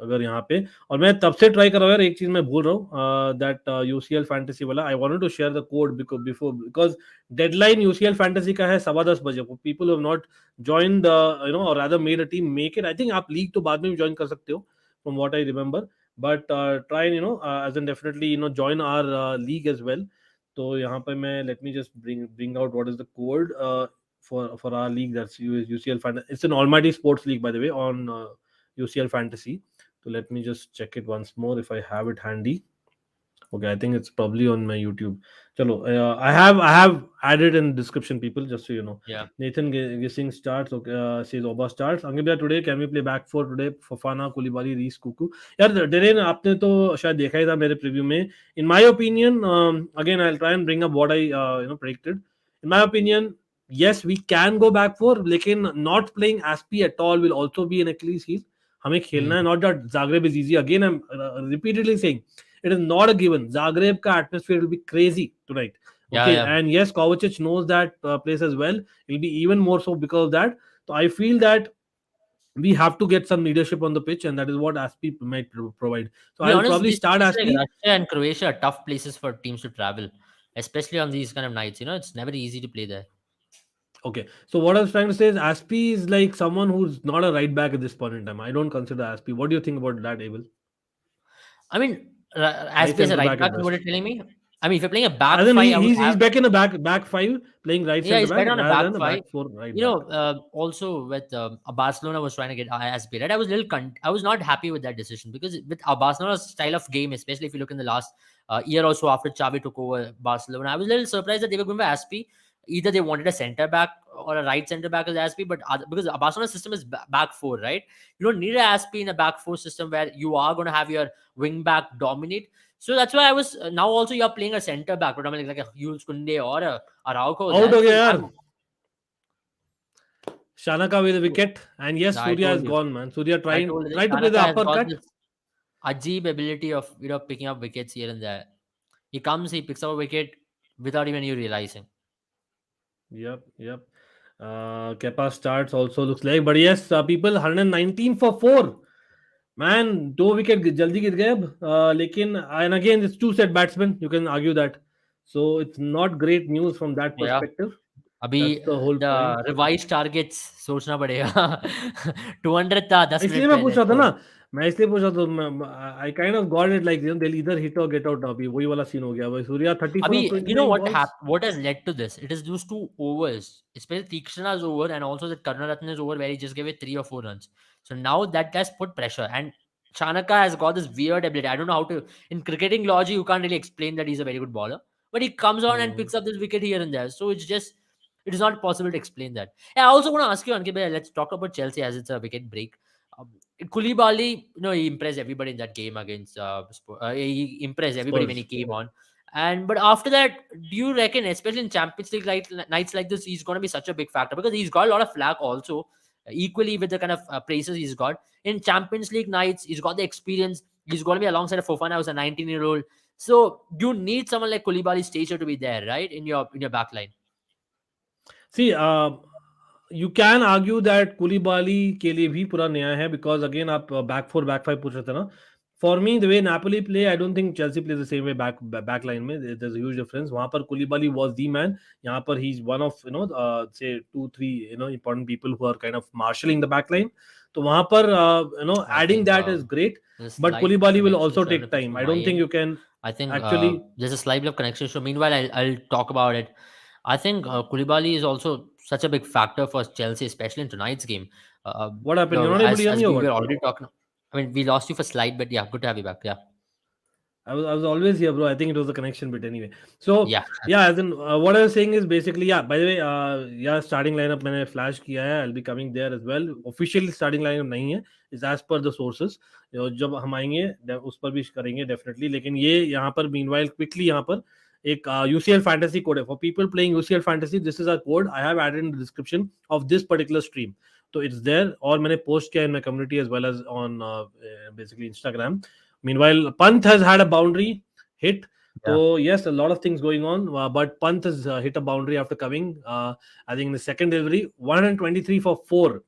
अगर यहाँ पे और मैं तब से ट्राई कर रहा हूँ यार एक चीज मैं भूल रहा हूँ दैट यूसीएल फैंटेसी वाला I wanted to share the code because deadline UCL fantasy का है 10:15 बजे people have not joined or rather made a team, make it. I think आप लीग तो बाद में भी join कर सकते हो from what I remember, but try and as in definitely join our league as well. तो यहाँ पे मैं let me just bring out what is the code for our league. That's UCL Fantasy. It's an almighty sports league, by the way, on UCL Fantasy. So let me just check it once more if I have it handy. Okay, I think it's probably on my YouTube. Chalo, I have added in description, people, just so you know. Yeah. Nathan Gissing starts. Okay, says Oba starts. Angibia today, can we play back four today? Fofana, Koulibaly, Reese, Kuku. यार Darren आपने तो शायद देखा ही था मेरे preview में. In my opinion, again I'll try and bring up what I predicted. In my opinion, yes, we can go back four, लेकिन not playing Aspi at all will also be an Achilles heel. हमें खेलना है. Hmm. Not that Zagreb is easy. Again, I'm repeatedly saying it is not a given. Zagreb ka atmosphere will be crazy tonight. Yeah, Okay, yeah. and yes, Kovacic knows that place as well. It'll be even more so because of that. So I feel that we have to get some leadership on the pitch, and that is what Aspi might provide. So To be I'll honest, probably these start places like Aspi. Russia and Croatia are tough places for teams to travel, especially on these kind of nights. It's never easy to play there. Okay, so what I was trying to say is Aspi is like someone who's not a right back at this point in time. I don't consider Aspi. What do you think about that, Abel? I mean, High as plays a centre right back back at is what best. you're telling me. I mean, if you're playing a back As in five, I would he's have. back in a back five playing right Yeah, centre he's back better on a rather back than the five. back four right back. Also with Barcelona was trying to get ISP, right? I was a little I was not happy with that decision because with Barcelona's style of game, especially if you look in the last year or so after Xavi took over Barcelona, I was a little surprised that they were going for ASP. Either they wanted a centre back or a right centre back as ASP, but because Barcelona's system is back four, right? You don't need an ASP in a back four system where you are going to have your wing back dominate. So that's why I was now also you're playing a centre back, predominantly like a Jules Koundé or a Araujo Out there. हो गया So यार. I'm Shanaka with a wicket, and yes, I Surya is told you. gone, man. Surya I trying told you. try to play Tanaka the has got uppercut. this ajib ability of picking up wickets here and there. He comes, he picks up a wicket without even you realizing. Yep, yep. Kepa starts also looks like, but yes, people 119 for four. Man, दो wicket जल्दी गिर गए अब. लेकिन and again it's two set batsmen. You can argue that. So it's not great news from that Yeah. perspective. अभी That's the whole point. the revised targets सोचना पड़ेगा 200 था 10 इसलिए मिनट मैं पहले पूछ रहा था तो ना. मैं इसलिए पूछ रहा था. I kind of got it like they'll either hit or get out. अभी वही वाला सीन हो गया भाई. Surya 34 of Abhi, you know 29 balls. what has led to this? It is those 2 overs, especially Tikshana's over and also the Karunaratne's over where he just gave it 3 or 4 runs. So now that has put pressure. And Chanaka has got this weird ability. I don't know how to. In cricketing logic, you can't really explain that he's a very good bowler. But he comes on and Hmm. picks up this wicket here and there. So it is not possible to explain that. Yeah, I also want to ask you, Ankit, let's talk about Chelsea as it's a wicket break. Um, Koulibaly, he impressed everybody in that game against. He impressed everybody when he Spurs. came on. And but after that, do you reckon, especially in Champions League nights like this, he's going to be such a big factor because he's got a lot of flack also, equally with the kind of praises he's got in Champions League nights. He's got the experience. He's going to be alongside a Fofana, who's a 19-year-old. So you need someone like Koulibaly's stature to be there, right, in your back line. See, you can argue that Koulibaly के लिए भी पूरा नया है because again आप back four back five पूछ रहे थे ना. For me, the way Napoli play, I don't think Chelsea plays the same way back line. Mein. There's a huge difference. वहाँ पर Koulibaly was the man. यहाँ पर he's one of say 2-3 important people who are kind of marshalling the back line. तो वहाँ पर I adding think that is great, there's a but slight Koulibaly will connection also issue having take a pitch time. from I my don't think end. you can I think actually. there's a slight bit of connection issue. Meanwhile, I'll talk about it. I think Koulibaly is also such a big factor for Chelsea, especially in tonight's game. What happened? You're not able to hear As me or we were what? already talking. I mean, we lost you for slight, but yeah, good to have you back. Yeah, I was always here, bro. I think it was a connection bit anyway. So yeah. yeah, as in what I was saying is basically, yeah. By the way, yeah, starting lineup मैंने flash किया है. I'll be coming there as well. Officially starting lineup नहीं है. Is as per the sources. जब हम आएंगे उस पर भी करेंगे definitely. लेकिन ये यहाँ पर meanwhile quickly यहाँ पर एक UCL fantasy code है for people playing UCL fantasy. This is our code. I have added in the description of this particular stream. So it's there. और मैंने post किया in my community as well as on basically Instagram. Meanwhile, Pant has had a boundary hit. Yeah. So yes, a lot of things going on, but Pant has hit a boundary after coming. I think in the second delivery, 123 for 4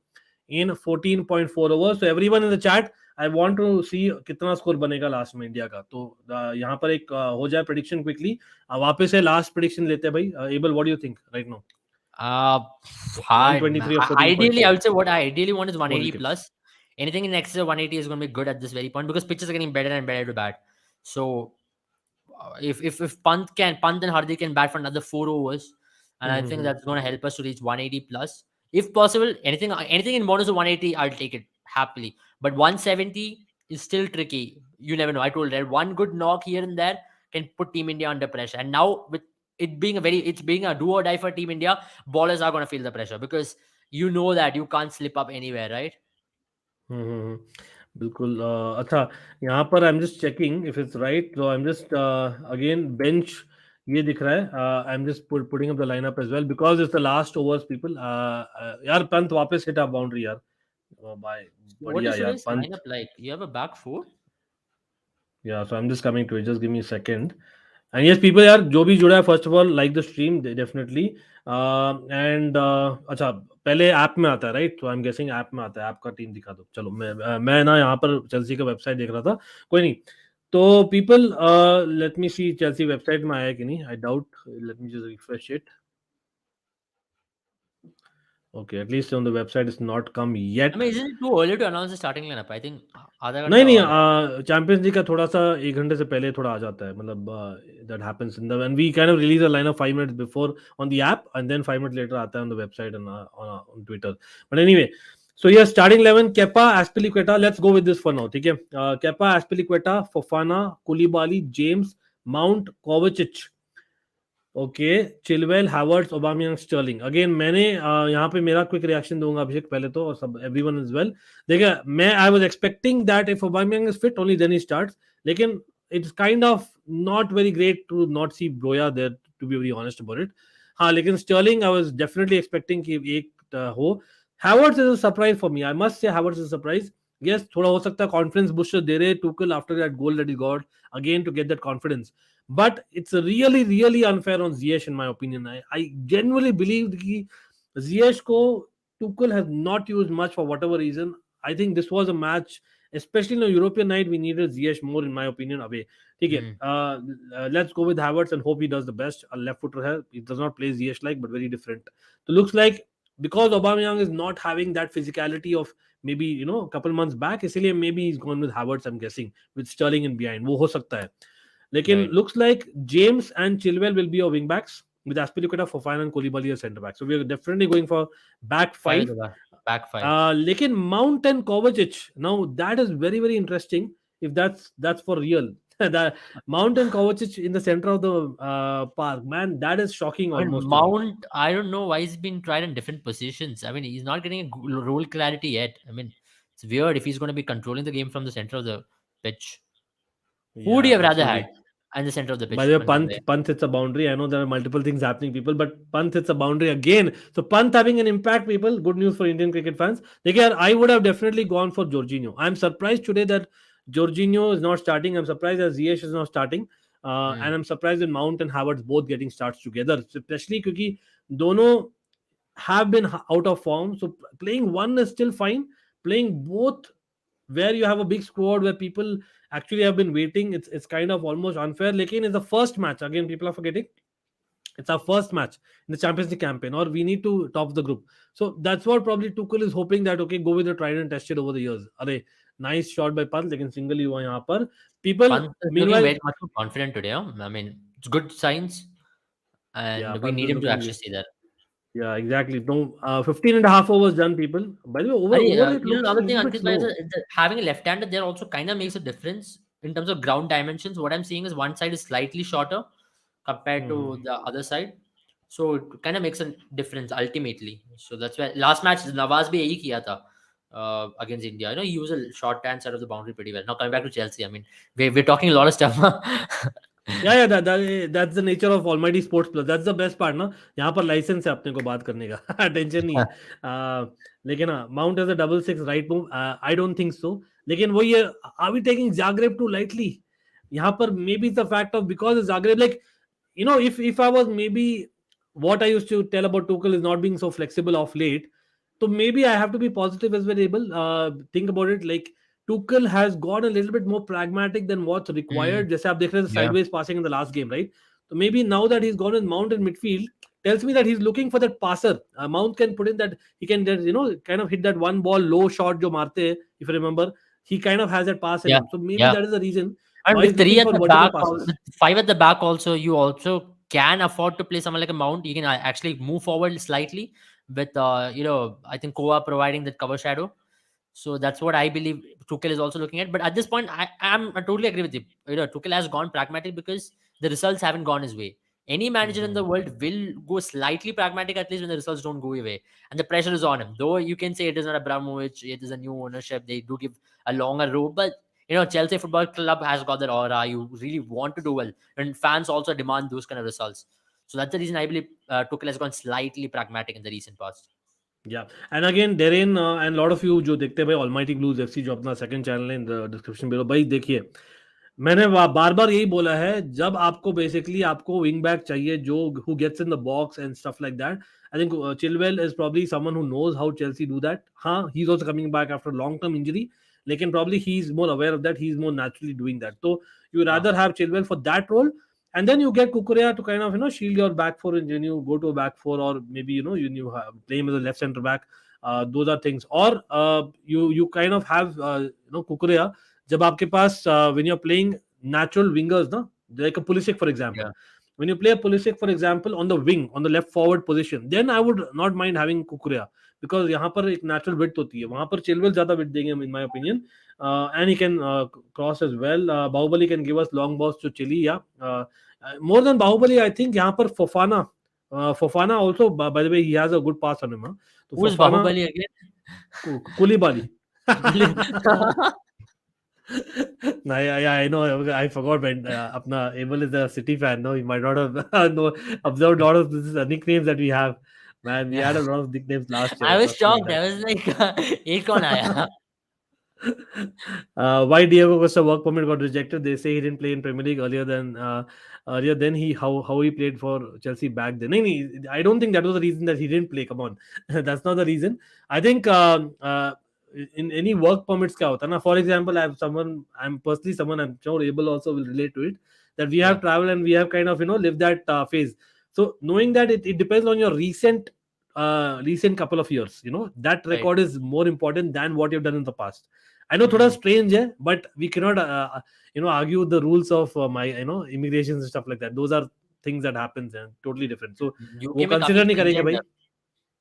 in 14.4 overs. So everyone in the chat, I want to see कितना score बनेगा last में India का. तो यहाँ पर एक हो जाए prediction quickly. वापस से last prediction लेते हैं भाई. Abel, what do you think right now? Hard. Man. 123 or Ideally, I 14.4. would say what I ideally want is What will 180 keep? plus. Anything in excess of 180 is going to be good at this very point because pitches are getting better and better to bat. So if Pant and Hardik can bat for another 4 overs, and I think that's going to help us to reach 180 plus. If possible, anything in bonus of 180, I'll take it happily. But 170 is still tricky. You never know. I told that one good knock here and there can put Team India under pressure. And now with it's being a do or die for Team India, ballers are going to feel the pressure because you know that you can't slip up anywhere, right? हम्म, बिल्कुल. अच्छा, यहाँ पर I am just checking if it's right. तो I am just again bench ये दिख रहा है. I am just putting up the lineup as well because it's the last overs people. यार पंत वापस हिट अप बाउंड्री यार. बाय What बढ़िया is यार today's Pant. lineup like? You have a back four? Yeah, so I'm just coming to it. Just give me a second. And yes, people यार जो भी जुड़ा है, first of all like the stream definitely. And अच्छा पहले app में आता है राइट. तो आई एम गेसिंग ऐप में आता है. ऐप का टीम दिखा दो. चलो मैं ना यहाँ पर चेल्सी का वेबसाइट देख रहा था. कोई नहीं. तो पीपल लेट मी सी चेल्सी वेबसाइट में आया कि नहीं. I doubt. Late me just refresh it. Okay, at least on the website it's not come I yet. mean, isn't it too early to announce the starting lineup? I think आधा नहीं घंटा और है. नहीं चैंपियंस लीग का थोड़ा सा 1 घंटे से पहले थोड़ा आ जाता है. मतलब that happens in the when we kind of release a line of 5 minutes before on the app and then 5 minutes later आता है on the website and on Twitter. But anyway, so ये starting 11 Kepa Azpilicueta. Let's go with this for now. ठीक है. Kepa Azpilicueta, Fofana, Koulibaly, James, Mount, Kovacic. Okay, Chilwell, Havertz, Aubameyang, Sterling. Again मैंने यहाँ पे मेरा quick reaction दूंगा अभिषेक पहले तो, और सब एवरीवन इज वेल. देखिए मैं I was expecting that if Aubameyang is fit only then he starts. लेकिन it's kind of not very great to not see Broja there, to be very honest about it. हाँ, लेकिन Sterling I was definitely expecting कि एक हो. Havertz is a surprise for me. I must say Havertz is a surprise. Yes, थोड़ा हो सकता है confidence booster दे रहे Tuchel after that goal that he got again to get that confidence. But it's really, really unfair on Ziyech, in my opinion. I genuinely believe that Ziyech ko Tuchel has not used much for whatever reason. I think this was a match, especially in a European night, we needed Ziyech more, in my opinion, away. Okay, let's go with Havertz and hope he does the best. A left footer hai. He does not play Ziyech like, but very different. So looks like because Aubameyang is not having that physicality of maybe a couple months back, इसलिए maybe he's gone with Havertz, I'm guessing, with Sterling in behind. वो हो सकता है. लेकिन Right. looks like James and Chilwell will be our wing backs with Aspilicueta, Fofana and Koulibaly as centre backs. So we are definitely going for back Five five. at the back. Back five. लेकिन Mount and Kovacic, now that is very, very interesting if that's for real. That Mount and Kovacic in the center of the park, man, that is shocking I mean, almost to me. Mount, I don't know why he's been tried in different positions. I mean, he's not getting a role clarity yet. I mean, it's weird if he's going to be controlling the game from the center of the pitch. Who would you Yeah, have rather absolutely. had in the center of the By pitch? the way, Confirm there. Pant hits a boundary. I know there are multiple things happening, people, but Pant hits a boundary again. So Pant having an impact, people. Good news for Indian cricket fans. Again, I would have definitely gone for Jorginho. I'm surprised today that Jorginho is not starting. I'm surprised that Ziyech is not starting. And I'm surprised that Mount and Havertz both getting starts together, especially because dono have been out of form. So playing one is still fine. Playing both where you have a big squad where people actually have been waiting. It's kind of almost unfair. Lekin it's the first match. Again, people are forgetting it's our first match in the Champions League campaign, or we need to top the group. So that's what probably Tuchel is hoping that okay, go with the tried and tested over the years. Arey, nice shot by Pant, लेकिन single ही हुआ यहाँ पर. People, Pant is looking meanwhile, very much more confident today. Huh? I mean, it's good signs, yeah, and we Pant need is him to looking. actually see that. Yeah, exactly. No, 15 and a half overs done, people. By the way, over it You know, looks a another thing, little bit Ankit, bhai, is slow. having a left-hander there also kind of makes a difference in terms of ground dimensions. What I'm seeing is one side is slightly shorter compared Hmm. to the other side, so it kind of makes a difference ultimately. So that's why last match Nawaz bhi yahi kiya tha against India. You know, he used a short hand side of the boundary pretty well. Now coming back to Chelsea, I mean, we're talking a lot of stuff. Yeah, that's the nature of Almighty Sports Plus. That's the best part ना. यहाँ पर licence है अपने को बात करने का. Tension नहीं है. लेकिन हाँ, Mount has a double six right move. I don't think so. लेकिन वही है. Are we taking Zagreb too lightly? यहाँ पर maybe it's the fact of because Zagreb, like, if I was maybe what I used to tell about Tuchel is not being so flexible of late. So maybe I have to be positive as well, able. Think about it like Tuchel has gone a little bit more pragmatic than what's Mm, required. जैसे आप देख रहे थे yeah, sideways passing in the last game, right? So maybe now that he's gone with Mount in midfield, tells me that he's looking for that passer. Mount can put in that he can kind of hit that one ball low shot जो मारते हैं, if you remember. He kind of has that pass in yeah, him. So maybe yeah. that is the reason And why he's with three looking at for the vertical back, passes. with five at the back, also you also can afford to play someone like a Mount. You can actually move forward slightly with I think Koa providing that cover shadow. So that's what I believe Tuchel is also looking at. But at this point, I totally agree with you. You know, Tuchel has gone pragmatic because the results haven't gone his way. Any manager in the Mhm. world will go slightly pragmatic at least when the results don't go away, and the pressure is on him. Though you can say it is not Abramovich, it is a new ownership. They do give a longer rope, but Chelsea Football Club has got that aura. You really want to do well, and fans also demand those kind of results. So that's the reason I believe Tuchel has gone slightly pragmatic in the recent past. Yeah, and again, therein and a lot of you जो देखते हैं भाई Almighty Blues FC जो अपना second channel है in the description below भाई देखिए मैंने बार बार यही बोला है जब आपको बेसिकली आपको विंग बैक चाहिए जो who gets in the box and stuff like that. I think Chilwell is probably someone who knows how Chelsea do that. हाँ, he's also coming back after a long term injury. लेकिन probably he's more aware of that. He's more naturally doing that. So you Huh. rather have Chilwell for that role, and then you get Kukurea to kind of shield your back four and you go to a back four, or maybe play him as a left center back. Those are things, or you kind of have Kukurea जब आपके पास when you're playing natural wingers ना like a Pulisic for example. Yeah. When you play a Pulisic for example on the wing on the left forward position, then I would not mind having Kukurea because यहाँ पर एक natural width होती है, वहाँ पर Chilwell ज़्यादा width देंगे in my opinion. And he can cross as well. Bahubali can give us long balls to Chile. Yeah, more than Bahubali, I think यहाँ पर Fofana. Fofana also, by the way, he has a good pass on him. Huh? So Who is Fofana, Bahubali again? Koulibaly. Kuli- No, yeah, I know. I forgot when Apna Abel is a City fan. No, he might not have observed a lot of these nicknames that we have. Man, we Yeah. had a lot of nicknames last year. I was Trust me on shocked. that. I was like, "Ye kaun aaya?" Why Diego Costa work permit got rejected? They say he didn't play in Premier League earlier than he how he played for Chelsea back then. No, no, I don't think that was the reason that he didn't play. Come on, that's not the reason. I think in any work permits क्या होता है ना? For example, I'm personally someone I'm sure Abel also will relate to it that we have Yeah, traveled and we have kind of lived that phase. So knowing that it depends on your recent couple of years, that right. record is more important than what you've done in the past. I know थोड़ा Mm. strange है, but we cannot argue the rules of my immigrations and stuff like that. Those are things that happens and totally different. So UK वो में काफी consider नहीं करेंगे stringent है. भाई.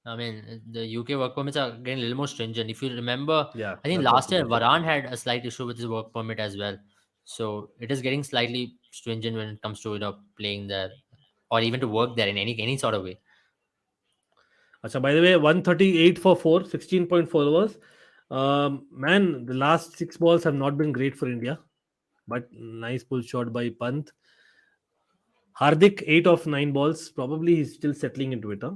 I mean, the UK work permits are getting a little more stringent. If you remember, Yeah, I think that's last also year true. Varane had a slight issue with his work permit as well. So it is getting slightly stringent when it comes to playing there or even to work there in any sort of way. Acha, by the way, 138 for 4, 16.4 overs. Man, the last 6 balls have not been great for India, but nice pull shot by Pant. Hardik, 8 of 9 balls. Probably he's still settling into it. Huh?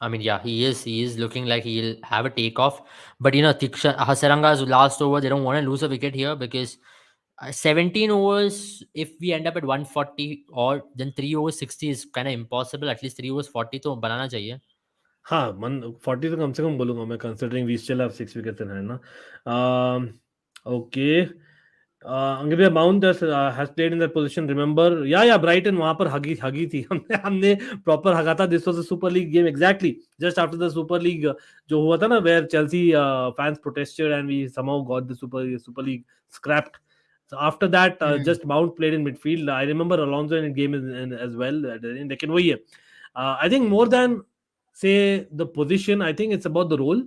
I mean, yeah, he is. He is looking like he'll have a takeoff. But Hasaranga's last over, they don't want to lose a wicket here because 17 overs, if we end up at 140 or then 3 overs 60 is kind of impossible. At least 3 overs 40 to banana chahiye. हाँ, मन 40 तो कम से कम बोलूँगा मैं, considering we still have 6 wickets in hand ना। Okay, अंग्रेज Mount has played in that position, remember? या ब्राइटन, वहाँ पर हगी हगी थी हमने हमने प्रॉपर हगा था। This was a super league game exactly just after the super league जो हुआ था ना, where Chelsea fans protested and we somehow got the super league scrapped. So after that, Hmm. just Mount played in midfield. I remember Alonso in game as well. लेकिन वही है. I think more than say the position, I think it's about the role.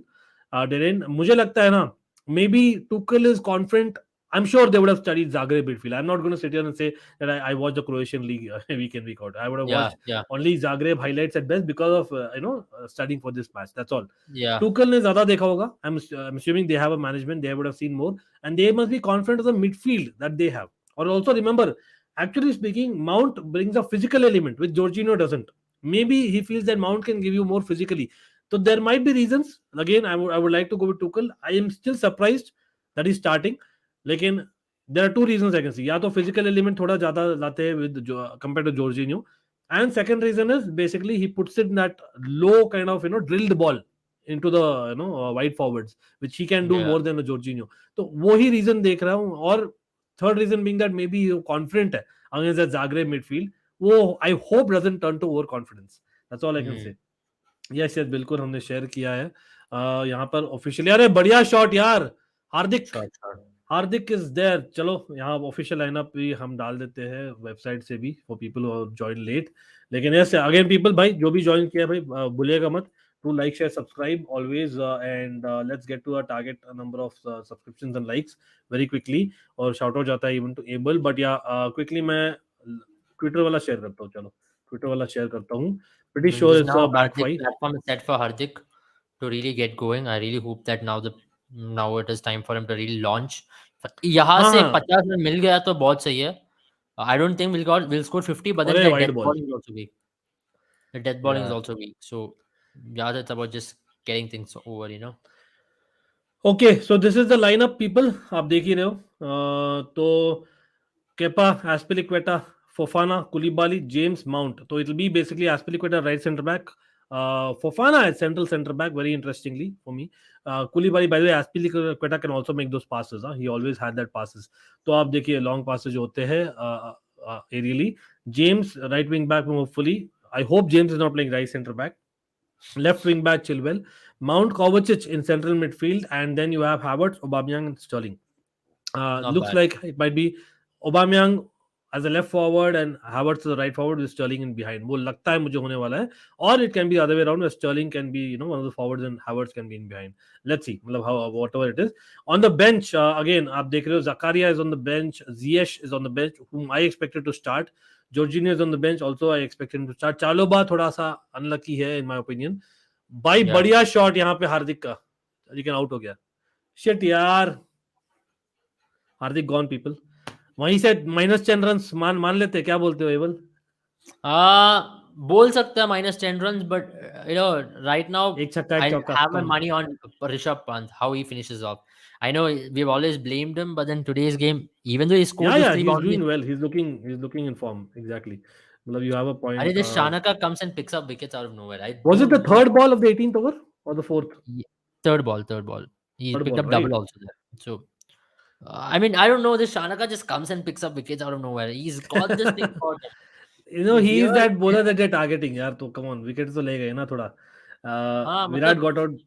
Darren, मुझे लगता है ना, maybe Tuchel is confident. I'm sure they would have studied Zagreb midfield. I'm not going to sit here and say that I watched the Croatian league week in week out. I would have Yeah, watched yeah, only Zagreb highlights at best because of studying for this match. That's all. yeah. Tuchel ने ज़्यादा देखा होगा. I'm assuming they have a management. They would have seen more, and they must be confident of the midfield that they have. Or also remember, actually speaking, Mount brings a physical element which Jorginho doesn't. Maybe he feels that Mount can give you more physically. So there might be reasons. Again, I would like to go with Tuchel. I am still surprised that he's starting. लेकिन there are two reasons I can see. या तो physical element थोड़ा ज़्यादा लाते हैं with compared to Jorginho, and second reason is basically he puts it in that low kind of drilled ball into the wide forwards, which he can do Yeah. more than the Jorginho. तो वो ही reason देख रहा हूँ. और third reason being that maybe confident है against that Zagreb midfield. वो I hope doesn't turn to overconfidence. That's all I can Hmm. say. Yes yes, बिल्कुल हमने शेयर किया है यहाँ पर ऑफिशियली. अरे बढ़िया शॉट यार, Hardik. Short, short. Hardik is there. चलो यहाँ ऑफिशियल लाइनअप भी हम डाल देते हैं वेबसाइट से भी for people who join late. लेकिन यस अगेन पीपल, भाई जो भी ज्वाइन किया भाई भूलिएगा मत to like share subscribe always, and let's get to a target number of subscriptions and likes very quickly. और शाउट आउट जाता है इवन टू एबल. बट या क्विकली मैं ट्विटर वाला शेयर करता हूँ. चलो ट्विटर वाला शेयर करता हूँ. Pretty sure Because it's now a Hardik backfire. platform is set for Hardik to really get going. I really hope that now it is time for him to really launch. यहाँ हाँ से हाँ, 50 run मिल गया तो बहुत सही है. I don't think we'll score 50, but then अरे the wide death ball. bowling is also weak. The death bowling is या also weak. So yeah, that's about just getting things over, you know. Okay, so this is the lineup people. आप देख ही रहे हो. तो Kepa, Azpilicueta, Fofana, Koulibaly, James, Mount. तो it will be basically Azpilicueta right centre back, Fofana as centre back very interestingly for me. Koulibaly, by the way, Azpilicueta can also make those passes. He always had that passes. तो आप देखिए long passes जो होते हैं aerially. James right wing back में hopefully. I hope James is not playing right centre back. Left wing back Chilwell, Mount Kovacic in central midfield, and then you have Havertz, Aubameyang, and Sterling. Not Looks bad. like it might be Aubameyang as a left forward and Havertz as a right forward with Sterling in behind. वो लगता है मुझे होने वाला है. Or it can be the other way around where Sterling can be one of the forwards and Havertz can be in behind. Let's see. मतलब how whatever it is. On the bench again आप देख रहे हो Zakaria is on the bench, Ziyech is on the bench, whom I expected to start. Jorginho is on the bench. Also, I expect him to start. Chaloba थोड़ा सा unlucky है in my opinion. भाई Yeah. बढ़िया shot यहाँ पे हार्दिक का, लेकिन out हो गया. शिट यार, हार्दिक गॉन पीपल. वहीं से -10 रन मान मान लेते. क्या बोलते हो एवल? बोल सकते हैं -10 runs, but right now एक छक्का एक I चौका have my come. money on Rishabh Pant, how he finishes off. I know we've always blamed him, but then today's game, even though he scored those या three he is boundaries, doing well. He is looking in form exactly. मतलब you have a Are point. this Shanaka comes and picks up wickets out of nowhere. I was it the don't know. Third ball of the 18th over or the fourth? Third ball, third ball. He third picked ball up double right. also there. So, I mean, I don't know. This Shanaka just comes and picks up wickets out of nowhere. He's got this thing for him. He is Weird. That bowler that they targeting यार. तो come on, wicket तो ले गए ना थोड़ा. हाँ विराट मतलब got out.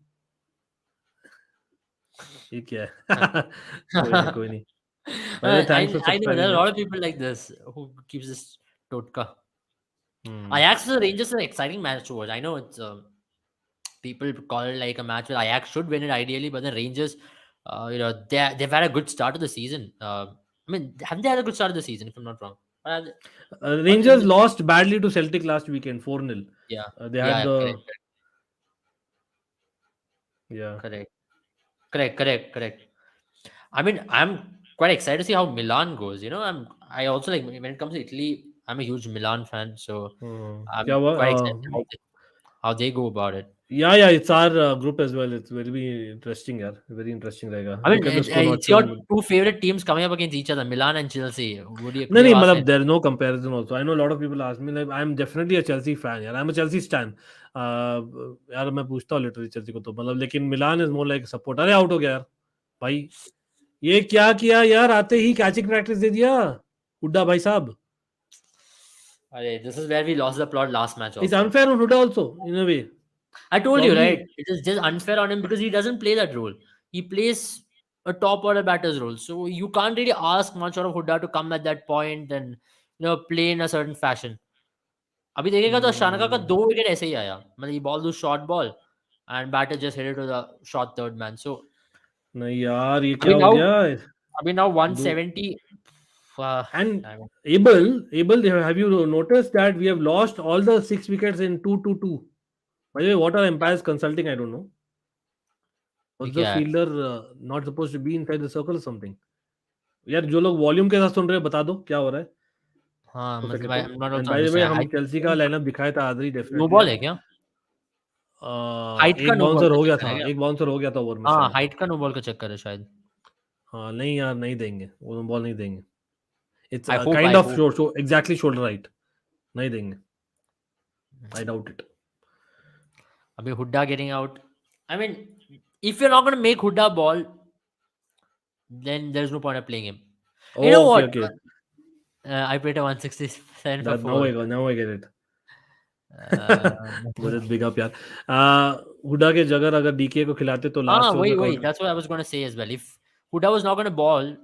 ये क्या है? कोई नहीं कोई नहीं. Bye the way, thanks for I know there are subscribing a man. lot of people like this who keeps this totka. Hmm. Ajax and Rangers is an exciting match to watch. I know it's people call it like a match where Ajax should win it ideally, but the Rangers, they've had a good start of the season. I mean, haven't they had a good start of the season? If I'm not wrong, or in Rangers this, lost badly to Celtic last weekend, 4-0. yeah, They had yeah, the. correct, Yeah. correct, correct, correct, correct. I mean, I'm quite excited to see how Milan goes. I also like when it comes to Italy. I'm a huge Milan fan, so क्या I'm हुआ? quite excited how they go about it. Yeah, it's our group as well. It's very interesting, यार. Very interesting रहेगा. I mean, Look at the score not it's your shown. two favorite teams coming up against each other, Milan and Chelsea. Would you नहीं could you नहीं ask मतलब it? there is no comparison also. I know a lot of people ask me like I'm definitely a Chelsea fan यार. I'm a Chelsea stan. यार मैं पूछता हूँ literally Chelsea को तो मतलब लेकिन मिलान इज मोर लाइक सपोर्ट. अरे आउट हो गया यार भाई. ये क्या किया यार आते ही कैचिंग प्रैक्टिस दे दिया हुड्डा भाई साहब. This is where we lost the plot last match It's also. unfair on Huda also in a way. I told you, right? Probably It is just unfair on him because he doesn't play that role. He plays a top order batter's role. So you can't really ask much out of Huda to come at that point and play in a certain fashion. अभी देखिएगा तो शानका का 2 wicket ऐसे ही आया. मतलब he ball the short ball and batter just hit it to the short third man. So नहीं यार ये क्या अभी हो now गया. अभी now दो 170. and I mean, Abel, have you noticed that we have lost all the 6 wickets in 2-2-2? By the way, what are umpires consulting? I don't know. अभी Was the क्या है? fielder not supposed to be inside the circle or something? यार जो लोग volume के साथ सुन रहे हैं बता दो क्या हो रहा है हाँ हो सके मतलब तो. I'm not able and to bye the way understand. I हम चेल्सी का think लाइनअप दिखाया था आदरी नो डेफिनेटली बॉल यार. है क्या? हाइट का एक नो बॉल बाउंसर का हो गया चक्कर है था क्या? एक बाउंसर हो गया था ओवर में हाँ, शायद. हाइट का नो बॉल का चक्कर है शायद. हाँ नहीं यार नहीं देंगे वो बॉल नहीं देंगे. It's I hope kind I of hope so exactly shoulder right. नहीं देंगे. I doubt it. अभी Hooda getting out. I mean if you're not going to make Huda ball, then there's no point of playing him. You know okay what? Okay. I played a 167 for That 4. now I get it. Uh, गुरज big up यार. हुडा के जगह अगर DK को खिलाते तो last over में wait. That's what I was going to say as well. If Huda was not going to ball,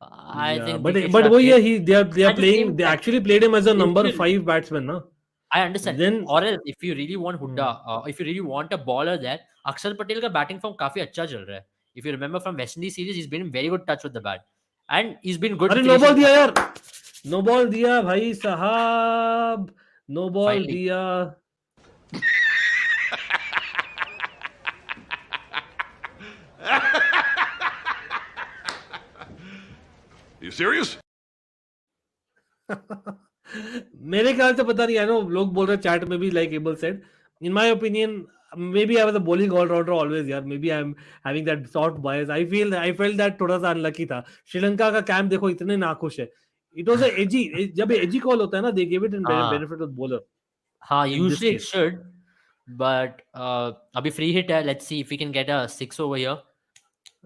I yeah think but DK should but have वही played. है they are At the playing same they time, actually played him as a if number you 5 batsman na. I understand. Then Or else, if you really want hmm. Huda, if you really want a bowler there, Akshar Patel का batting form काफी अच्छा चल रहा है. If you remember from West Indies series, he's been in very good touch with the bat, and he's been good अरे no ball finishing. दिया यार. No ball दिया भाई साहब. नो बॉल Finally, दिया. You serious? मेरे ख्याल से पता नहीं. आई नो लोग बोल रहे चैट में भी like able said in my opinion maybe I was a bowling all-rounder always यार. maybe I'm having that soft bias. I felt that थोड़ा सा अनलकी था. श्रीलंका का कैंप देखो इतने नाखुश है. It was a edgy. जब edgy call होता है ना they give it in हाँ benefit of the bowler in this usually it case. should, but अभी free hit है. Let's see if we can get a 6 over here.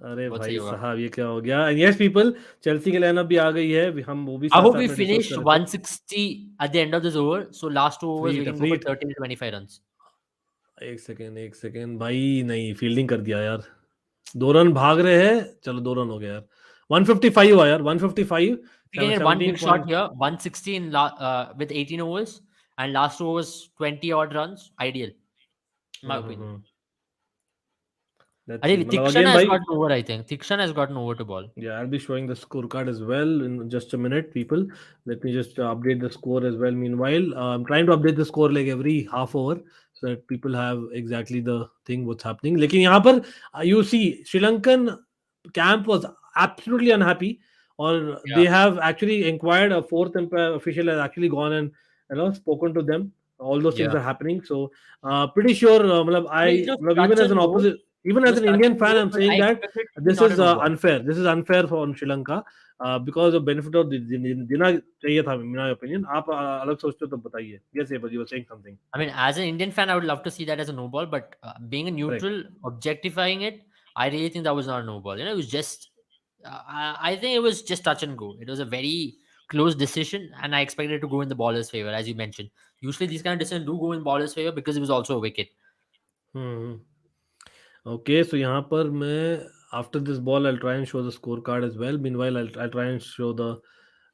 अरे बहुत सही भाई होगा. साहब ये क्या हो गया. And yes people चेल्सी की लाइनअप भी आ गई है. हम वो भी I साथ hope साथ we में डिस्कस finish कर रहे थे. 160 at the end of this over. So last 2 overs free we hit can free go for hit. 13 to 25 runs. एक सेकेंड भाई नहीं फील्डिंग कर दिया यार. 2 रन भाग रहे हैं. चलो 2 रन हो गया यार. 155 हुआ यार 155. We can get one 17 big shot point. here, 160 with 18 overs, and last 2 overs 20 odd runs. Ideal, in my opinion. I let's see think मतलब Tikshana अगेन has भाई. gotten over. I think Tikshana has gotten over to ball. Yeah, I'll be showing the scorecard as well in just a minute, people. Let me just update the score as well. Meanwhile, I'm trying to update the score like every half hour so that people have exactly the thing what's happening. लेकिन यहाँ पर you see Sri Lankan camp was absolutely unhappy, or they Yeah, have actually inquired. A fourth umpire official has actually gone and spoken to them. All those things yeah. are happening. So pretty sure. मतलब I mean, it was even touch as an and go. opposite, even It as was an touch Indian and fan, go, I'm but I saying that expected it to be this not a is no ball. unfair. This is unfair for Sri Lanka because of benefit of देना चाहिए था in my opinion. आप अलग सोचते हो तो बताइए. Yes, but you were saying something. I mean, as an Indian fan, I would love to see that as a no ball, but being a Correct. neutral, objectifying it, I really think that was not a no ball. It was just, I think it was just touch and go. It was a very close decision, and I expected it to go in the baller's favor, as you mentioned. Usually, these kind of decisions do go in baller's favor because it was also a wicket. Okay, so यहाँ पर मैं after this ball I'll try and show the scorecard as well. Meanwhile, I'll try and show the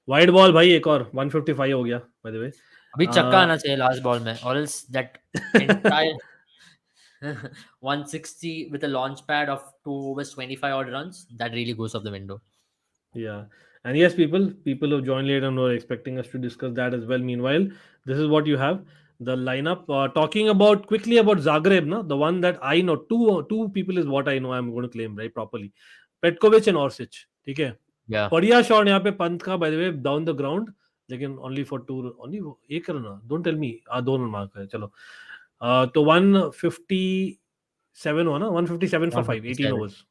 wide ball. भाई एक और 155 हो गया by the way. अभी छक्का आना चाहिए last ball में, or else that entire 160 with a launch pad of 2 overs 25 odd runs, that really goes off the window. Yeah, and yes, people who joined late and were expecting us to discuss that as well. Meanwhile, this is what you have the lineup. Talking about quickly about Zagreb, na the one that I know. Two people is what I know. I'm going to claim right properly. Petkovic and Orsic. ठीक है. Yeah. बढ़िया shot यहाँ पे पंत का by the way down the ground. लेकिन only for two only एक run. Don't tell me 2 run mark है. चलो तो 157 हुआ ना, 157 for 5, 18 157. overs.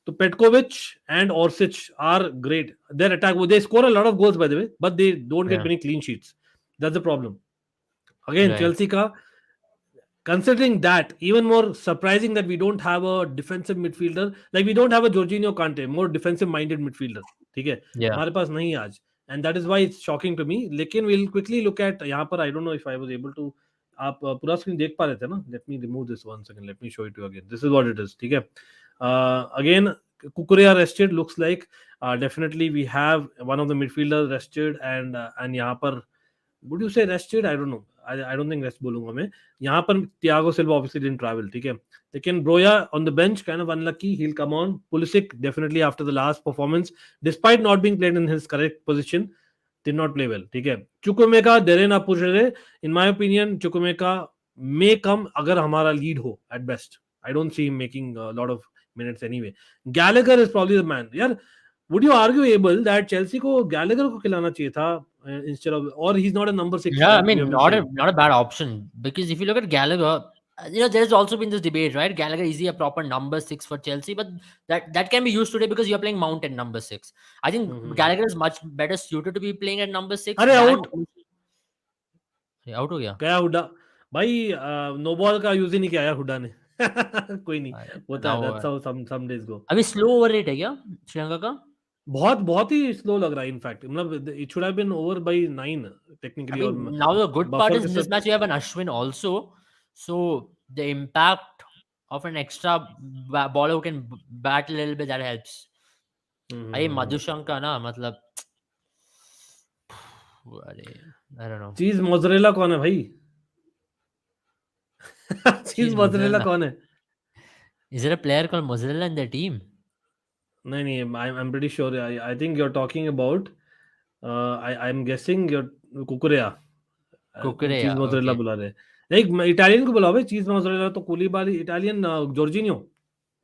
So Petkovic and Orsic are great. Their attack, they score a lot of goals by the way, but they don't get Yeah. many clean sheets. That's the problem. Again, Right. Chelsea ka, considering that, even more surprising that we don't have a defensive midfielder, like we don't have a Jorginho Kante, more defensive minded midfielder. ठीक है, Yeah. हमारे पास नहीं है आज, and that is why it's shocking to me. लेकिन we'll quickly look at यहाँ पर, I don't know if I was able to, आप पूरा स्क्रीन देख पा रहे थे ना? Let me remove this one second. Let me show it to you again. This is what it is. ठीक है. Again, Kukurea rested. Looks like definitely we have one of the midfielders rested, and यहाँ पर would you say rested? I don't know. I don't think rest बोलूंगा मैं. यहाँ पर Thiago Silva obviously didn't travel. ठीक है. लेकिन Broya on the bench, kind of unlucky. He'll come on. Pulisic definitely after the last performance, despite not being played in his correct position, did not play well. ठीक है. Chukwuemeka, Deren Apushere, in my opinion, Chukwuemeka may come अगर हमारा lead हो at best. I don't see him making a lot of minutes anyway. Gallagher is probably the man. यार, would you argue, Abel, that Chelsea को Gallagher को खिलाना चाहिए था instead of, or he's not a number 6? Yeah, I like we have mean, been not a saying? not a bad option, because if you look at Gallagher, there's also been this debate, right? Gallagher, is he a proper number 6 for Chelsea? But that can be used today because you're playing Mount at number 6. I think Gallagher is much better suited to be playing at number 6 अरे than out, out हो गया. गया हुड्डा भाई. No ball का use ही नहीं किया यार हुड्डा ने. कोई नहीं, होता है. Now, That's how some days go. अभी स्लो ओवर रेट है क्या श्रीलंका का? बहुत बहुत ही स्लो लग रहा है. इनफैक्ट मतलब it should have been over by 9 I technically. mean, और now the good part buffer is के in this साथ match you have an Ashwin also, so the impact of an extra bowler who can bat a little bit, that helps. भाई मधुशंका ना, मतलब अरे I don't know. चीज mozzarella कौन है भाई? चीज Cheese मोजरेला mozzarella. कौन है? Is there a player called mozzarella in their team? नहीं नहीं, I'm pretty sure. I think you're talking about, I'm guessing you're Kukurea. तुम चीज Kukurea, मोजरेला okay. बुला रहे. लाइक इटालियन को बुलाओ भाई. चीज मोजरेला तो कूलीबाली. इटालियन जॉर्जिनियो,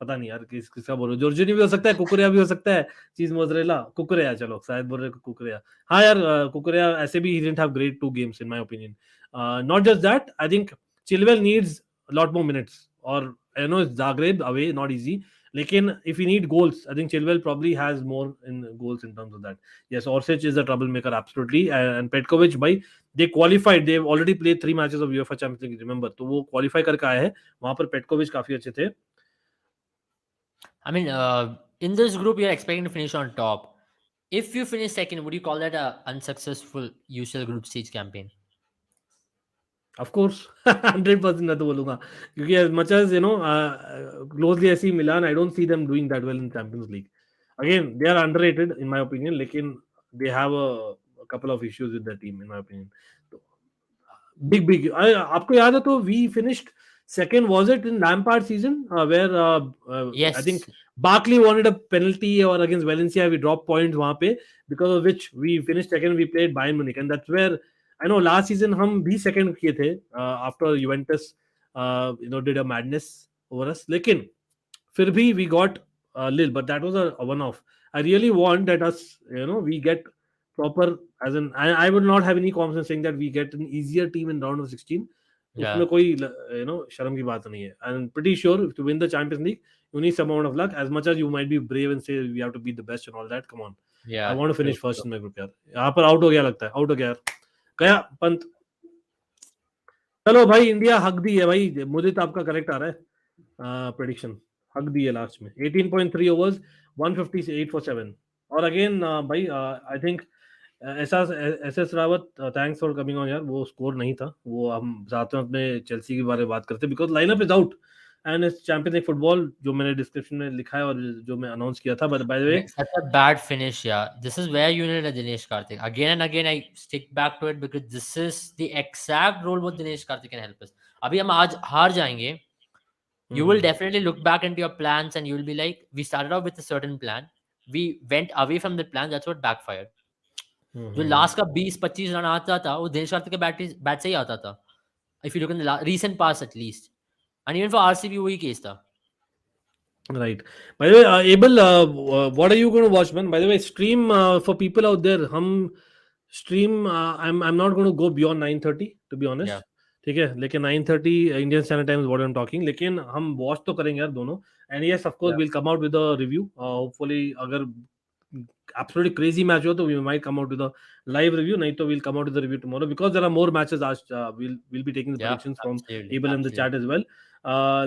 पता नहीं यार किसका बोल रहे हो. जॉर्जिनियो भी हो सकता है, कुकुरेया भी हो सकता है. चीज मोजरेला, कुकुरेया, चलो शायद बोल रहे कुकुरेया. हाँ यार, कुकुरेया ऐसे भी he didn't have great 2 games in my opinion. Not just that, I think Chilwell needs a lot more minutes. Or I know it's Zagreb away, not easy. लेकिन if you need goals, I think Chilwell probably has more in goals in terms of that. Yes, Orsic is a troublemaker absolutely, and Petkovic भाई, they qualified. They've already played 3 matches of UEFA Champions League, remember? तो वो qualify करके आए हैं. वहां पर Petkovic काफी अच्छे थे. I mean, in this group you're expecting to finish on top. If you finish second, would you call that a unsuccessful UCL group stage campaign? Of course, 100% मैं तो बोलूंगा, क्योंकि as much as closely I see Milan, I don't see them doing that well in Champions League. Again, they are underrated in my opinion, लेकिन they have a couple of issues with their team in my opinion. Big. आपको याद है तो we finished second, was it in Lampard season, where Yes. I think Barkley wanted a penalty, or against Valencia we dropped points वहां पे, because of which we finished second. We played Bayern Munich, and that's where I know last season हम भी second किए थे after Juventus did a madness over us. लेकिन फिर भी we got Lille, but that was a one-off. I really want that us we get proper, as in I would not have any qualms in saying that we get an easier team in round of 16. Yeah. उसमें कोई शर्म की बात नहीं है. I'm pretty sure to win the Champions League you need some amount of luck. As much as you might be brave and say we have to beat the best and all that, come on. Yeah. I want to finish true, first true. in my group यार. यहाँ पर out हो गया लगता है. Out हो गया यार. गया पंत. चलो भाई, इंडिया हक दी है भाई. मुझे तो आपका करेक्ट आ रहा है प्रेडिक्शन. हक दी है लास्ट में. 18.3 overs, 158 for 7. और अगेन भाई, I think S Rawat, thanks for coming on यार. वो स्कोर नहीं था, वो हम साथ में अपने चेल्सी के बारे में बात करते, because lineup is out and it's champions league football, जो मैंने डिस्क्रिप्शन में लिखा है और जो मैं अनाउंस किया था. But by the way, Such a bad finish, yeah. This is where you need a Dinesh Karthik. Again and again, I stick back to it because this is the exact role what Dinesh Karthik can help us. अभी हम आज हार जाएंगे, you will definitely look back into your plans and you will be like, we started off with a certain plan, we went away from the plan, that's what backfired. जो last का 20-25 run आता था वो दिनेश कार्तिक के bat से ही आता था. If you look in the recent past at least, and even for RCB वही केस था. Right. By the way, Abel, what are you going to watch, man? By the way, stream for people out there. हम stream. I'm not going to go beyond 9:30, to be honest. Yeah. ठीक है, लेकिन 9:30 Indian standard time is what I am talking, लेकिन हम watch तो करेंगे यार दोनों. And yes of course Yeah. Will come out with a review. Hopefully अगर absolutely crazy match हो तो we might come out with a live review, nahi to we'll come out with the review tomorrow because there are more matches. We'll be taking the Yeah, predictions from absolutely, Abel in the absolutely. chat as well.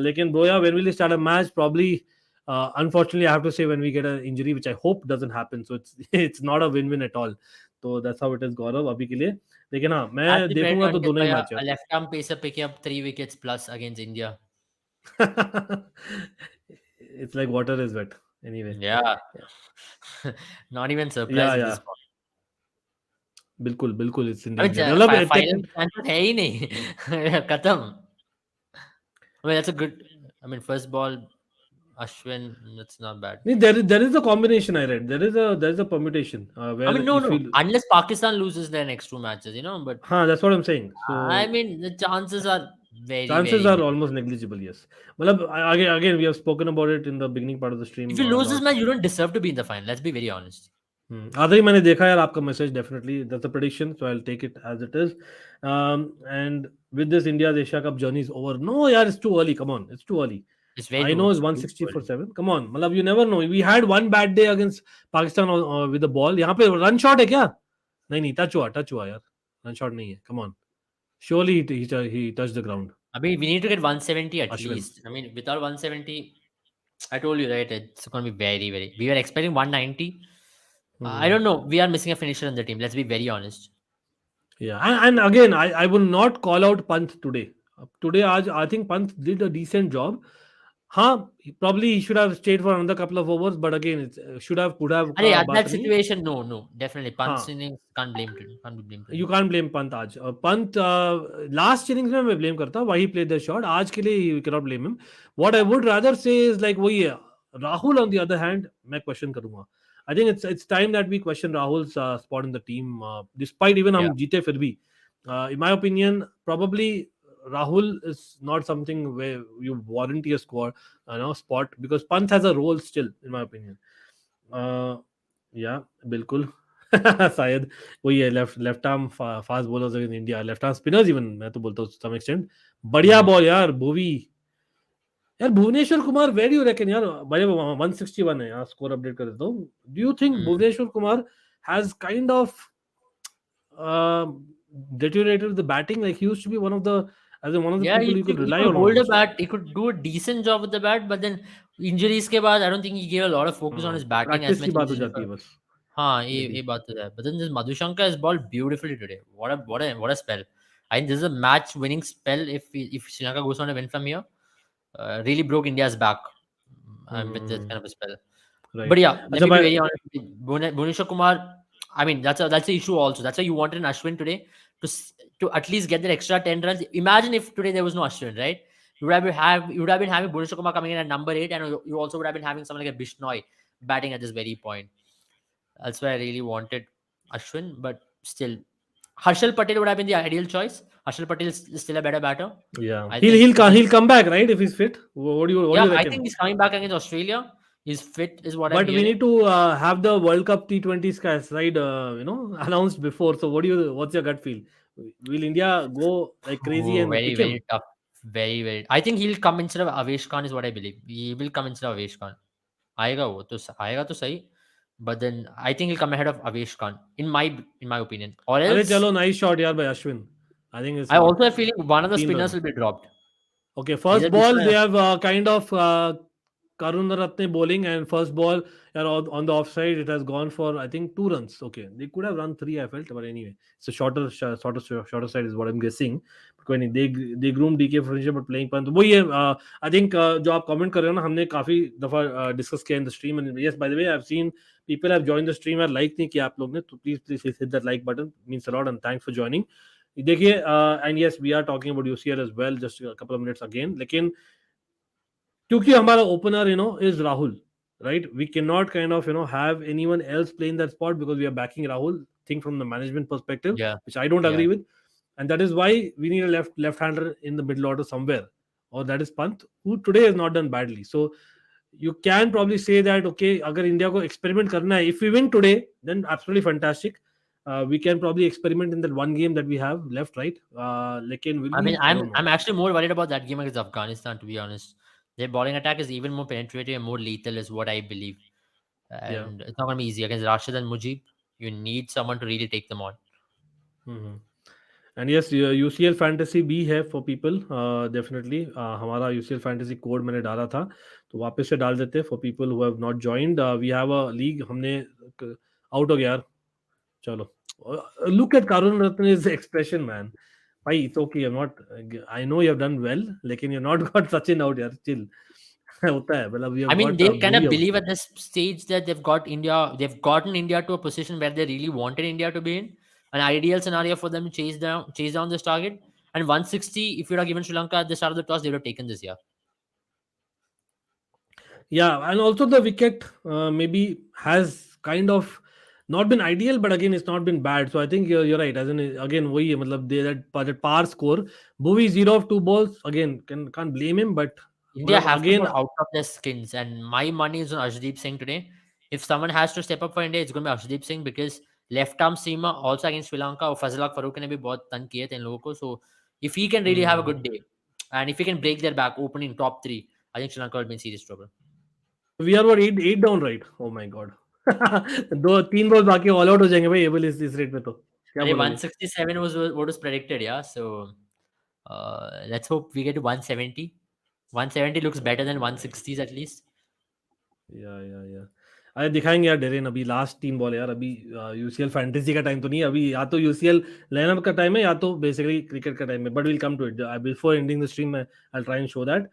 Lekin bro, yeah, when will we start a match? Probably, unfortunately, I have to say when we get an injury, which I hope doesn't happen. So it's it's not a win-win at all. So that's how it is, Gaurav, अभी के लिए. लेकिन हाँ, मैं Has to be credit देखूंगा to तो Ankit दोनों ही Bhaiya, match a left-arm pacer picking up 3 wickets plus against India. यार. It's like water is wet. Anyway, Yeah. Not even yeah, surprised at this yeah. point. बिल्कुल बिल्कुल it's in I mean, danger मतलब final chances है ही नहीं. खत्म. I mean, that's a good. I mean, first ball, Ashwin, that's not bad. नहीं, there is a combination I read. There is a permutation I where mean, no, if no. you Unless Pakistan loses their next 2 matches, but हाँ, that's what I'm saying. I So mean, the chances are very, chances very are minimal. almost negligible. Yes. मतलब again we have spoken about it in the beginning part of the If stream you a lose this lot. match, you don't deserve to be in the final. Let's be very honest. आधा ही मैंने देखा यार आपका message. Definitely that's a prediction, so I will take it as it is. And with this India's Asia Cup journey is over. No यार, it's too early. Come on, it's too early. It's very I too. know It's it's too 160 for early. 7. Come on, मतलब you never know. We had one bad day against Pakistan with the ball. यहाँ पे run shot है क्या? नहीं नहीं, touch हुआ यार. Run shot नहीं है. Come on. Surely he touched the ground. I mean, we need to get 170 at Ashwin. least. I mean, without 170, I told you, right? It's going to be very, very. We were expecting 190. I Hmm. don't know. We are missing a finisher in the team. Let's be very honest. Yeah, and again, I will not call out Pant today. Today, I think Pant did a decent job. हाँ, probably he should have stayed for another couple of overs, but again, it's should have, could have And का at बात that नहीं. situation, no, no, definitely. Pant's हाँ, innings can't blame to can't be blamed you today. can't blame Pant आज. Pant last innings में मैं blame करता. Why he played the shot. आज के लिए you cannot blame him. What I would rather say is like वही है. Rahul on the other hand, मैं question करूँगा. I think it's time that we question Rahul's spot in the team. Despite even Yeah. हम जीते फिर भी. In my opinion, probably Rahul is not something where you warranty a spot because Pant has a role still, in my opinion. Yeah, बिल्कुल. शायद वही है. Left arm fast bowlers in India, left arm spinners even मैं तो बोलता हूँ some extent. बढ़िया ball यार भुवी. यार Bhuvneshwar Kumar, where you reckon यार. भाई 161 है यार. स्कोर अपडेट कर देता हूँ. Do you think Mm. Bhuvneshwar Kumar has kind of deteriorated the batting? Like he used to be one of the Yeah, people you could he rely could on hold a almost. bat. He could do a decent job with the bat, but then injuries के बाद, I don't think he gave a lot of focus on his batting as practice की much बात as हो he जाती है did. बस. हाँ, Maybe. ये बात तो है. But then this Madhushanka has bowled beautifully today. What a spell. I think this is a match-winning spell if Sri Lanka goes on to win from here. Really broke India's back with this kind of a spell. Right. But yeah, let अच्छा me be भाई. very honest. Bhuvneshwar Kumar, I mean, that's the issue also. That's why you wanted an Ashwin today to at least get that extra 10 runs. Imagine if today there was no Ashwin, right? You would have been having Bhuvneshwar Kumar coming in at number 8, and you also would have been having someone like a Bishnoi batting at this very point. That's why I really wanted Ashwin, but still, Harshal Patel would have been the ideal choice. Harshal Patel is still a better batter. Yeah, I he'll think he'll he come just he'll come back, right, if he's fit. What do yeah, you I reckon? think he's coming back against Australia. He's fit, is what I'm But we hearing. need to have the World Cup T20 skies, right? Announced before. So what's your gut feel? Will India go like crazy Oh, and very, pick him? very tough. Very, very. I think he'll come instead of Avesh Khan, is what I believe. He will come instead of Avesh Khan. आएगा तो सही. But then I think he'll come ahead of Avesh Khan, in my opinion. Or अरे else, चलो, nice shot यार by Ashwin. I think it's I also have a feeling one of the 3 spinners run. will be dropped. Okay, first Either ball they Bishnoi. have kind of Karun Ratne bowling, and first ball on the offside it has gone for I think 2 runs. Okay, they could have run 3, I felt, but anyway, it's a shorter side is what I'm guessing. कोई नहीं, they groomed DK for finisher but playing punt. वही है. I think जो आप comment कर रहे हो ना, हमने काफी दफा discuss किया in the stream, and yes, by the way, I've seen people have joined the stream और like नहीं किया आप लोग ने, तो please hit that like button, means a lot, and thanks for joining. देखिए, and yes we are talking about UCL as well, just a couple of minutes again. लेकिन क्योंकि हमारा opener is Rahul, right, we cannot kind of have anyone else play in that spot because we are backing Rahul. Think from the management perspective, Yeah, which I don't agree yeah. with, and that is why we need a left-hander in the middle order somewhere, or that is Pant, who today has not done badly. So you can probably say that okay, अगर India को experiment करना है, if we win today then absolutely fantastic. We can probably experiment in that one game that we have left, right? Lekin will I mean, we? I don't know. I'm actually more worried about that game against Afghanistan, to be honest. Their bowling attack is even more penetrating and more lethal, is what I believe. Yeah. And it's not going to be easy against Rashid and Mujib. You need someone to really take them on. Mhm. And yes, UCL fantasy भी है for people definitely हमारा UCL fantasy code मैंने डाला था तो वापस से डाल देते for people who have not joined we have a league हमने आउट हो गया यार चलो look at Karunaratne is expression man भाई it's okay not I know you have done well लेकिन you not got Sachin out यार चिल होता है मतलब we have I mean, got they kind Bhuvi of out believe at this stage that they've gotten India to a position where they really wanted India to be in. An ideal scenario for them to chase down this target. And 160, if you'd have given Sri Lanka at the start of the toss, they would have taken this year. Yeah, and also the wicket maybe has kind of not been ideal, but again, it's not been bad. So I think you're right. As in, again, वही है मतलब they that par score. Bhuvi 0 of 2 balls. Again, can't blame him, but India मतलब have to again, go out of their skins, and my money is on Arshdeep Singh today. If someone has to step up for India, it's going to be Arshdeep Singh because left arm seamer also against Sri Lanka और फजलक फारूक ने भी बहुत तंग किए थे इन लोगों को. So if he can really have a good day, and if he can break their back opening top three, I think Sri Lanka will be in serious trouble. we are what eight down, right? Oh my god. दो तीन ball बाकी all out हो जाएंगे भाई able इस rate में तो क्या I mean, बोलोगे 167 was what was predicted, yeah. So let's hope we get to 170. 170 looks better than 160s at least. या अरे दिखाएंगे यार डेरेन अभी लास्ट 3 बॉल यार अभी यूसीएल फैंटेसी का टाइम तो नहीं है अभी या तो यूसीएल लाइनअप का टाइम है या तो बेसिकली क्रिकेट का टाइम है but will come to it before ending the stream I try and show that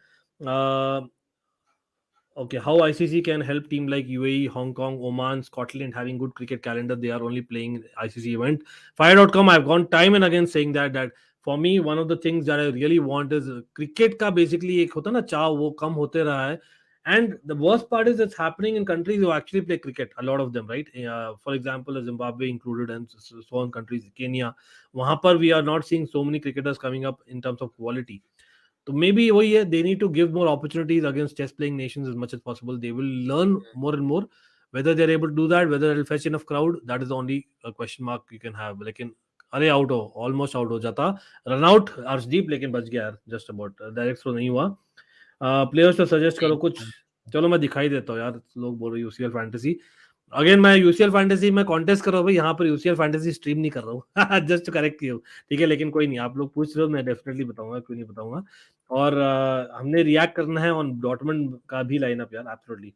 okay, how ICC can help team like UAE, Hong Kong, Oman, Scotland having good cricket calendar. They are only playing ICC event. Fire.com, I've gone time and again saying that for me, one of the things that I really want is cricket का basically एक होता ना चाव वो कम होते रहा है. And the worst part is it's happening in countries who actually play cricket. A lot of them, right? For example, Zimbabwe included and so on countries, Kenya. वहाँ पर we are not seeing so many cricketers coming up in terms of quality. So maybe वही है they need to give more opportunities against chess playing nations as much as possible. They will learn more and more. Whether they're able to do that, whether it'll fetch enough crowd, that is the only question mark you can have. लेकिन अरे out हो almost out हो जाता run out Arshdeep लेकिन बच गया यार just about direct throw नहीं हुआ प्लेयर्स तो सजेस्ट करो कुछ चलो मैं दिखाई देता हूँ यार लोग बोल रहे यूसीएल फैंटेसी अगेन मैं यूसीएल फैंटेसी में कॉन्टेस्ट कर रहा हूँ भाई यहाँ पर यूसीएल फैंटेसी स्ट्रीम नहीं कर रहा हूँ जस्ट करेक्ट किया ठीक है लेकिन कोई नहीं आप लोग पूछ रहे हो मैं डेफिनेटली बताऊंगा क्यों नहीं बताऊंगा और हमने रिएक्ट करना है ऑन डॉटमंड का भी लाइनअप यार एब्सोल्युटली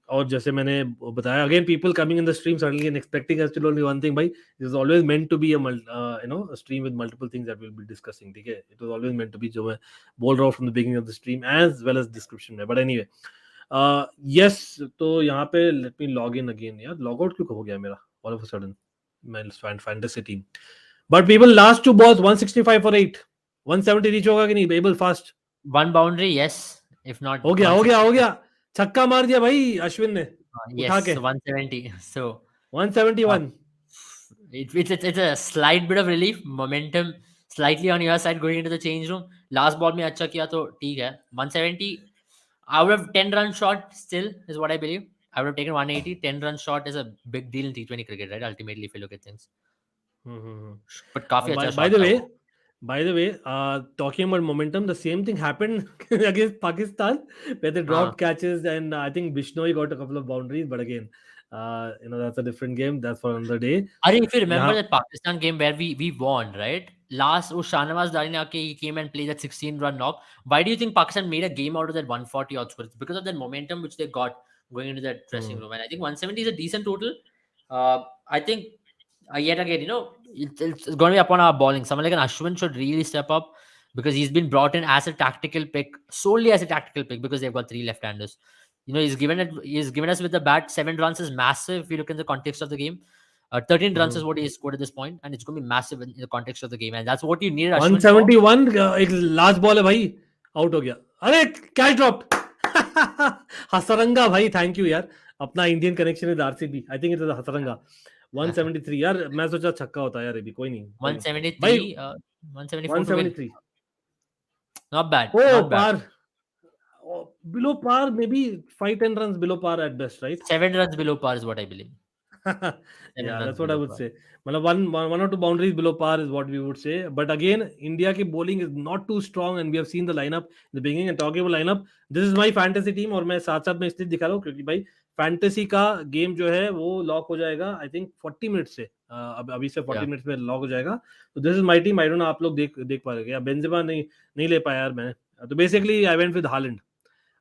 और जैसे मैंने बताया again people coming in the stream suddenly and expecting us to only one thing भाई it is always meant to be a stream with multiple things that will be discussing ठीक है it was always meant to be जो मैं बोल रहा हूँ from the beginning of the stream as well as description में but anyway yes तो यहाँ पे let me log in again यार लॉग आउट क्यों हो गया मेरा ऑल ऑफ अ सडन मैं fantasy team but people last two balls 165 for 8 170 reach होगा कि नहीं able fast One boundary, yes. If not, हो गया 160. हो गया छक्का मार दिया भाई अश्विन ने उठा के Yes, 170. So 171 it's a slight bit of relief. Momentum slightly on your side going into the change room. Last ball में अच्छा किया तो ठीक है. 170 out of 10 run shot still is what I believe. I would have taken 180. 10 run shot is a big deal in T20 cricket, right? Ultimately, if you look at things. But काफी अच्छा by shot the था way वो. talking about momentum the same thing happened against Pakistan where they dropped catches and I think Bishnoi got a couple of boundaries but again that's a different game that's for another day If you remember यहाँ that Pakistan game where we won, right? Last, Shanawaz Dari ne he came and played that 16-run knock. Why do you think Pakistan made a game out of that 140 odd score? It's because of that momentum which they got going into that dressing room. And I think 170 is a decent total. I think yet again, it's going to be upon our bowling. Someone like an Ashwin should really step up because he's been brought in as a tactical pick, solely as a tactical pick because they've got three left-handers. He's given us with the bat 7 runs is massive if you look in the context of the game. 13 runs is what he scored at this point, and it's going to be massive in the context of the game, and that's what you needed Ashwin for. 171 एक last ball है भाई out हो गया अरे catch drop Hasaranga भाई thank you यार अपना Indian connection with RCB I think it is Hasaranga 173 यार मैं सोचा छक्का होता यार अभी कोई नहीं 173, भाई 174 to win. 173 Not bad, oh not bad. below par maybe 5-10 runs below par at best right 7 runs below par is what I believe. 7 Yeah, runs that's what I below would par. say. Matlab one or two boundaries below par is what we would say. But again, India की bowling is not too strong, and we have seen the lineup in the beginning. And talking about lineup, this is my fantasy team, और मैं साथ साथ में इसलिए दिखा रहा हूँ क्योंकि भाई फैंटेसी का गेम जो है वो लॉक हो जाएगा आई थिंक 40 मिनट्स से अभी से 40 Yeah. मिनट्स में लॉक हो जाएगा. तो this is my team. I don't no आप लोग देख पा रहे हैं या बेंजेमा नहीं ले पाया यार मैं. तो basically I went with Holland.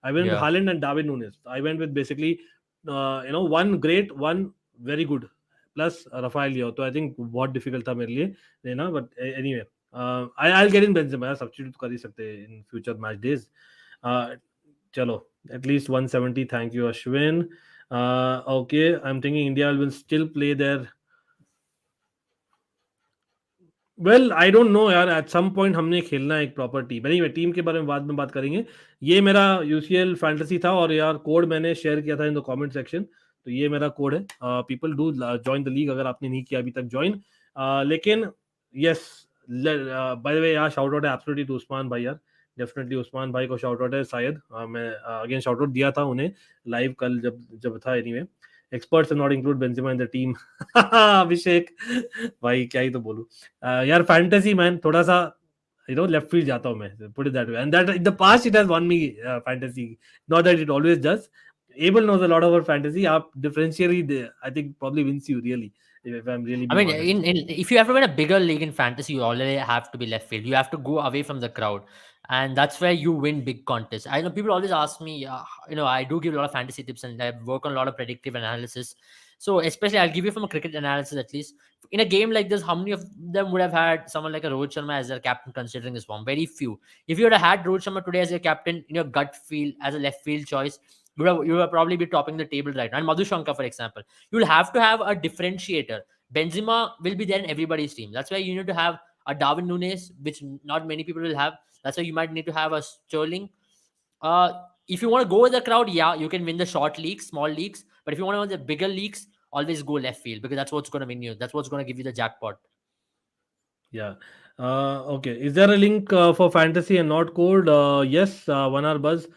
I went with Yeah. Haaland and Darwin Nunes. I went with basically, one great, one very good, plus Rafael Leo. So I think बहुत difficult था मेरे लिए, But anyway, I'll get in Benzema. Substitute कर ही सकते हैं in future match days. चलो, at least 170. Thank you, Ashwin. Okay, I'm thinking India will still play their. Well I don't no यार. Eight some point हमने खेलना है एक proper team. Anyway, team के बारे में बाद में बात करेंगे. ये मेरा यूसीएल फैंटेसी था और यार कोड मैंने शेयर किया था इन द कमेंट सेक्शन. तो ये मेरा कोड है. People do join the league अगर आपने नहीं किया अभी तक ज्वाइन. लेकिन यस, बाय द वे यार शाउट आउट है एब्सोल्युटली टू उस्मान भाई यार. डेफिनेटली उस्मान भाई को शाउट आउट है शायद. मैं अगेन शाउट आउट दिया था उन्हें लाइव कल जब था. Anyway, experts not include Benzema in the team. Abhishek भाई क्या ही तो बोलूं. यार फैंटेसी मैन थोड़ा सा लेफ्ट फील्ड जाता हूं मैं. Put it that way. And that in the past it has one me fantasy. Not that it always does. Abel knows a lot about fantasy. आप differentially, I think probably wins you really. If I'm really I being mean, honest. if you have to win a bigger league in fantasy, you already have to be left field. You have to go away from the crowd, and that's where you win big contests. I know people always ask me, I do give a lot of fantasy tips and I work on a lot of predictive analysis. So, especially, I'll give you from a cricket analysis at least. In a game like this, how many of them would have had someone like a Rohit Sharma as their captain considering this form? Very few. If you would have had Rohit Sharma today as your captain in your gut feel as a left field choice, you would probably be topping the table right now. And Madhu Shankar, for example, you'll have to have a differentiator. Benzema will be there in everybody's team. That's why you need to have a Darwin Nunes, which not many people will have. That's why you might need to have a Sterling. If you want to go with the crowd, yeah, you can win the short leagues, small leagues. But if you want to win the bigger leagues, always go left field because that's what's going to win you. That's what's going to give you the jackpot. Yeah. Okay. Is there a link for fantasy and not code? Yes. 1 hour buzz.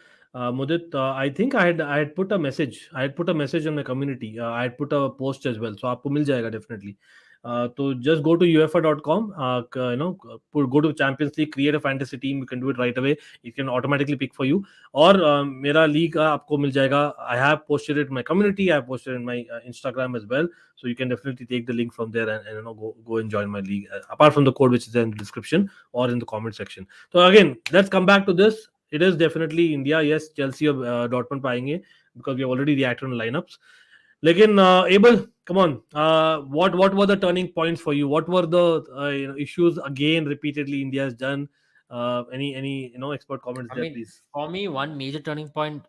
Mudit, I think I had put a message. I had put a message on the community. I had put a post as well. So आपको मिल जाएगा definitely. So just go to uefa.com. Go to Champions League, create a fantasy team. You can do it right away. It can automatically pick for you. और मेरा league आपको मिल जाएगा. I have posted it in my community. I have posted it in my Instagram as well. So you can definitely take the link from there and go and join my league. Apart from the code which is in the description or in the comment section. So again, let's come back to this. It is definitely India. Yes, Chelsea or Dortmund पाएंगे because we have already reacted on lineups. लेकिन Abel, come on. What were the turning points for you? What were the issues again repeatedly India has done? Any expert comments there, please? For me, one major turning point,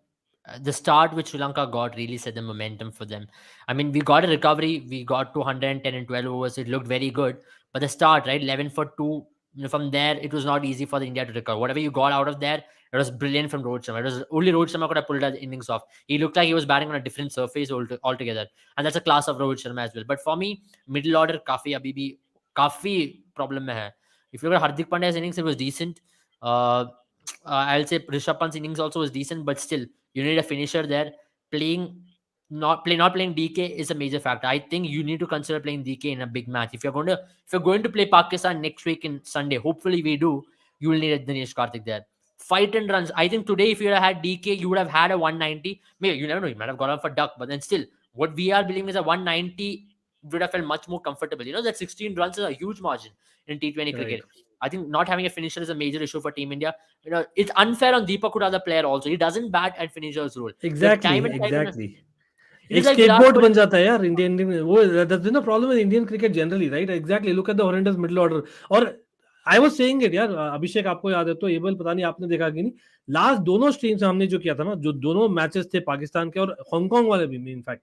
the start which Sri Lanka got really set the momentum for them. I mean, we got a recovery. We got 210 and 12 overs. It looked very good. But the start, right, 11 for 2, from there, it was not easy for the India to recover. Whatever you got out of there, it was brilliant from Rohit Sharma. It was only Rohit Sharma could have pulled the innings off. He looked like he was batting on a different surface altogether. And that's a class of Rohit Sharma as well. But for me, middle order, काफी problem में है. If you look at Hardik Pandya's innings, it was decent. I'll say Rishabh Pant's innings also was decent, but still, you need a finisher there. Not playing DK is a major factor. I think you need to consider playing DK in a big match. If you're going to play Pakistan next week in Sunday, hopefully we do, you will need Dinesh Karthik there. Fight and runs. I think today, if you had DK, you would have had a 190. Maybe you never know, you might have gone on for duck, but then still, what we are believing is a 190 would have felt much more comfortable. That 16 runs is a huge margin in T20 cricket. I think not having a finisher is a major issue for Team India. It's unfair on Deepak Hooda, the player also. He doesn't bat at finisher's role. Exactly. It is एक like Virat scapegoat Kohli. बन जाता है यार Indian वो. That's been the problem with Indian cricket generally, right? Exactly. Look at the horrendous middle order. और I was saying it यार. अभिषेक आपको याद है तो एबल पता नहीं आपने देखा कि नहीं. लास्ट दोनों स्ट्रीम से हमने जो किया था ना, जो दोनों मैचेस थे पाकिस्तान के और हांगकांग वाले भी, इनफैक्ट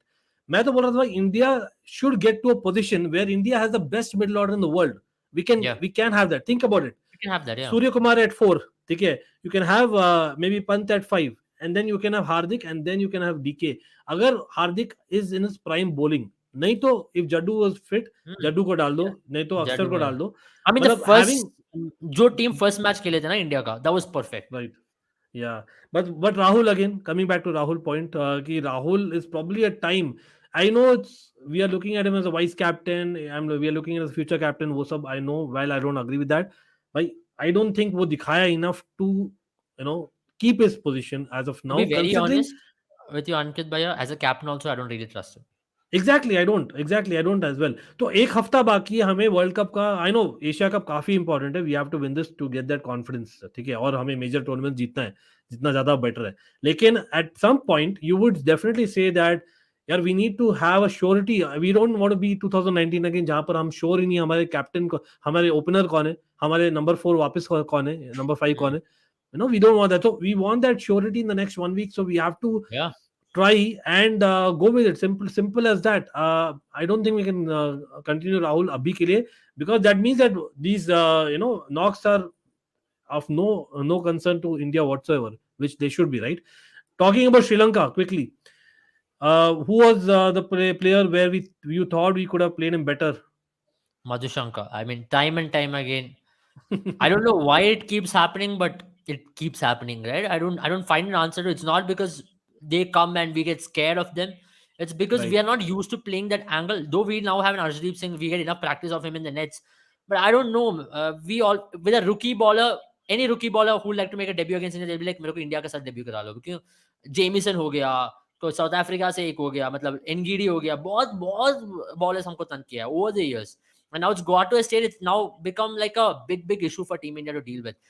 मैं तो बोल रहा था India should get to a position where India has the best middle order in the world. We can have that. Think about it. You can have that, yeah. Surya Kumar at 4. ठीक है. You can have maybe Pant at 5. And then you can have Hardik and then you can have DK. अगर Hardik is in his prime bowling, नहीं तो if Jaddu was fit, Jaddu को डाल दो, नहीं तो अक्षर को डाल दो. I mean, the first जो team first match खेले थे ना इंडिया का, that was perfect. Right. Yeah. But Rahul, again, coming back to Rahul point, कि Rahul is probably a time I know we are looking at him as a vice captain. We are looking at as a future captain. वो सब I know. While I don't agree with that, but I don't think वो दिखाया enough to keep his position as of To be now. very Considering honest with you, Ankit Bhaiya, as a captain also, I don't really trust him. Exactly I don't as well. तो एक हफ्ता बाकी है हमें world cup का. I know Asia cup काफी important है. We have to win this to get that confidence. ठीक है, और हमें मेजर टूर्नामेंट जीतना है. जितना ज्यादा बेटर है. लेकिन at some point you would definitely say that यार we need to have a surety. We don't want to be 2019 again जहां पर हम श्योर ही नहीं हमारे कैप्टन को, हमारे ओपनर कौन है, हमारे नंबर 4 वापस कौन है, नंबर 5 कौन है. We don't want that. So we want that surety in the next 1 week. So we have to Yeah. try and go with it. Simple as that. I don't think we can continue Rahul abhi ke liye, because that means that these knocks are of no concern to India whatsoever, which they should be, right? Talking about Sri Lanka quickly, who was the player where you thought we could have played him better? Madhushanka. I mean, time and time again. I don't know why it keeps happening, but it keeps happening, right? I don't find an answer to it. It's not because they come and we get scared of them. It's because we Right. are not used to playing that angle. Though we now have an Arshdeep Singh, we get enough practice of him in the nets. But I don't know. We all with a rookie baller, any rookie baller who would like to make a debut against India, they'll be like, मेरे को India के साथ debut करा लो. क्योंकि Jameson हो गया, तो south Africa से एक हो गया, मतलब एनगीडी हो गया, बहुत बहुत बॉलर्स हमको तंग किया है over the years. And now it's got to a state, it's now become like a big issue for Team India to deal with,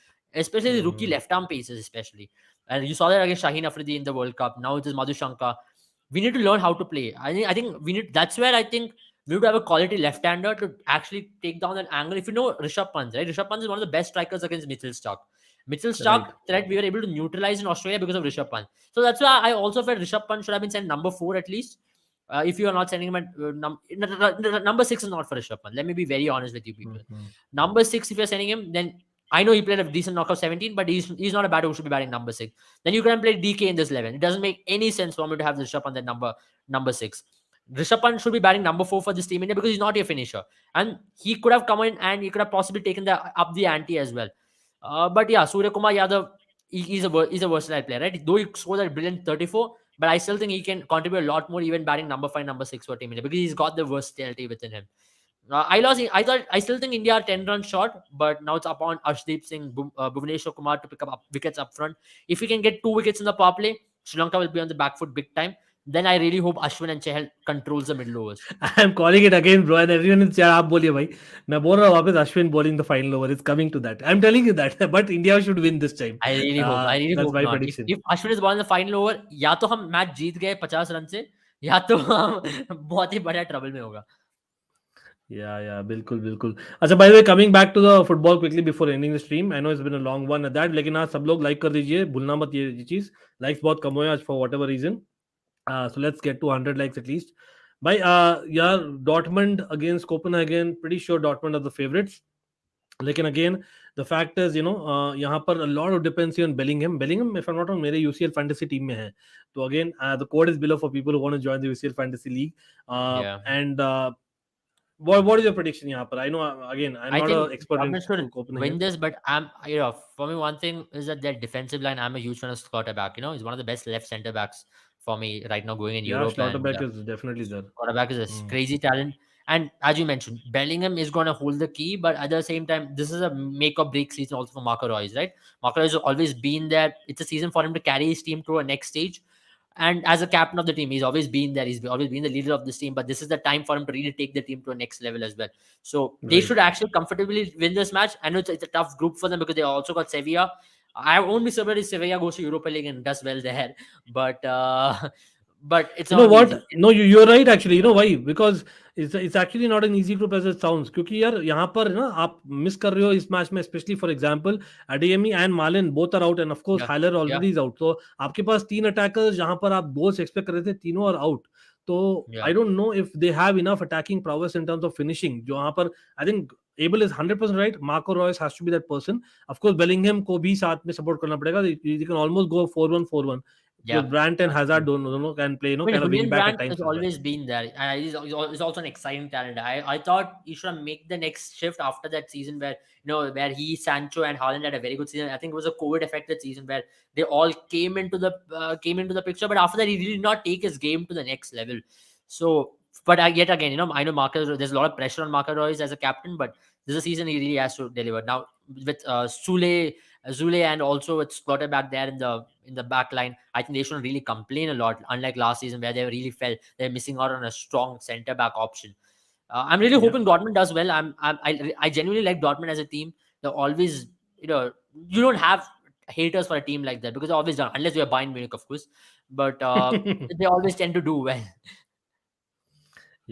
especially the rookie left arm paces, especially. And you saw that against Shaheen Afridi in the World Cup. Now it is Madhushanka. We need to learn how to play. I think we need. That's where I think we need to have a quality left-hander to actually take down that angle. If you know Rishabh Pant, right? Rishabh Pant is one of the best strikers against Mitchell Stark. Mitchell Stark Right. threat we were able to neutralize in Australia because of Rishabh Pant. So that's why I also felt Rishabh Pant should have been sent number 4 at least. If you are not sending him at number 6 is not for Rishabh Pant. Let me be very honest with you people. Number 6, if you're sending him, then I know he played a decent knockout 17, but he's not a batter who should be batting number 6. Then you can play DK in this 11. It doesn't make any sense for me to have Rishabh Pant at number 6. Rishabh Pant should be batting number 4 for this team India because he's not a finisher, and he could have come in and he could have possibly taken up the ante as well. But yeah, Surya Kumar Yadav, he's a versatile player, right? Though he scored that brilliant 34, but I still think he can contribute a lot more, even batting number 5, number 6 for Team India, because he's got the versatility within him. I still think India are 10 runs short, but now it's upon Arshdeep Singh, Bhuvneshwar Kumar to pick up wickets up front. If we can get 2 wickets in the power play, Sri Lanka will be on the back foot big time. Then I really hope Ashwin and Chahal controls the middle overs. I am calling it again, bro, and everyone is आप बोलिए भाई. मैं बोल रहा हूँ वापस Ashwin bowling the final over. It's coming to that. I'm telling you that. But India should win this time. I really That's hope my not. prediction. If Ashwin is bowling the final over, या तो हम match जीत गए 50 run से, या तो हम बहुत ही बड़ा ट्रबल में होगा. Yeah, बिल्कुल. अच्छा, by the way, coming back to the football quickly before ending the stream. I know it's been a long one at that, लेकिन हाँ सब लोग like कर दीजिए, भूलना मत ये चीज. Likes बहुत कम हुए आज for whatever reason. So let's get to 100 likes at least. By yeah, Dortmund against Copenhagen. Pretty sure Dortmund are the favorites. लेकिन again, the fact is, यहाँ पर a lot of dependency on Bellingham. Bellingham, if I'm not wrong, मेरे UCL fantasy team में है. तो again, the code is below for people who want to join the UCL fantasy league. Yeah. And what is your prediction यहाँ पर? I know again, I'm I not think an expert in Dortmund should Copenhagen. win this, but for me, one thing is that their defensive line. I'm a huge fan of Schlotterbeck. He's one of the best left center backs for me right now going in Yeah, Europe. And Schlotterbeck is definitely there. Schlotterbeck is a crazy talent. And as you mentioned, Bellingham is going to hold the key, but at the same time, this is a make or break season also for Marco Reus, right? Marco Reus has always been there. It's a season for him to carry his team to a next stage. And as a captain of the team, he's always been there. He's always been the leader of this team. But this is the time for him to really take the team to a next level as well. So they Right. should actually comfortably win this match. I know it's a tough group for them because they also got Sevilla. I won't be surprised if Sevilla goes to Europa League and does well there. But it's You know not what? easy. No, you're right actually. You know why? Because it's actually not an easy group as it sounds. क्योंकि यार यहाँ पर ना आप miss कर रहे हो इस मैच में, especially for example, Adeyemi and Malen both are out, and of course Yeah, Haller yeah, already is out. तो आपके पास 3 attackers जहाँ पर आप goals expect कर रहे थे, तीनों are out. तो yeah. I don't know if they have enough attacking prowess in terms of finishing. जो यहाँ पर I think Abel is 100% right. Marco Reus has to be that person. Of course, Bellingham को भी साथ में support करना पड़ेगा. They can almost go 4-1, 4-1. Yeah, Because Brandt and that's Hazard true. don't can play, I mean, kind of wing Julian back at Brandt times has as well. always been there. He's also an exciting talent. I thought he should have made the next shift after that season where where he, Sancho, and Haaland had a very good season. I think it was a COVID affected season where they all came into the picture. But after that, he really did not take his game to the next level. So, but yet again, I know Marcus. There's a lot of pressure on Marcus Royce as a captain, but this is a season he really has to deliver. Now with Zule, and also with Slaughter back there in the back line, I think they shouldn't really complain a lot. Unlike last season where they really felt they're missing out on a strong centre back option. I'm really Yeah. hoping Dortmund does well. I genuinely like Dortmund as a team. They're always, you don't have haters for a team like that because they're always done, unless you're Bayern Munich, of course. But they always tend to do well.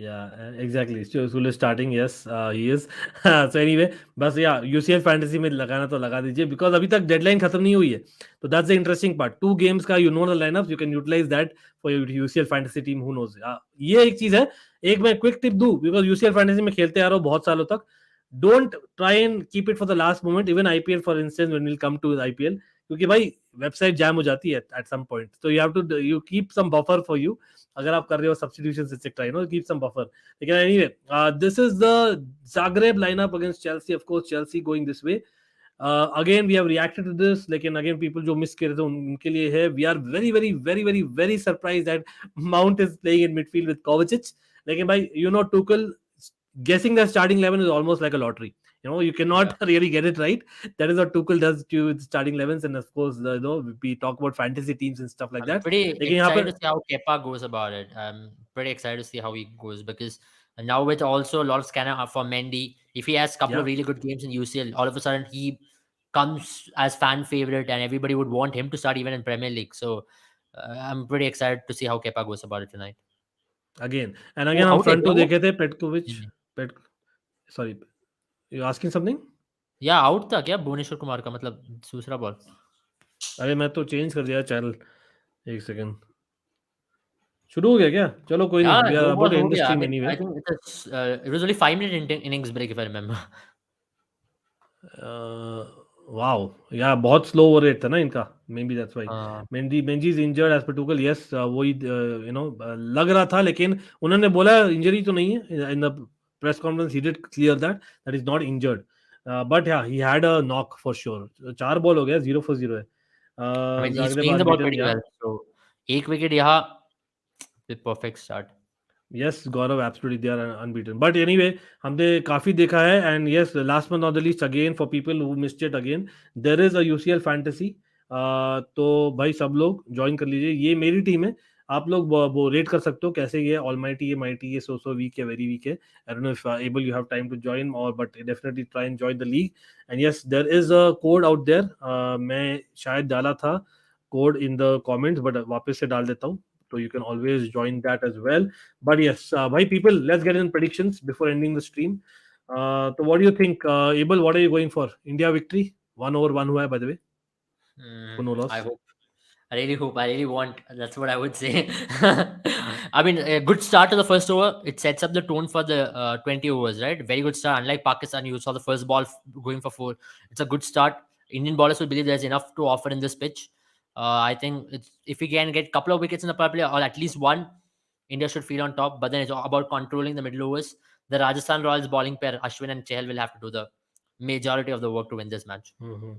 Yeah, exactly. So Sule is starting, yes, he is. So anyway, बस yeah, UCL fantasy में लगाना तो लगा दीजिए because अभी तक deadline खत्म नहीं हुई है. तो that's the interesting part. 2 games का you know the lineups, you can utilize that for your UCL fantasy team. Who knows? ये एक चीज है. एक मैं quick tip दूं because UCL fantasy में खेलते आ रहा हूँ बहुत सालों तक. Don't try and keep it for the last moment. Even IPL, for instance, when we'll come to IPL, क्योंकि भाई वेबसाइट जैम हो जाती है at some point. So you keep some buffer for you. अगर आप कर रहे हो substitutions etc. Keep some buffer. Again, anyway, this is the Zagreb lineup against Chelsea. Of course, Chelsea going this way. Again, we have reacted to this. Lekin again, people जो miss कर रहे थे उनके लिए है. We are very, very, very, very, very surprised that Mount is playing in midfield with Kovacic. लेकिन भाई, Tuchel guessing the starting 11 is almost like a lottery. You cannot really get it right. That is what Tuchel does to the starting 11s, and of course, we talk about fantasy teams and stuff like I'm that. pretty लेकिन यहाँ excited पर to see how Kepa goes about it. I'm pretty excited to see how he goes because now with also a lot of scanner for Mendy, if he has a couple yeah, of really good games in UCL, all of a sudden he comes as fan favorite and everybody would want him to start even in Premier League. So I'm pretty excited to see how Kepa goes about it tonight. again and वो again हम out है front क्या to वो? देखे थे Petkovic. नहीं, नहीं. Pet sorry, you asking something? या आउट था क्या भुवनेश्वर कुमार का मतलब दूसरा बॉल? अरे मैं तो चेंज कर दिया चैनल. एक सेकंड. शुरू हो गया क्या? चलो कोई Yeah, नहीं. We are दो about बॉल to हो end the गया. I stream mean, anyway. I think it was only 5 minute innings break if I remember. Wow yeah बहुत स्लो ओवर रेट था ना इनका. Maybe that's why. हाँ. Mendy is injured as per Tuchel. Yes, वही लग रहा था, लेकिन उन्होंने बोला इंजरी तो नहीं है. In the press conference he did clear that is not injured. But yeah he had a knock for sure. 4 ball हो गया, 0 for 0 है. I mean, he's Zagreb swinging the ball unbeaten. pretty yeah well. So, एक wicket यहाँ with perfect start. Yes, Gaurav, absolutely, they are unbeaten. But anyway, हमने काफी देखा है. And yes, last but not the least, again for people who missed it again, there is a UCL fantasy. तो भाई सब लोग join कर लीजिए. ये मेरी टीम है. आप लोग वो रेट कर सकते हो कैसे ये ऑलमाइटी है, माइटी है, सो वीक है, वेरी वीक है. I don't know if able you have time to join और but definitely try and join the league. And yes, there is a code out there. मैं शायद डाला था code in the comments, but वापस से डाल देता हूँ. So you can always join that as well. But yes, bhai people, let's get in predictions before ending the stream. So what do you think, Abel? What are you going for? India victory, 1/1 हुआ है, by the way, for no I loss. hope. I really hope. I really want. That's what I would say. I mean, a good start to the first over. It sets up the tone for the 20 overs, right? Very good start. Unlike Pakistan, you saw the first ball going for 4. It's a good start. Indian bowlers will believe there's enough to offer in this pitch. I think if we can get a couple of wickets in the power play or at least one, India should feel on top. But then it's all about controlling the middle overs. The Rajasthan Royals bowling pair, Ashwin and Chahal, will have to do the majority of the work to win this match. Mhm.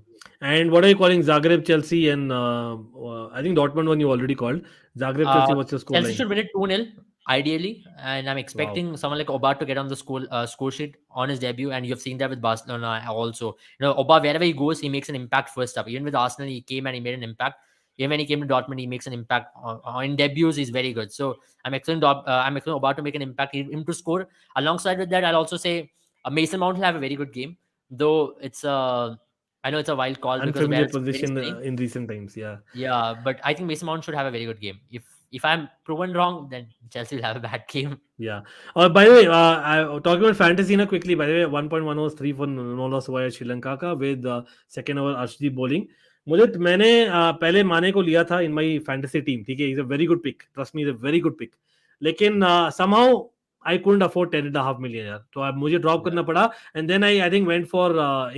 And what are you calling Zagreb, Chelsea, and I think Dortmund one you already called. Zagreb, Chelsea, Uh, what's your score Chelsea line? should win it 2-0, ideally. And I'm Wow. expecting someone like Oba to get on the score sheet on his debut. And you've seen that with Barcelona also. Oba, wherever he goes, he makes an impact first up. Even with Arsenal, he came and he made an impact. Even when he came to Dortmund, he makes an impact. In debuts, he's very good. So I'm expecting Oba to make an impact, him to score. Alongside with that, I'll also say Mason Mount will have a very good game. Though I know it's a wild call because of Unfamiliar where he's position playing. in recent times. Yeah. Yeah, but I think Mason Mount should have a very good game. If I'm proven wrong, then Chelsea will have a bad game. Yeah. By the way, talking about fantasy na quickly, by the way, 1.1 overs, 3 for no loss हुआ है श्रीलंका का with second over Arshdeep bowling. मैंने पहले माने को लिया था in my fantasy team. ठीक है, he's a very good pick. Trust me, he's a very good pick. लेकिन somehow I couldn't afford 10.5 million यार. तो अब मुझे drop करना पड़ा. And then I think went for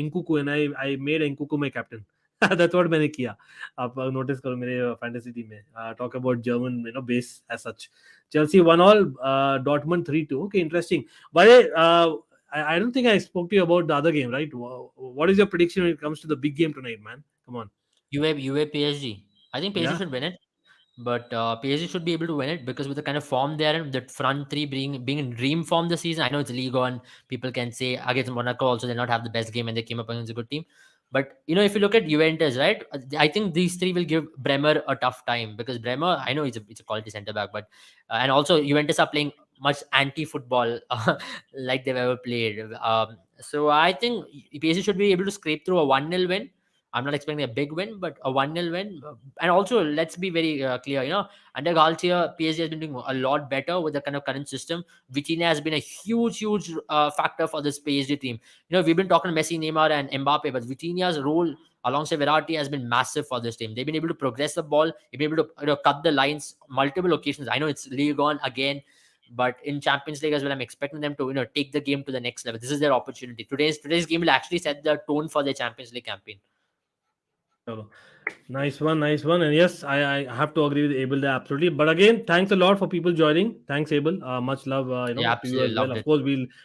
Nkunku and I made Nkunku my captain. That's what मैंने किया. आप नोटिस करो मेरे फैंटेसी टीम में. Talk about German, base as such. Chelsea 1-1, Dortmund 3-2. Okay, interesting. But I don't think I spoke to you about the other game, right? What is your prediction when it comes to the big game tonight, man? Come on. UA PSG. I think PSG Yeah. should win it. But PSG should be able to win it because with the kind of form they're in, that front three being in dream form this season. I know it's league on. People can say against Monaco also they not have the best game and they came up against a good team. But if you look at Juventus, right? I think these three will give Bremer a tough time because Bremer, I know it's a quality centre back, but and also Juventus are playing much anti-football like they've ever played. So I think PSG should be able to scrape through a 1-0 win. I'm not expecting a big win, but a 1-0 win. And also, let's be very clear, under Galtier, PSG has been doing a lot better with the kind of current system. Vitinha has been a huge factor for this PSG team. We've been talking Messi, Neymar, and Mbappe, but Vitinha's role alongside Verratti has been massive for this team. They've been able to progress the ball, they've been able to cut the lines multiple occasions. I know it's League On again, but in Champions League as well, I'm expecting them to take the game to the next level. This is their opportunity. Today's game will actually set the tone for their Champions League campaign. Chalo. Nice one. And yes, I have to agree with Abel there absolutely. But again, thanks a lot for people joining. Thanks, Abel. Much love, Yeah, to you as absolutely well. loved Of it. course,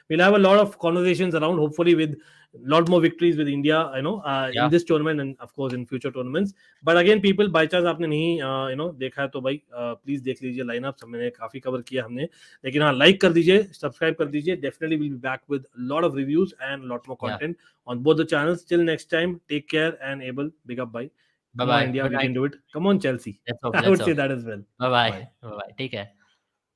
we'll have a lot of conversations around. Hopefully, with a lot more victories with India, in Yeah. this tournament and of course in future tournaments. But again, people, by chance आपने नहीं देखा है तो भाई please देख लीजिए lineup हमने काफी कवर किया हमने लेकिन हाँ लाइक कर दीजिए सब्सक्राइब कर दीजिए definitely we'll be back with a lot of reviews and a lot more Yeah. content on both the channels. Till next time, take care and Abel, big up, bye. Come on, Bye-bye. India, Good we night. can do it. Come on, Chelsea. Let's hope. I Let's would say hope. that as well. Bye-bye. Bye. Bye-bye. Take care.